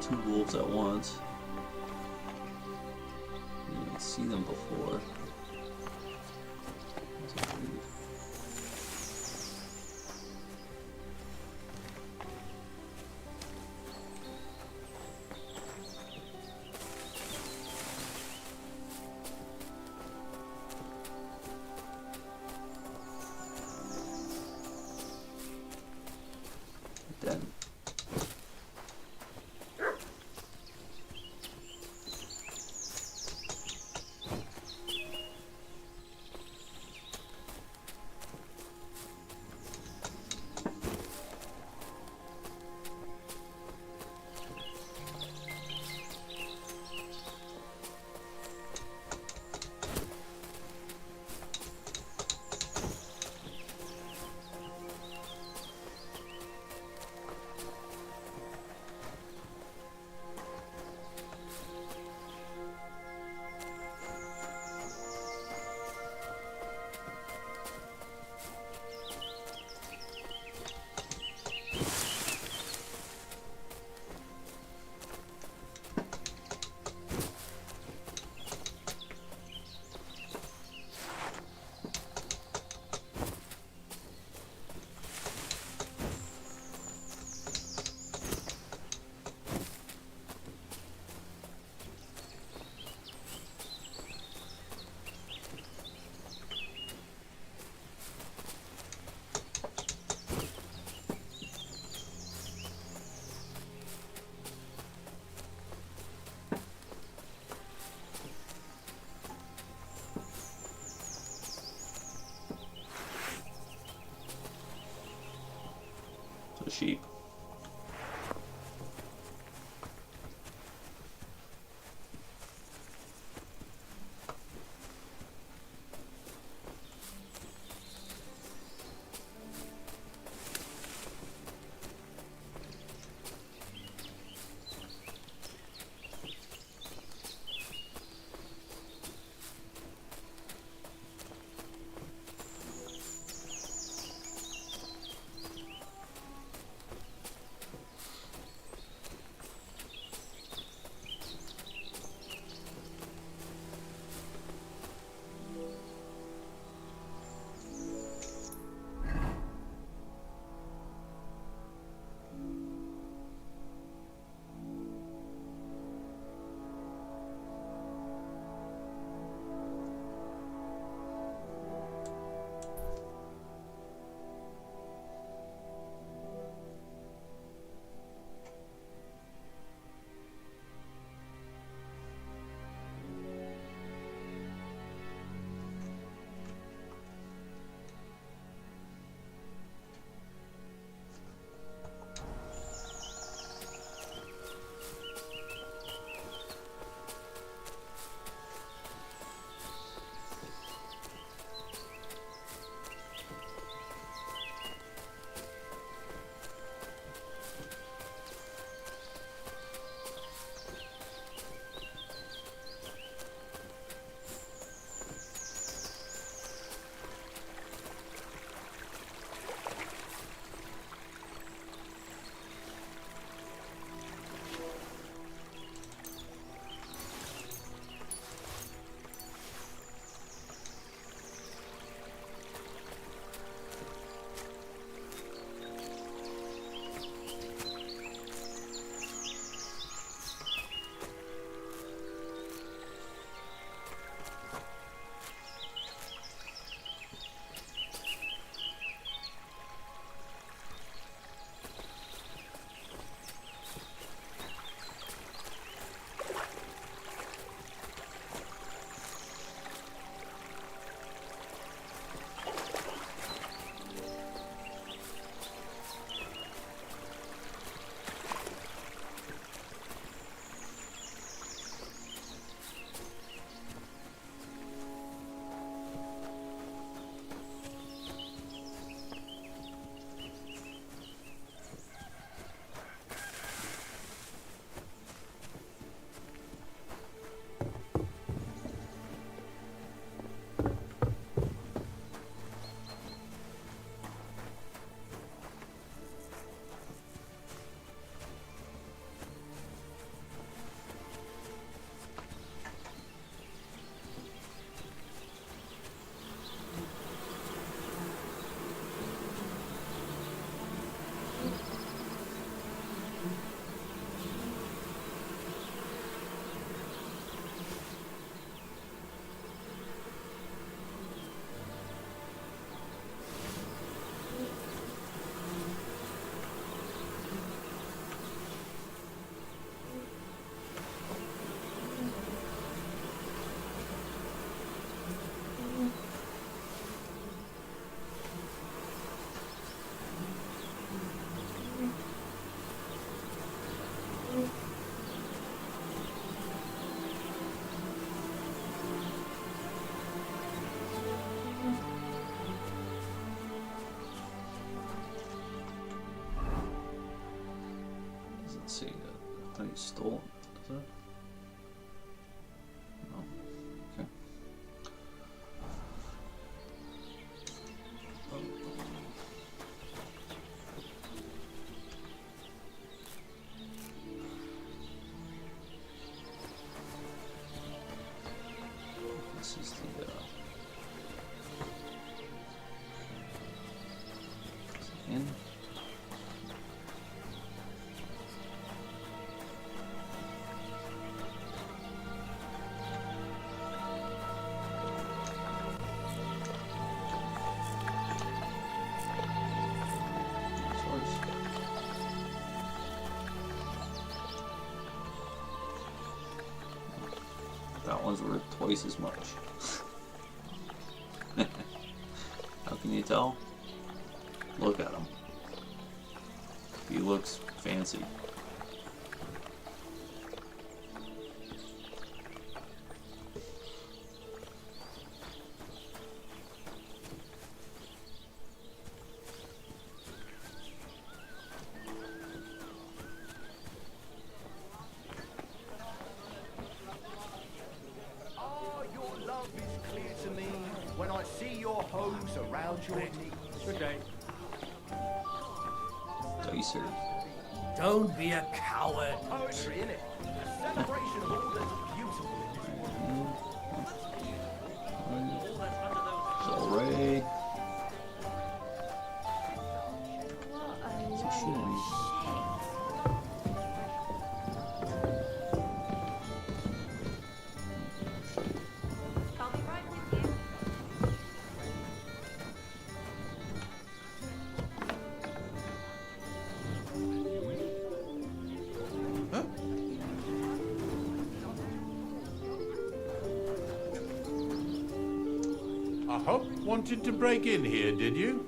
Two wolves at once. Didn't even see them before. Then sheep. Doesn't say that. I thought he stole it. Does it? No. Okay. This is the in. That one's worth twice as much. How can you tell? Look at him. He looks fancy. Oh, your love is clear to me when I see your hose around your knees. Good day. Dicer. Don't be a coward. Poetry, innit? A celebration of all that's beautiful in this world. Ray. I'll be right with you. I hope wanted to break in here, did you?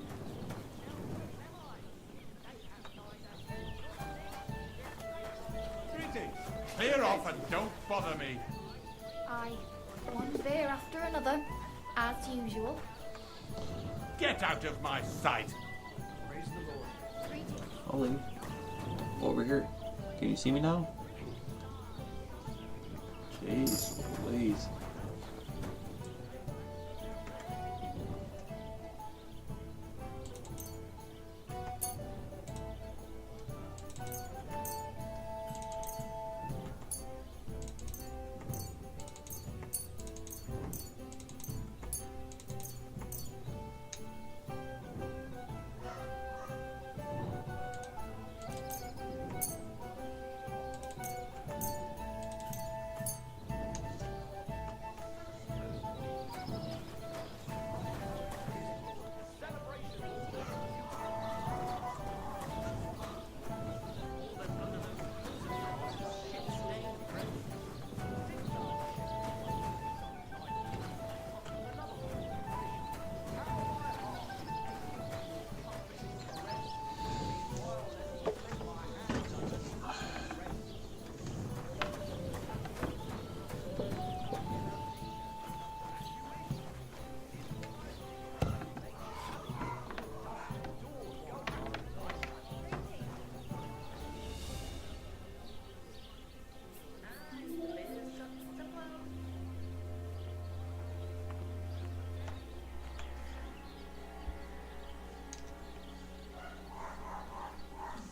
Greetings. Clear off and don't bother me. Aye. One beer after another, as usual. Get out of my sight. Ollie. Over here. Can you see me now? Jeez, please.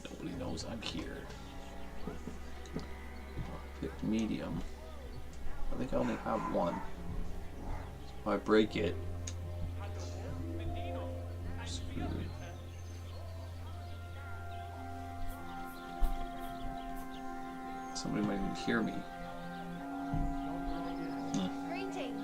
Nobody knows I'm here. Pick medium. I think I only have one. If I break it, I'm screwed. Somebody might even hear me. Greetings.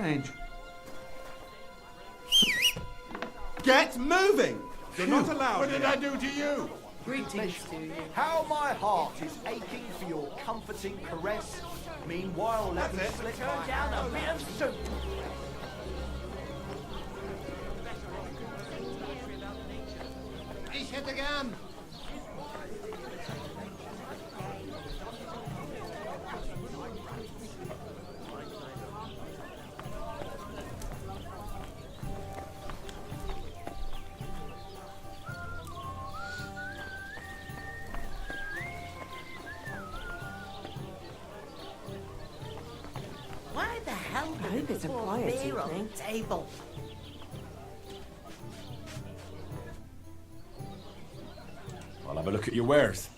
Strange. Get moving! You're not allowed. What did I do to you? Greetings to you. How my heart is aching for your comforting caress. Meanwhile, let me slip Turn down a bit of soup. Ich hätte gern. Why the hell I hope it's a pour quiet beer on evening. the table? I'll have a look at your wares.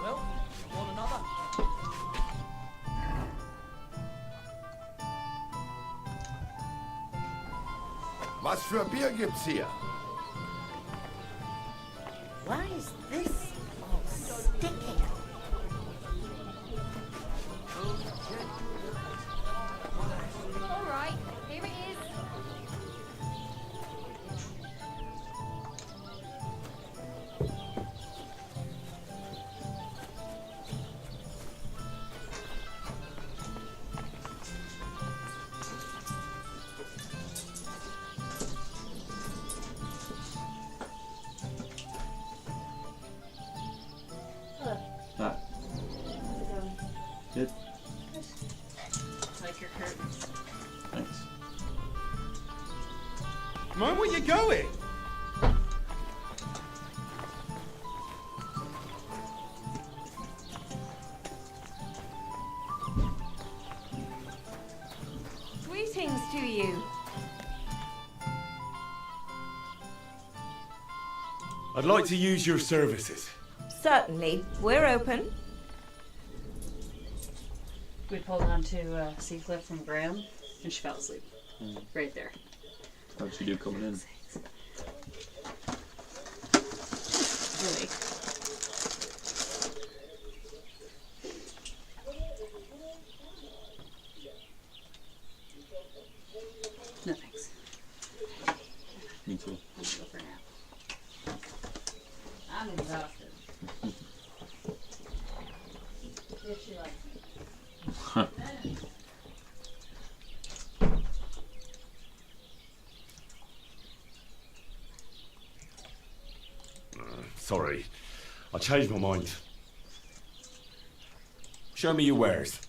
Well, one another. Was für Bier gibt's hier? Why is this all sticky? All right, here it is. Ah. Good. Like your curtains. Thanks. Mind where you're going? Greetings to you. I'd like to use your services. Certainly. We're open. We pulled onto Seacliff from Graham, and she fell asleep. Right there. How'd she do coming in? Really. No thanks. Me too. I'm gonna go for a nap. I'm exhausted. If she likes me. Sorry, I changed my mind. Show me your wares.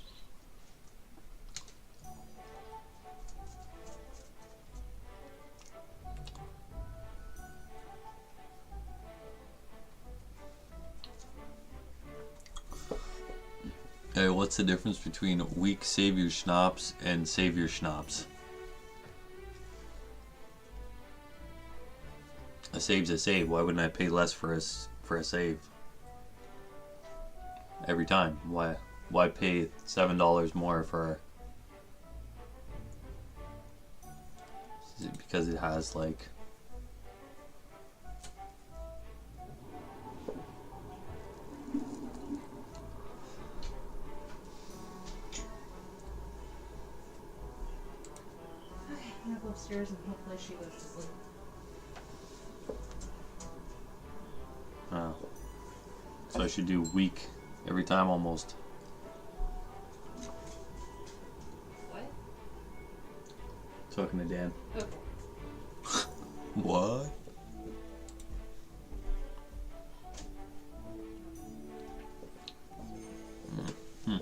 Hey, what's the difference between weak savior schnapps and savior schnapps? A save's a save. Why wouldn't I pay less for a save? Every time. Why pay $7 more for? Is it because it has like? Okay, I'm gonna go upstairs and hopefully she goes to sleep. Oh. So I should do weak every time almost. What? Talking to Dan. Okay. What? Hmm.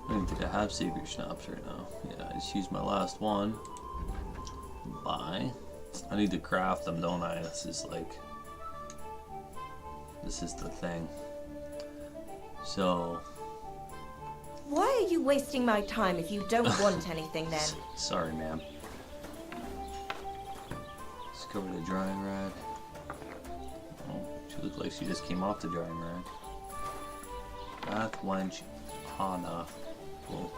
I don't think I have savior schnapps right now. Yeah, I just used my last one. Buy. I need to craft them, don't I? This is the thing. So. Why are you wasting my time if you don't want anything then? Sorry, ma'am. Let's go to the drying rack. Oh, she looked like she just came off the drying rack. Bath wench Hana. Cool.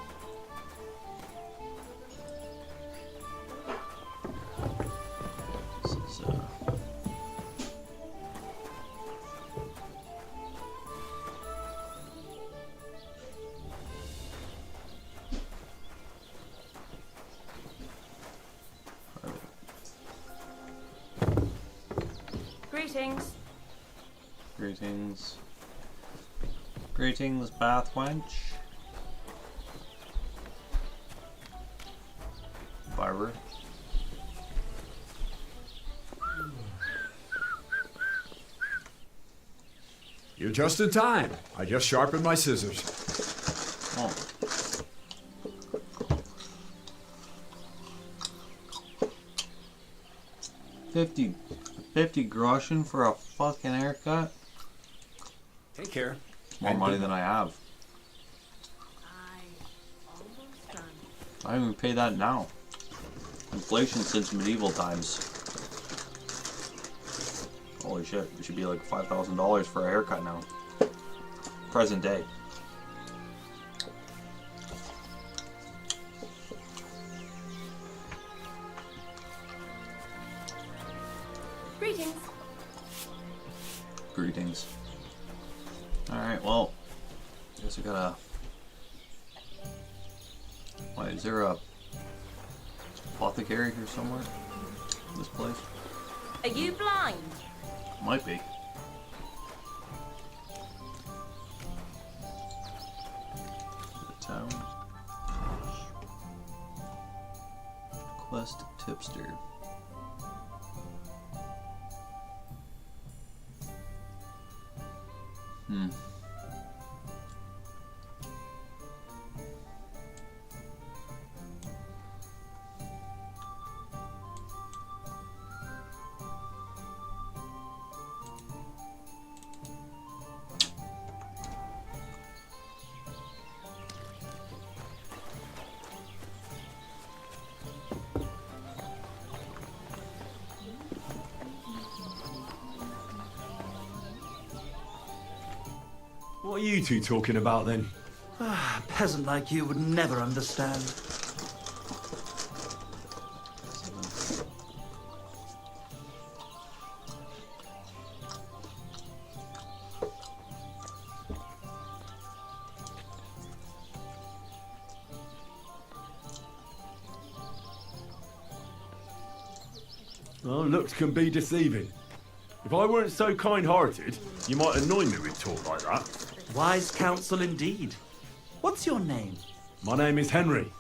This is Greetings. Greetings. Greetings, bath wench. Barber. You're just in time. I just sharpened my scissors. Oh. $50 groschen for a fucking haircut? Take care. More money than I have. I don't even pay that now. Inflation since medieval times. Holy shit, it should be like $5,000 for a haircut now. Present day. Greetings. Greetings. Alright, well, I guess I gotta... Wait, is there a apothecary here somewhere? In this place? Are you blind? Might be. The town. Quest tipster. What are you two talking about then? A peasant like you would never understand. Well, looks can be deceiving. If I weren't so kind-hearted, you might annoy me with talk like that. Wise counsel indeed. What's your name? My name is Henry.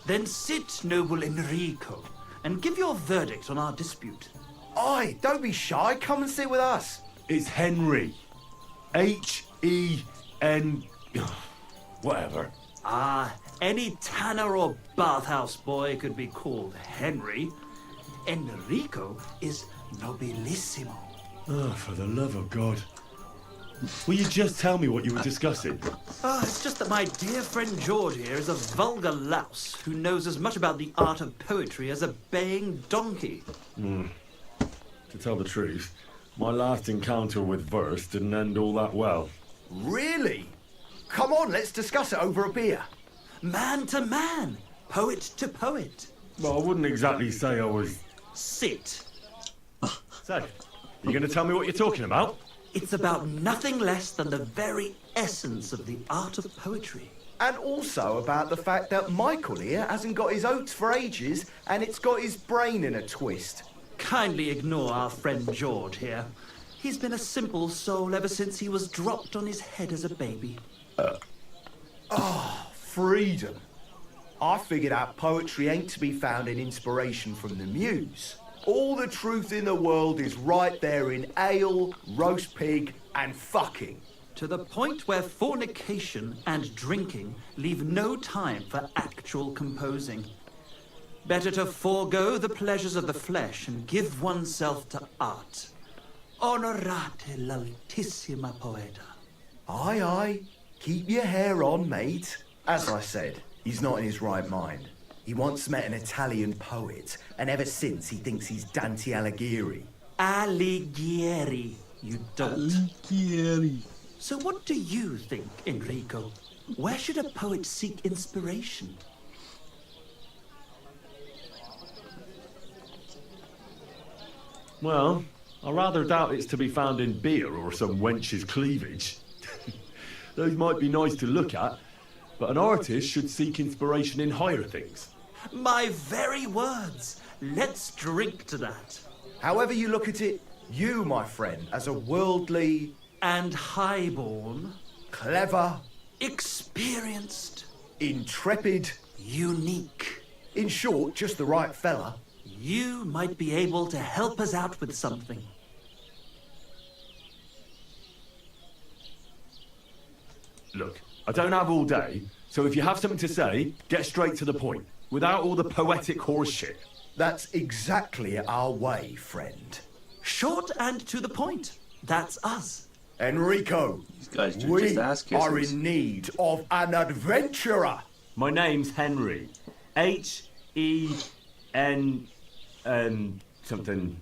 Then sit, noble Enrico, and give your verdict on our dispute. Oi, don't be shy. Come and sit with us. It's Henry. H-E-N... whatever. Ah, any tanner or bathhouse boy could be called Henry. Enrico is nobilissimo. Oh, for the love of God. Will you just tell me what you were discussing? It's just that my dear friend George here is a vulgar louse who knows as much about the art of poetry as a baying donkey. To tell the truth, my last encounter with verse didn't end all that well. Really? Come on, let's discuss it over a beer. Man to man, poet to poet. Well, I wouldn't exactly say I was... Sit. So, you going to tell me what you're talking about? It's about nothing less than the very essence of the art of poetry. And also about the fact that Michael here hasn't got his oats for ages and it's got his brain in a twist. Kindly ignore our friend George here. He's been a simple soul ever since he was dropped on his head as a baby. Freedom. I figured out poetry ain't to be found in inspiration from the muse. All the truth in the world is right there in ale, roast pig, and fucking. To the point where fornication and drinking leave no time for actual composing. Better to forego the pleasures of the flesh and give oneself to art. Honorate l'altissima poeta. Aye, aye. Keep your hair on, mate. As I said, he's not in his right mind. He once met an Italian poet, and ever since he thinks he's Dante Alighieri. Alighieri, you dolt. Alighieri. So what do you think, Enrico? Where should a poet seek inspiration? Well, I rather doubt it's to be found in beer or some wench's cleavage. Those might be nice to look at, but an artist should seek inspiration in higher things. My very words. Let's drink to that. However you look at it, you, my friend, as a worldly... and highborn... clever... experienced... intrepid... unique... in short, just the right fella... you might be able to help us out with something. Look, I don't have all day, so if you have something to say, get straight to the point, without all the poetic horse shit. That's exactly our way, friend. Short and to the point. That's us. Enrico, these guys do we just ass kisses. are in need of an adventurer. My name's Henry. H-E-N... something...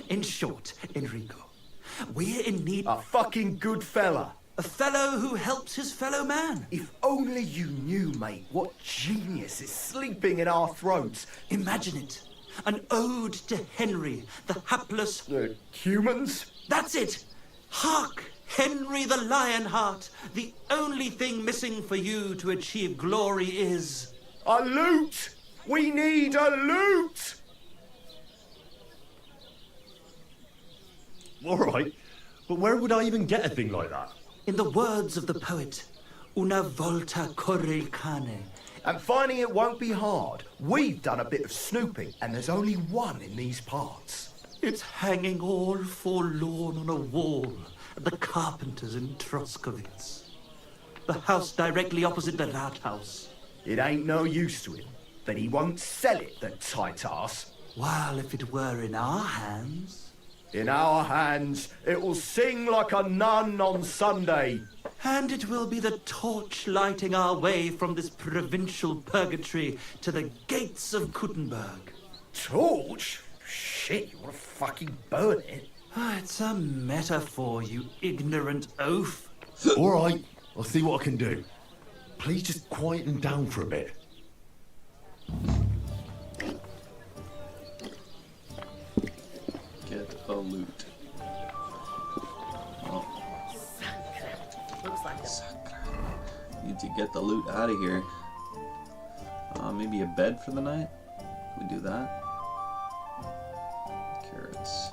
In short, Enrico, we're in need... a fucking good fella. A fellow who helps his fellow man. If only you knew, mate, what genius is sleeping in our throats. Imagine it. An ode to Henry, the hapless... The humans? That's it! Hark! Henry the Lionheart! The only thing missing for you to achieve glory is... a loot! We need a loot! All right, but where would I even get a thing like that? In the words of the poet, una volta corre il cane. And finding it won't be hard. We've done a bit of snooping, and there's only one in these parts. It's hanging all forlorn on a wall at the carpenters in Troskowitz. The house directly opposite the Rathaus. It ain't no use to him, but he won't sell it, the tight ass. While if it were in our hands... In our hands, it will sing like a nun on Sunday. And it will be the torch lighting our way from this provincial purgatory to the gates of Kuttenberg. Torch? Shit, you want to fucking burn it? It's a metaphor, you ignorant oaf. All right, I'll see what I can do. Please just quieten down for a bit. Get the loot. Oh. Looks like Need to get the loot out of here. Maybe a bed for the night? Can we do that? Carrots.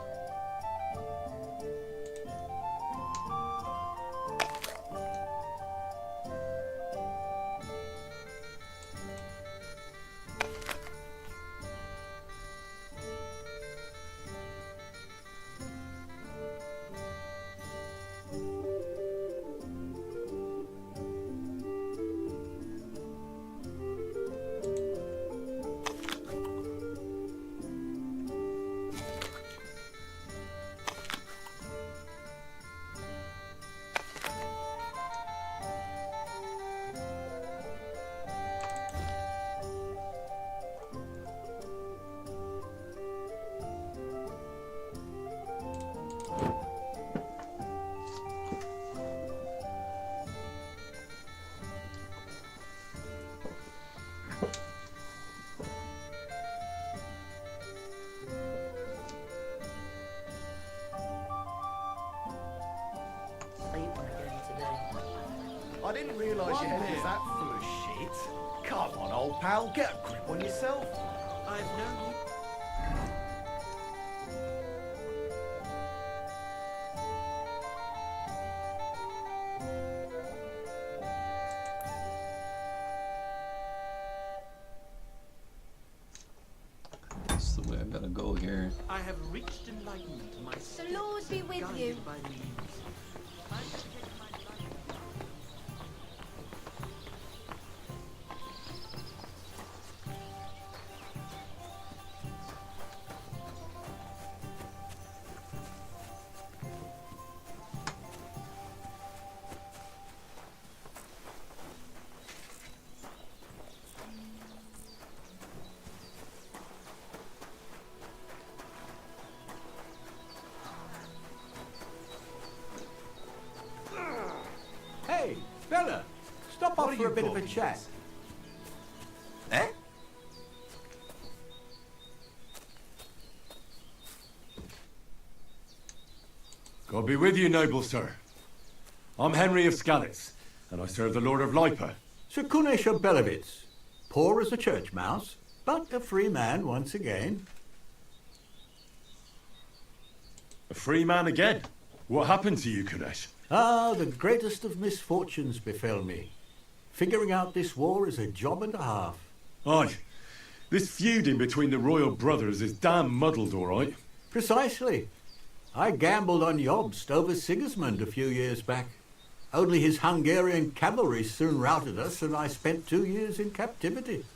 I didn't realise your head was that full of shit. Come on, old pal, get a grip on yourself. I've known you. That's the way I'm gonna go here. I have reached enlightenment. My The Lord be with you. by the means. Hey, fella, stop off for a bit of a chat. Eh? God be with you, noble sir. I'm Henry of Skalitz, and I serve the Lord of Lipa. Sir Kunesh of Belevitz, poor as a church mouse, but a free man once again. A free man again? What happened to you, Kunesh? Ah, the greatest of misfortunes befell me. Figuring out this war is a job and a half. Aye. This feuding between the royal brothers is damn muddled, all right. Precisely. I gambled on Jobst over Sigismund a few years back. Only his Hungarian cavalry soon routed us, and I spent 2 years in captivity.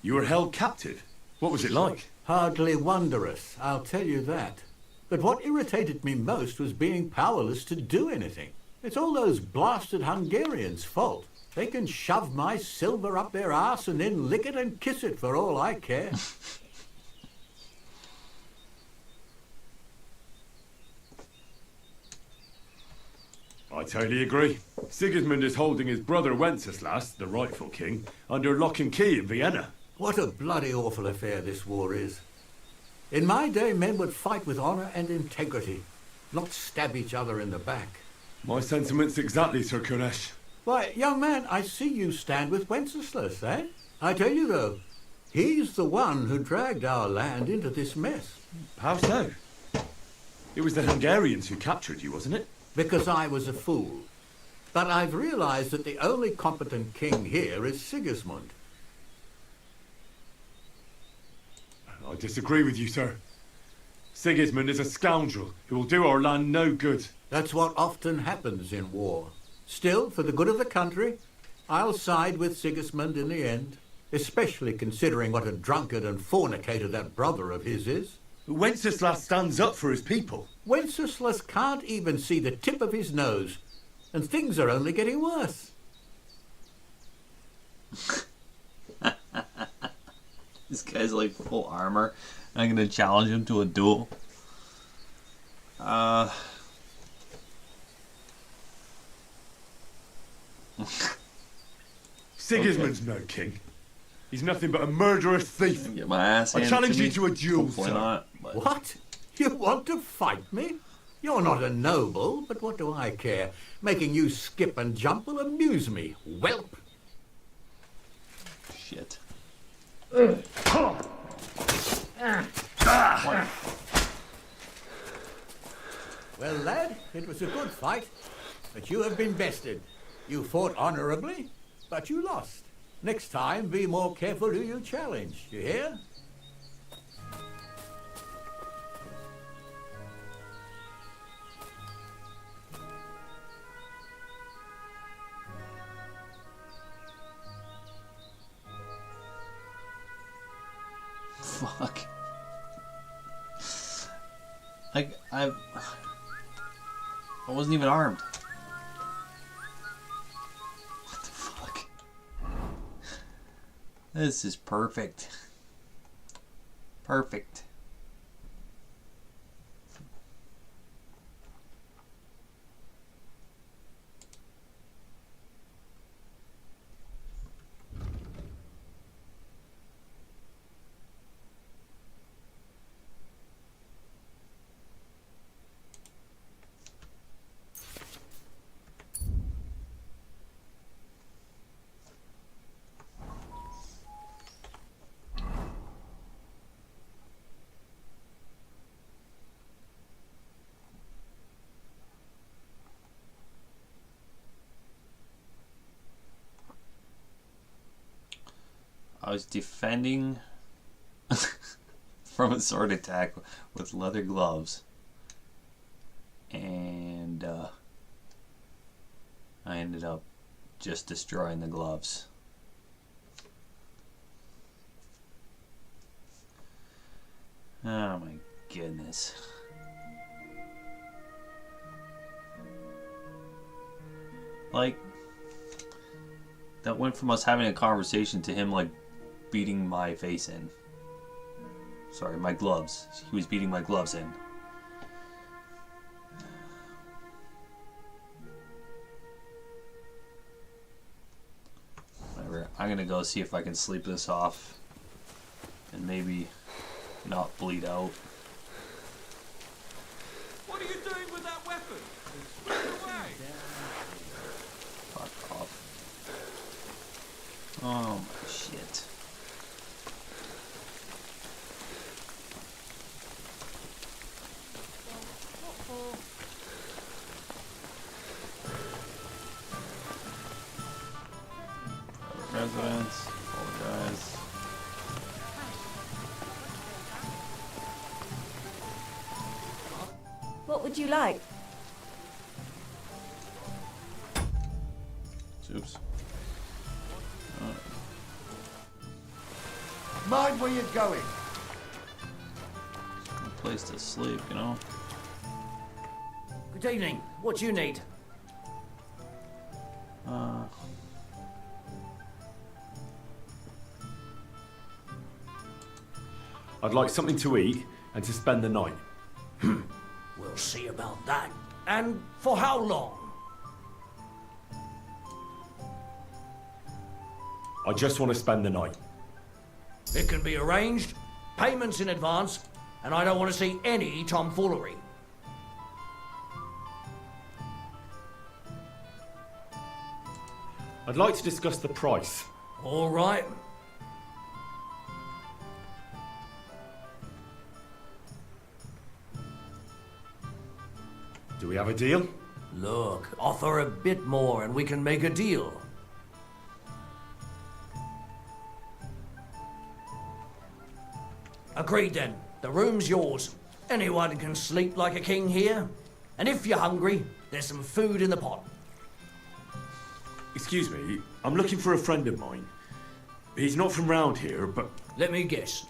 You were held captive? What was it like? Hardly wondrous, I'll tell you that. But what irritated me most was being powerless to do anything. It's all those blasted Hungarians' fault. They can shove my silver up their arse and then lick it and kiss it for all I care. I totally agree. Sigismund is holding his brother Wenceslas, the rightful king, under lock and key in Vienna. What a bloody awful affair this war is. In my day, men would fight with honour and integrity, not stab each other in the back. My sentiments exactly, Sir Kunesh. Why, young man, I see you stand with Wenceslas, eh? I tell you, though, he's the one who dragged our land into this mess. How so? It was the Hungarians who captured you, wasn't it? Because I was a fool. But I've realized that the only competent king here is Sigismund. I disagree with you, sir. Sigismund is a scoundrel who will do our land no good. That's what often happens in war. Still, for the good of the country, I'll side with Sigismund in the end, especially considering what a drunkard and fornicator that brother of his is. Wenceslas stands up for his people. Wenceslas can't even see the tip of his nose, and things are only getting worse. This guy's like full armor. I'm gonna challenge him to a duel. Sigismund's no king. He's nothing but a murderous thief. Get my ass I handed challenge to you me. to a duel, Hopefully sir. not, but- What? You want to fight me? You're not a noble, but what do I care? Making you skip and jump will amuse me, whelp. Shit. Well, lad, it was a good fight, but you have been bested. You fought honorably, but you lost. Next time, be more careful who you challenge, you hear? Fuck. I wasn't even armed. What the fuck? This is perfect. Perfect. I was defending from a sword attack with leather gloves, and I ended up just destroying the gloves. Oh my goodness. Like, that went from us having a conversation to him like beating my face in. Sorry, my gloves. He was beating my gloves in. Whatever. I'm gonna go see if I can sleep this off and maybe not bleed out. What are you doing with that weapon? Put it away. Fuck off. Oh my shit. Residents, apologize. What would you like? Oops. Mind where you're going. A place to sleep, you know? Good evening. What do you need? I'd like something to eat and to spend the night. We'll see about that. And for how long? I just want to spend the night. It can be arranged. Payments in advance. And I don't want to see any tomfoolery. I'd like to discuss the price. All right. Do we have a deal? Look, offer a bit more and we can make a deal. Agreed then. The room's yours. Anyone can sleep like a king here. And if you're hungry, there's some food in the pot. Excuse me, I'm looking for a friend of mine. He's not from round here, but... Let me guess.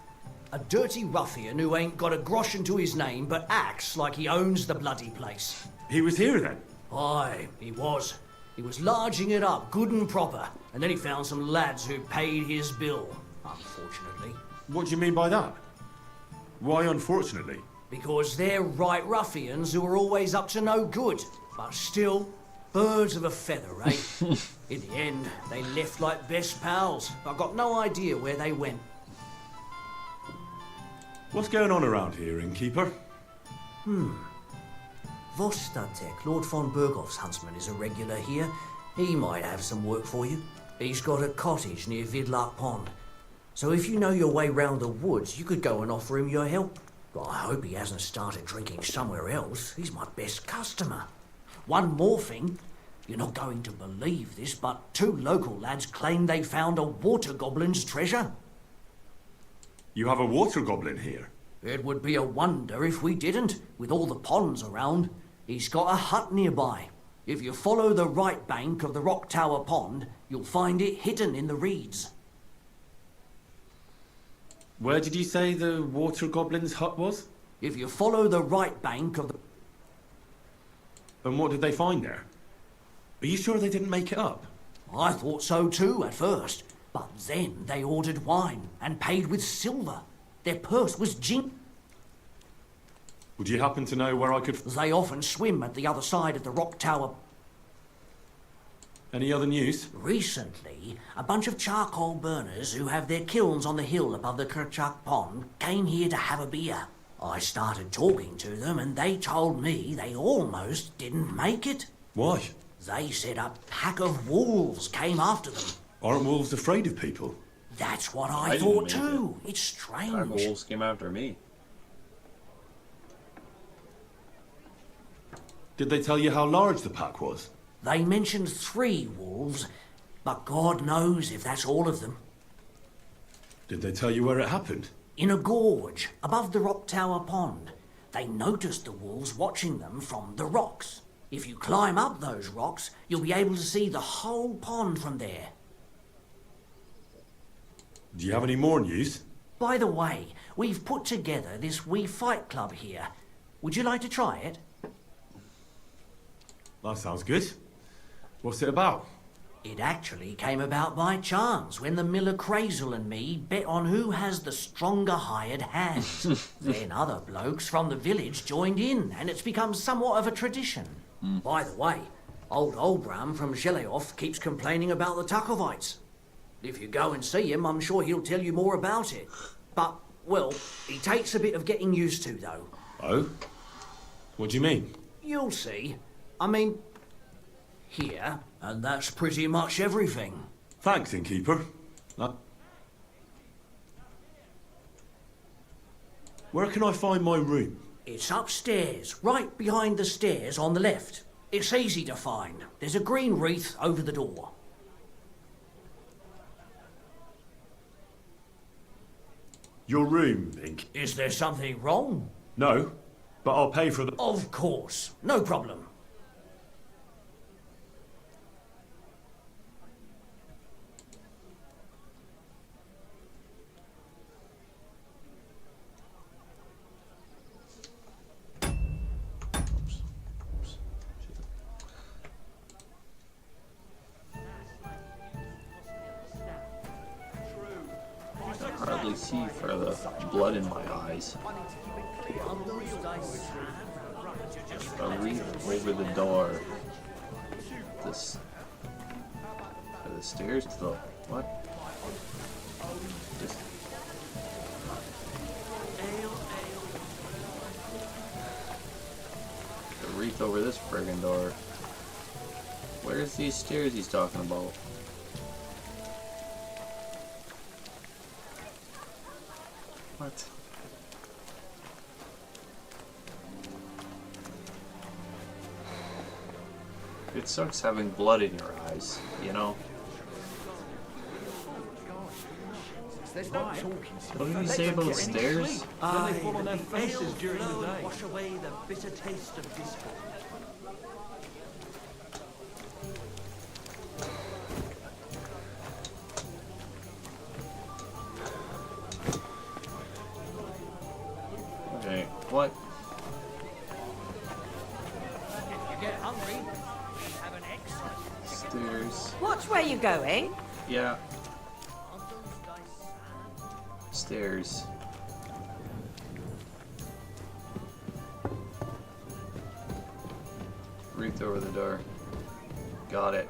A dirty ruffian who ain't got a groschen to his name but acts like he owns the bloody place. He was here then? Aye, he was. He was larging it up, good and proper. And then he found some lads who paid his bill, unfortunately. What do you mean by that? Why unfortunately? Because they're right ruffians who are always up to no good. But still, birds of a feather, eh? In the end, they left like best pals. I've got no idea where they went. What's going on around here, innkeeper? Vostatek, Lord von Berghoff's huntsman, is a regular here. He might have some work for you. He's got a cottage near Vidlark Pond. So if you know your way round the woods, you could go and offer him your help. But I hope he hasn't started drinking somewhere else. He's my best customer. One more thing. You're not going to believe this, but 2 local lads claim they found a water goblin's treasure. You have a water goblin here? It would be a wonder if we didn't, with all the ponds around. He's got a hut nearby. If you follow the right bank of the Rock Tower Pond, you'll find it hidden in the reeds. Where did you say the water goblin's hut was? If you follow the right bank of the... And what did they find there? Are you sure they didn't make it up? I thought so too at first, but then they ordered wine and paid with silver. Their purse was Would you happen to know where I could... They often swim at the other side of the Rock Tower. Any other news? Recently, a bunch of charcoal burners who have their kilns on the hill above the Kerchak Pond came here to have a beer. I started talking to them and they told me they almost didn't make it. Why? They said a pack of wolves came after them. Aren't wolves afraid of people? That's what I thought too. It's strange. Pack of wolves came after me. Did they tell you how large the pack was? They mentioned 3 wolves, but God knows if that's all of them. Did they tell you where it happened? In a gorge, above the Rock Tower Pond. They noticed the wolves watching them from the rocks. If you climb up those rocks, you'll be able to see the whole pond from there. Do you have any more news? By the way, we've put together this wee fight club here. Would you like to try it? That sounds good. What's it about? It actually came about by chance when the miller Crazel and me bet on who has the stronger hired hands. Then other blokes from the village joined in, and it's become somewhat of a tradition. By the way, old Olbram from Zheleov keeps complaining about the Takovites. If you go and see him, I'm sure he'll tell you more about it. But, well, he takes a bit of getting used to, though. Oh? What do you mean? You'll see. I mean, here, and that's pretty much everything. Thanks, innkeeper. Where can I find my room? It's upstairs, right behind the stairs on the left. It's easy to find. There's a green wreath over the door. Your room, Ink. Is there something wrong? No, but I'll pay for the... Of course. No problem. Hardly see for the blood in my eyes. A wreath over the door. This. Are the stairs to the. What? Just. A wreath over this friggin' door. Where's these stairs he's talking about? What? It sucks having blood in your eyes, you know? What did he say about stairs? Then they fall on their faces during the day. Wash away the bitter taste of discord. Okay, what? If you get hungry, have an excellent... Stairs. Watch where you're going. Yeah. Stairs. Wreath over the door. Got it.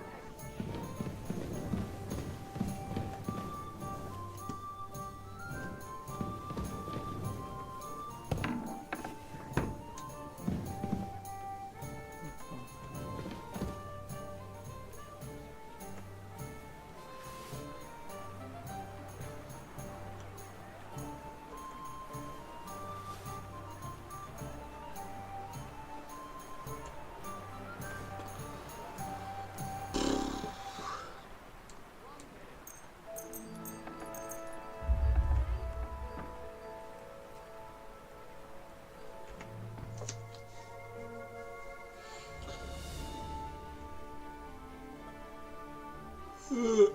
Well,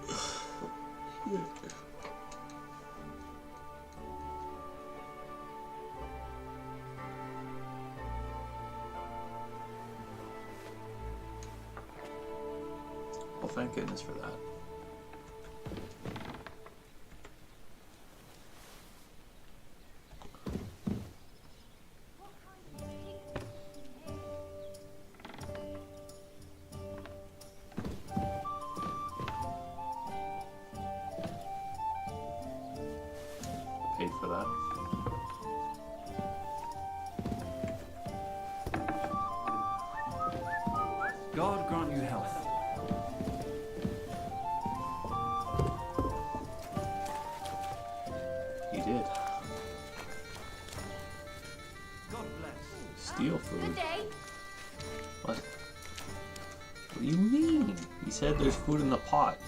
thank goodness for that. Paid for that. God grant you health. He did. God bless. Steal food. Good day. What? What do you mean? He said there's food in the pot.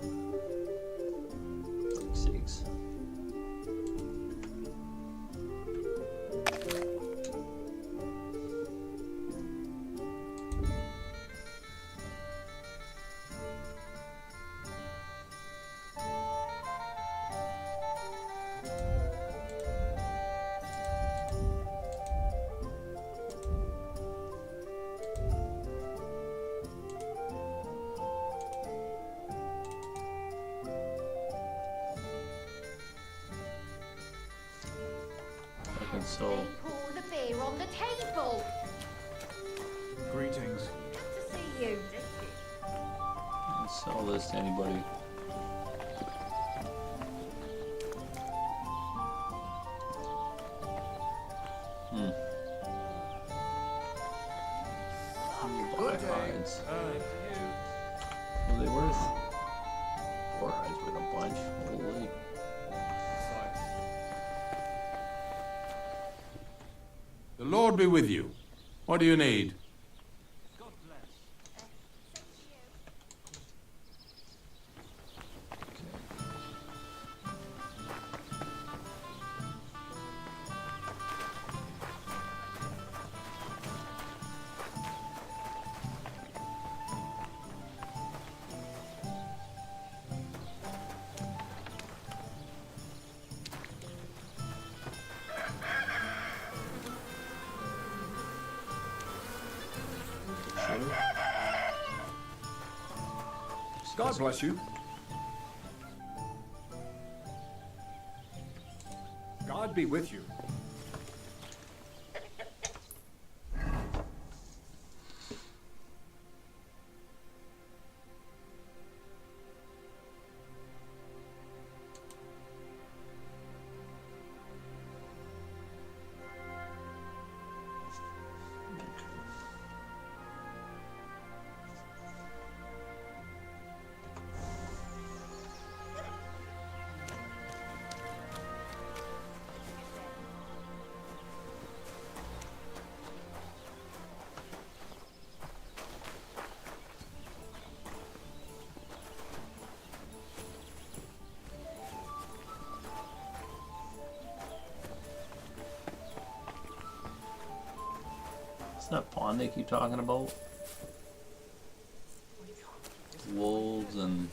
For sakes. And so, Pour the beer on the table. Greetings. Good to see you. sell this to anybody. Black hides. What are they worth? 4 hides worth a bunch. Holy. The Lord be with you. What do you need? God bless you. God be with you. It's that pond they keep talking about. Wolves and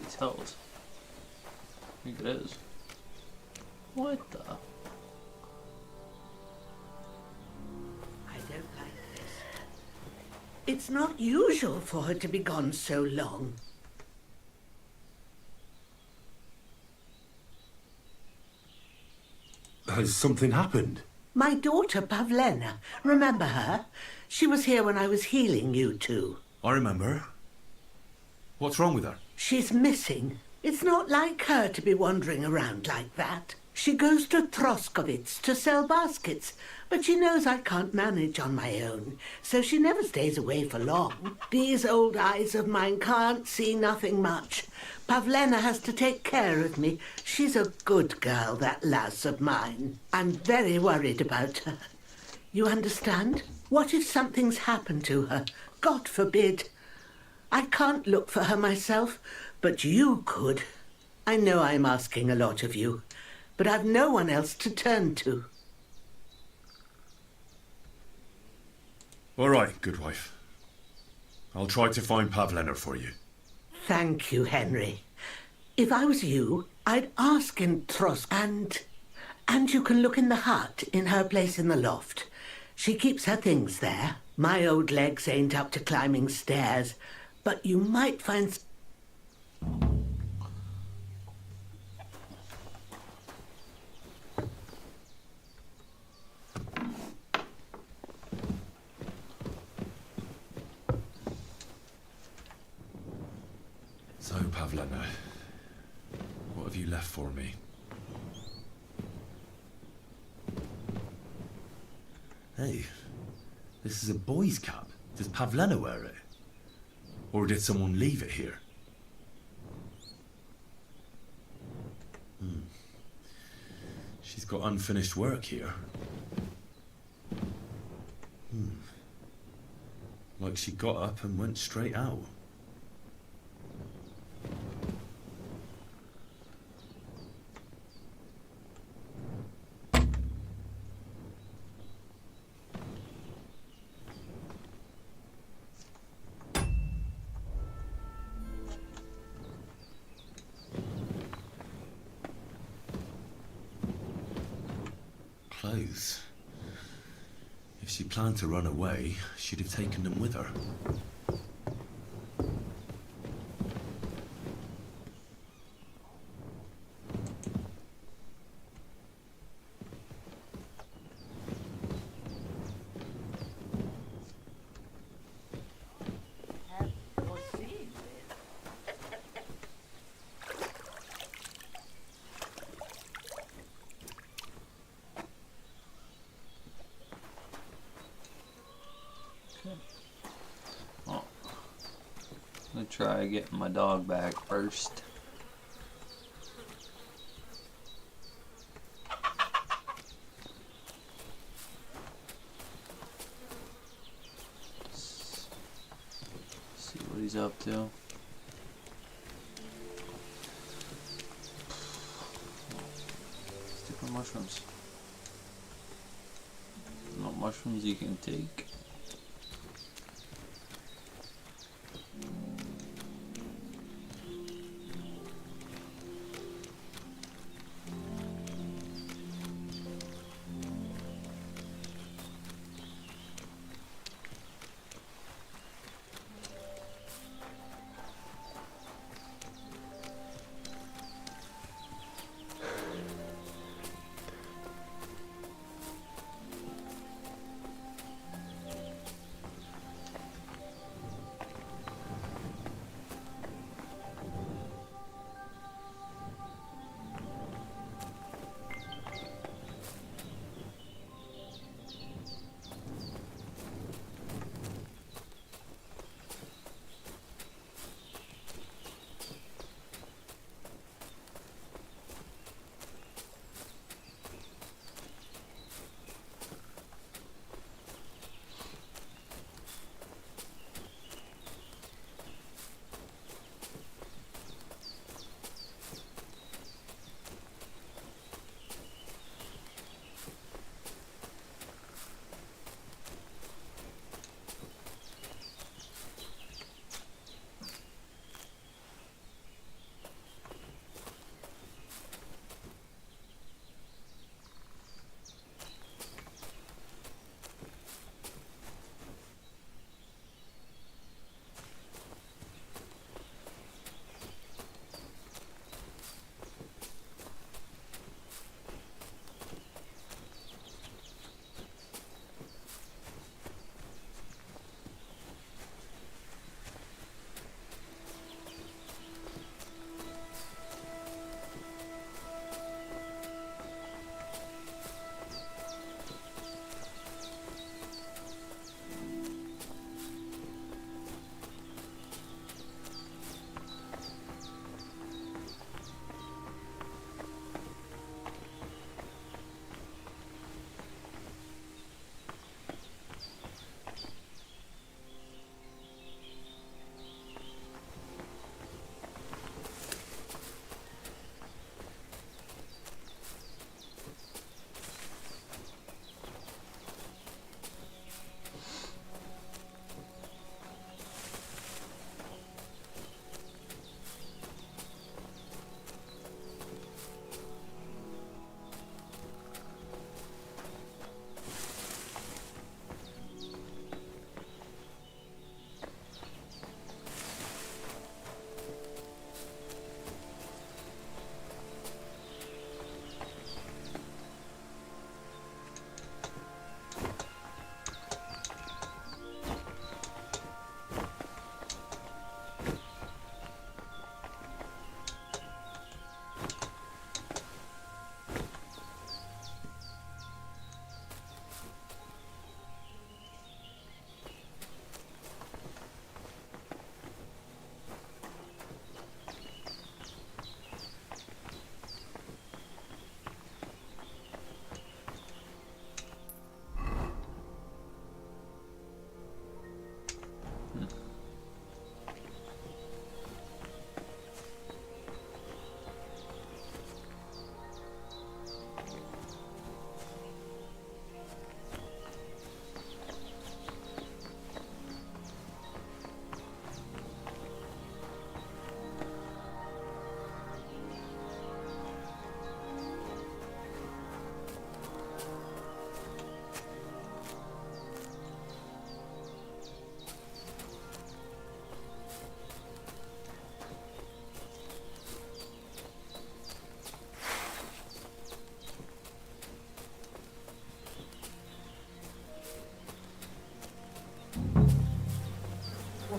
Henry's house. I think it is. What the? I don't like this. It's not usual for her to be gone so long. Has something happened? My daughter, Pavlena. Remember her? She was here when I was healing you two. I remember. What's wrong with her? She's missing. It's not like her to be wandering around like that. She goes to Troskovitz to sell baskets, but she knows I can't manage on my own, so she never stays away for long. These old eyes of mine can't see nothing much. Pavlena has to take care of me. She's a good girl, that lass of mine. I'm very worried about her. You understand? What if something's happened to her? God forbid. I can't look for her myself, but you could. I know I'm asking a lot of you, but I've no one else to turn to. All right, good wife. I'll try to find Pavlena for you. Thank you, Henry. If I was you, I'd ask in Trosk, and you can look in the hut in her place in the loft. She keeps her things there. My old legs ain't up to climbing stairs, but you might find... So, Pavlena, what have you left for me? Hey, this is a boy's cap. Does Pavlena wear it? Or did someone leave it here? She's got unfinished work here. Like she got up and went straight out. Clothes. If she planned to run away, she'd have taken them with her. Well, I'm gonna try getting my dog back first. See what he's up to. Stupid mushrooms. No mushrooms you can take.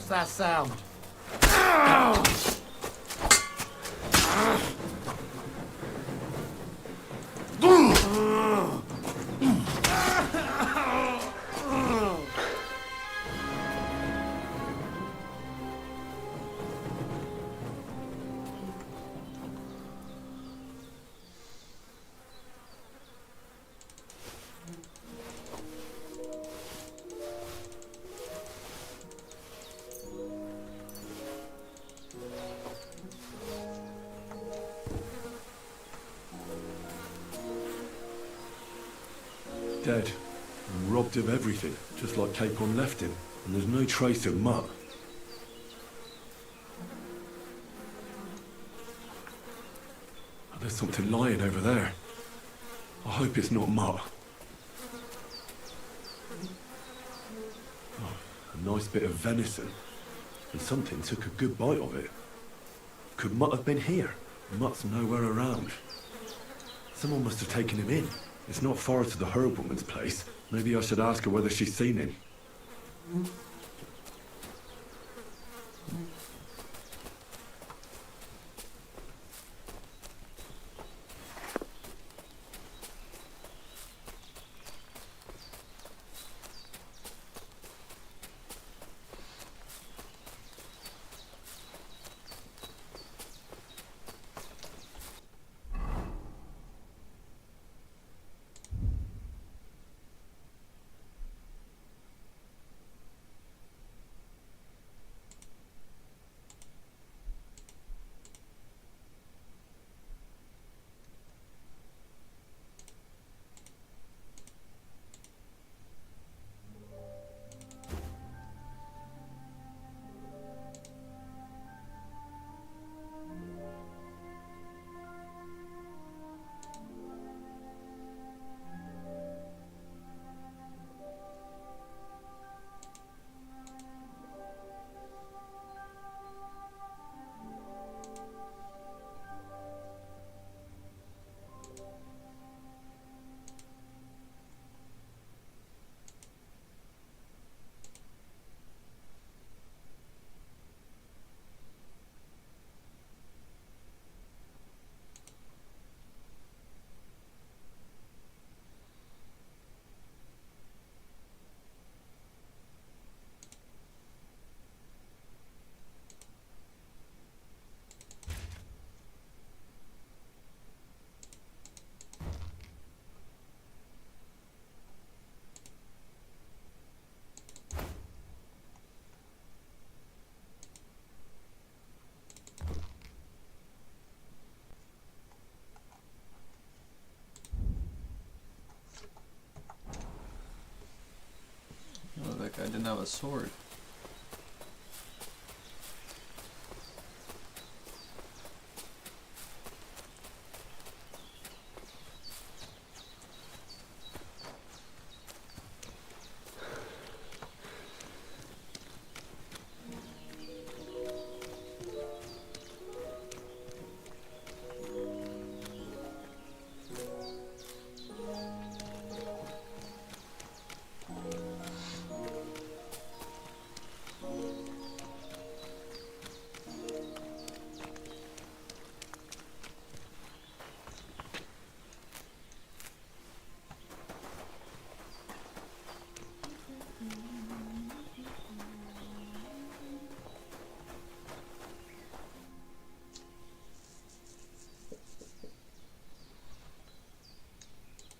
that sound? Dead. And robbed of everything, just like Capon left him. And there's no trace of Mutt. There's something lying over there. I hope it's not Mutt. Oh, a nice bit of venison. And something took a good bite of it. Could Mutt have been here? Mutt's nowhere around. Someone must have taken him in. It's not far to the herb woman's place. Maybe I should ask her whether she's seen him. Oh, that guy didn't have a sword.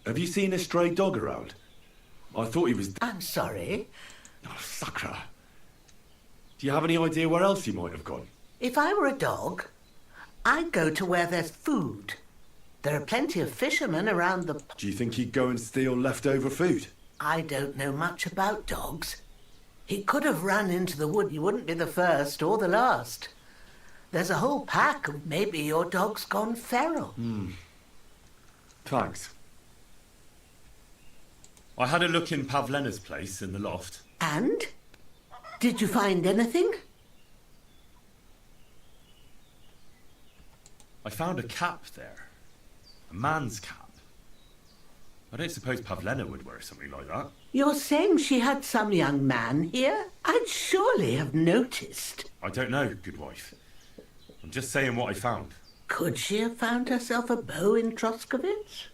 Have you seen a stray dog around? I thought he was... I'm sorry. Oh, sucker. Do you have any idea where else he might have gone? If I were a dog, I'd go to where there's food. There are plenty of fishermen around the... Do you think he'd go and steal leftover food? I don't know much about dogs. He could have run into the wood. You wouldn't be the first or the last. There's a whole pack. Maybe your dog's gone feral. Thanks. I had a look in Pavlena's place in the loft. And? Did you find anything? I found a cap there. A man's cap. I don't suppose Pavlena would wear something like that. You're saying she had some young man here? I'd surely have noticed. I don't know, good wife. I'm just saying what I found. Could she have found herself a beau in Troskovitz?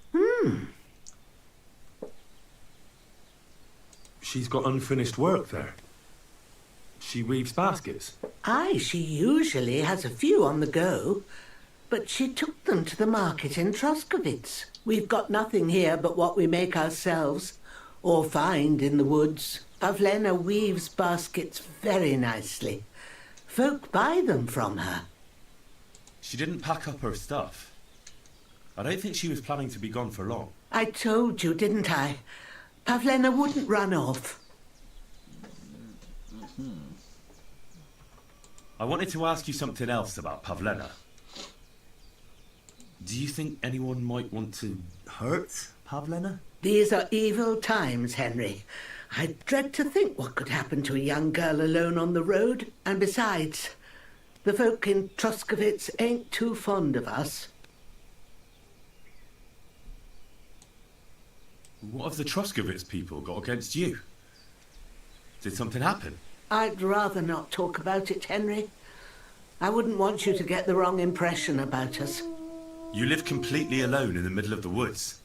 She's got unfinished work there. She weaves baskets. Aye, she usually has a few on the go, but she took them to the market in Troskovitz. We've got nothing here but what we make ourselves, or find in the woods. Pavlena weaves baskets very nicely. Folk buy them from her. She didn't pack up her stuff. I don't think she was planning to be gone for long. I told you, didn't I? Pavlena wouldn't run off. I wanted to ask you something else about Pavlena. Do you think anyone might want to hurt Pavlena? These are evil times, Henry. I dread to think what could happen to a young girl alone on the road. And besides, the folk in Troskovitz ain't too fond of us. What have the Troskovitz people got against you? Did something happen? I'd rather not talk about it, Henry. I wouldn't want you to get the wrong impression about us. You live completely alone in the middle of the woods.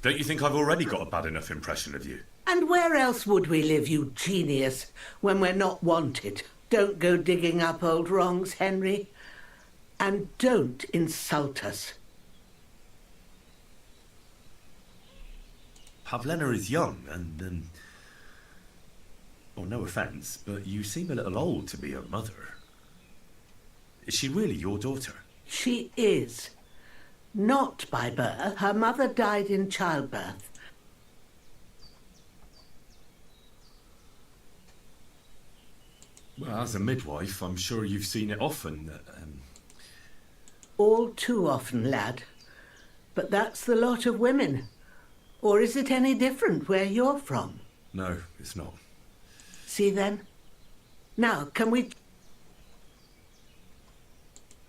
Don't you think I've already got a bad enough impression of you? And where else would we live, you genius, when we're not wanted? Don't go digging up old wrongs, Henry. And don't insult us. Pavlena is young and, well, no offence, but you seem a little old to be a mother. Is she really your daughter? She is. Not by birth. Her mother died in childbirth. Well, as a midwife, I'm sure you've seen it often. All too often, lad. But that's the lot of women. Or is it any different where you're from? No, it's not. See then? Now, can we...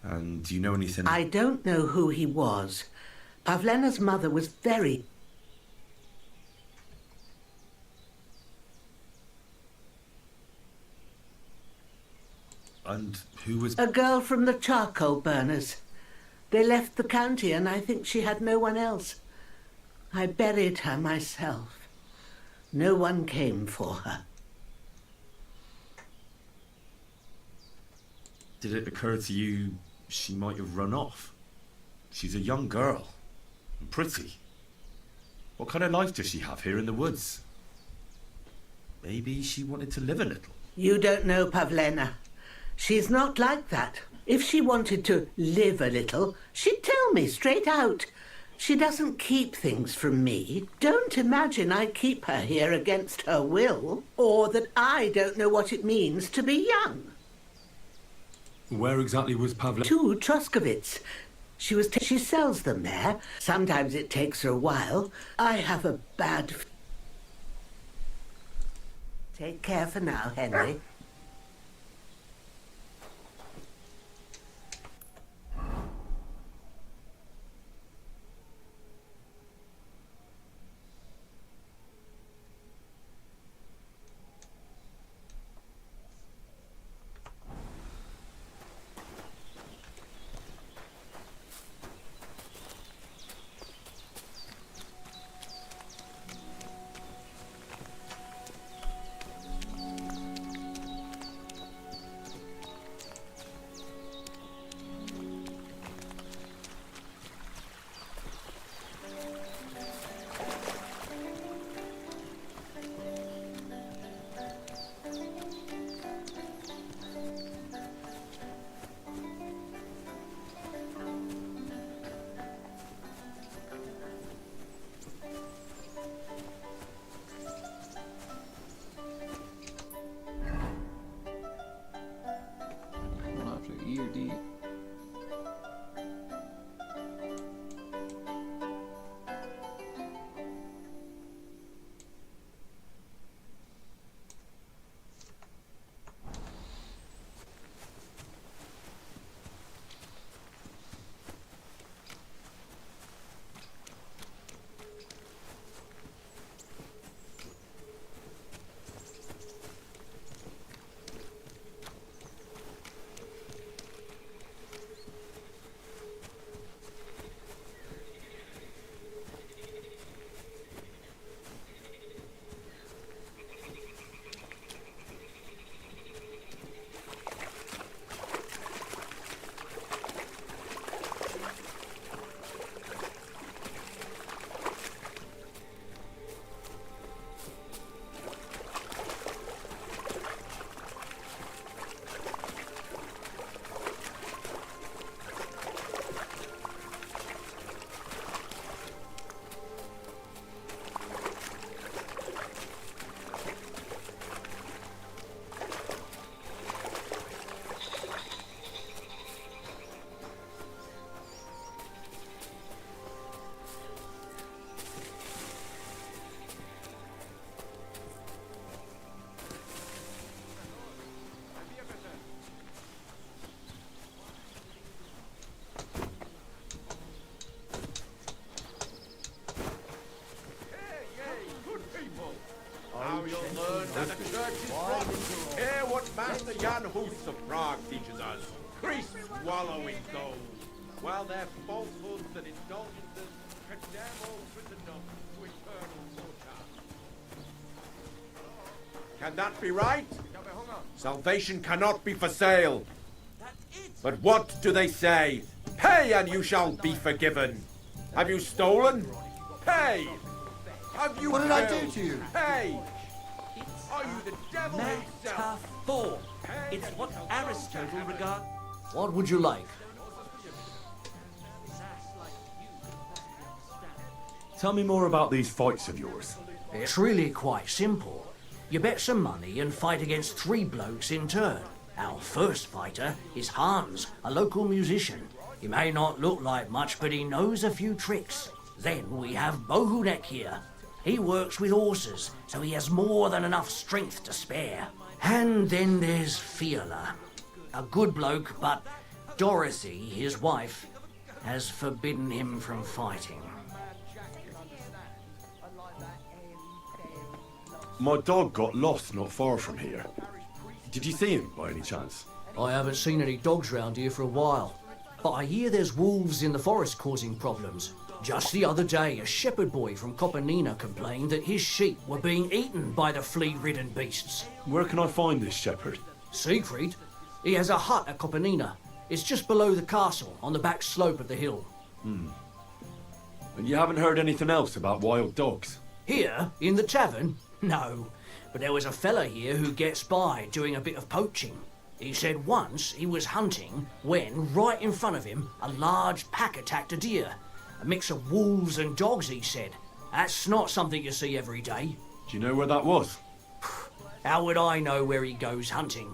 And do you know anything? I don't know who he was. Pavlena's mother was very... And who was... A girl from the charcoal burners. They left the county and I think she had no one else. I buried her myself. No one came for her. Did it occur to you she might have run off? She's a young girl. And pretty. What kind of life does she have here in the woods? Maybe she wanted to live a little. You don't know Pavlena. She's not like that. If she wanted to live a little, she'd tell me straight out. She doesn't keep things from me. Don't imagine I keep her here against her will, or that I don't know what it means to be young. Where exactly was Pavlena? To Troskovitz. She sells them there. Sometimes it takes her a while. I have a bad... Take care for now, Henry. Jan Hus of Prague teaches us. Priests wallow in gold, while their falsehoods and indulgences condemn all Christendom to eternal torture. Can that be right? Salvation cannot be for sale. But what do they say? Pay and you shall be forgiven. Have you stolen? Pay. Have you What did I do killed? to you? Pay. Are you the devil himself? Metaphor. It's what Aristotle regards. What would you like? Tell me more about these fights of yours. It's really quite simple. You bet some money and fight against 3 blokes in turn. Our first fighter is Hans, a local musician. He may not look like much, but he knows a few tricks. Then we have Bohunek here. He works with horses, so he has more than enough strength to spare. And then there's Fiala. A good bloke, but Dorothy, his wife, has forbidden him from fighting. My dog got lost not far from here. Did you see him by any chance? I haven't seen any dogs round here for a while, but I hear there's wolves in the forest causing problems. Just the other day, a shepherd boy from Kopanina complained that his sheep were being eaten by the flea-ridden beasts. Where can I find this shepherd? Siegfried? He has a hut at Kopanina. It's just below the castle, on the back slope of the hill. And you haven't heard anything else about wild dogs? Here, in the tavern? No. But there was a fella here who gets by doing a bit of poaching. He said once he was hunting when, right in front of him, a large pack attacked a deer. A mix of wolves and dogs, he said. That's not something you see every day. Do you know where that was? How would I know where he goes hunting?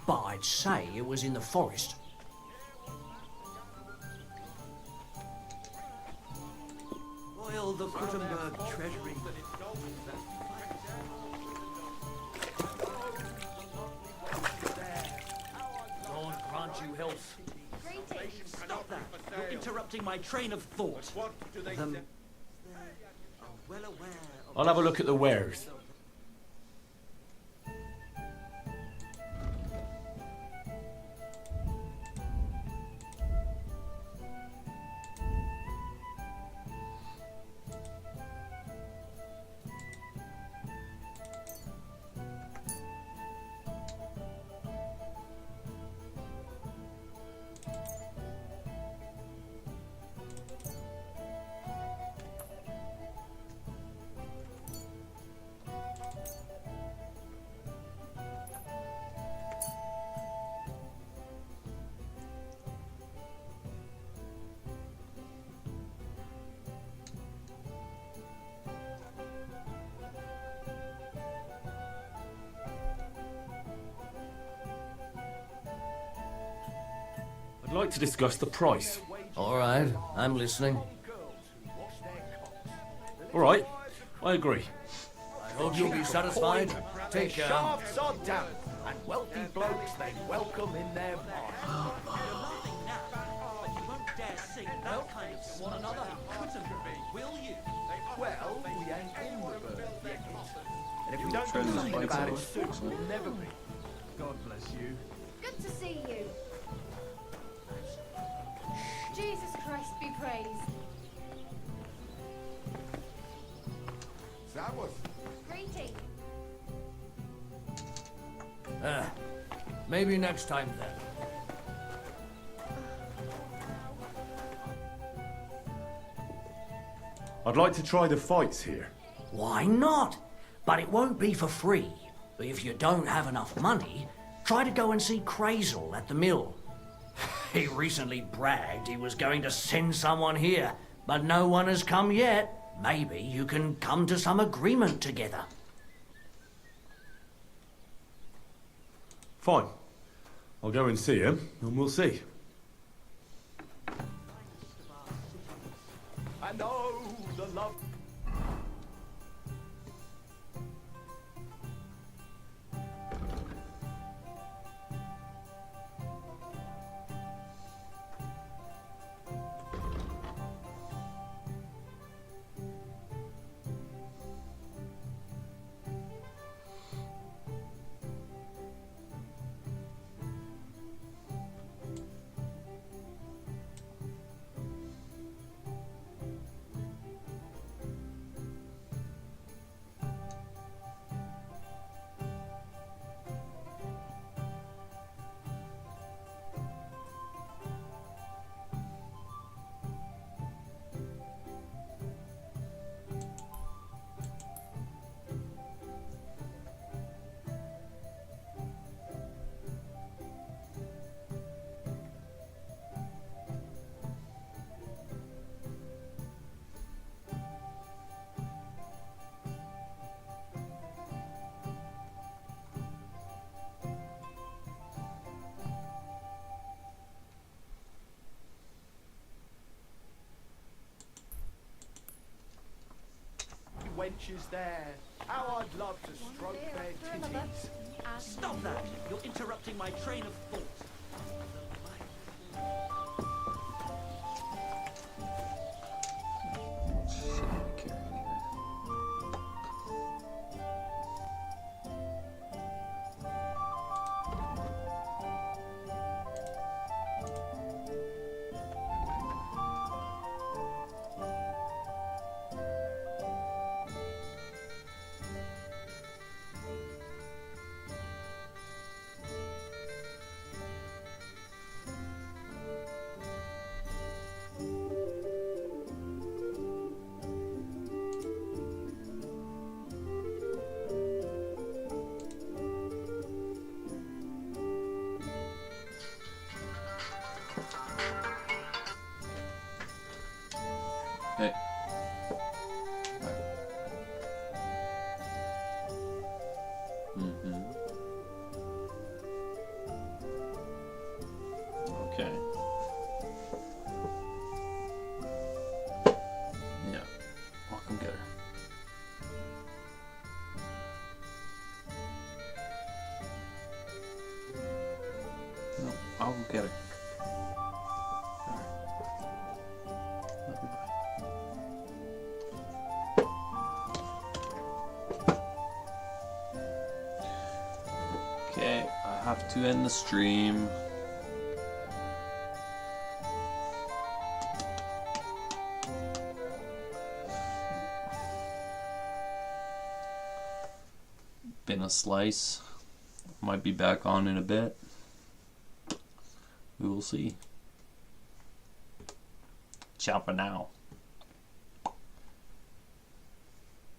But I'd say it was in the forest. Royal the Gutenberg Treasury. God grant you health. Stop that! You're interrupting my train of thought. What do they say? Well aware of I'll have a look at the wares. I'd like to discuss the price. All right, I'm listening. All right, I agree. I hope you'll be satisfied. Take care. Shafts are damp, and wealthy blokes they welcome in their mine. but you won't dare sing that kind of to one another. Couldn't be, will you? Well, we ain't in the bird yet. And if we don't do something about it soon, we'll never be. God bless you. Good to see you. Jesus Christ be praised. Servus. Greeting. Maybe next time then. I'd like to try the fights here. Why not? But it won't be for free. But if you don't have enough money, try to go and see Crazel at the mill. He recently bragged he was going to send someone here, but no one has come yet. Maybe you can come to some agreement together. Fine. I'll go and see him, and we'll see. And oh, the love. creatures there. How I'd love to stroke their titties. Stop that! You're interrupting my train of thought. Hey. Okay. Yeah. Welcome, get her. No, I'll go get her. Okay, I have to end the stream. Been a slice. Might be back on in a bit. We will see. Ciao for now.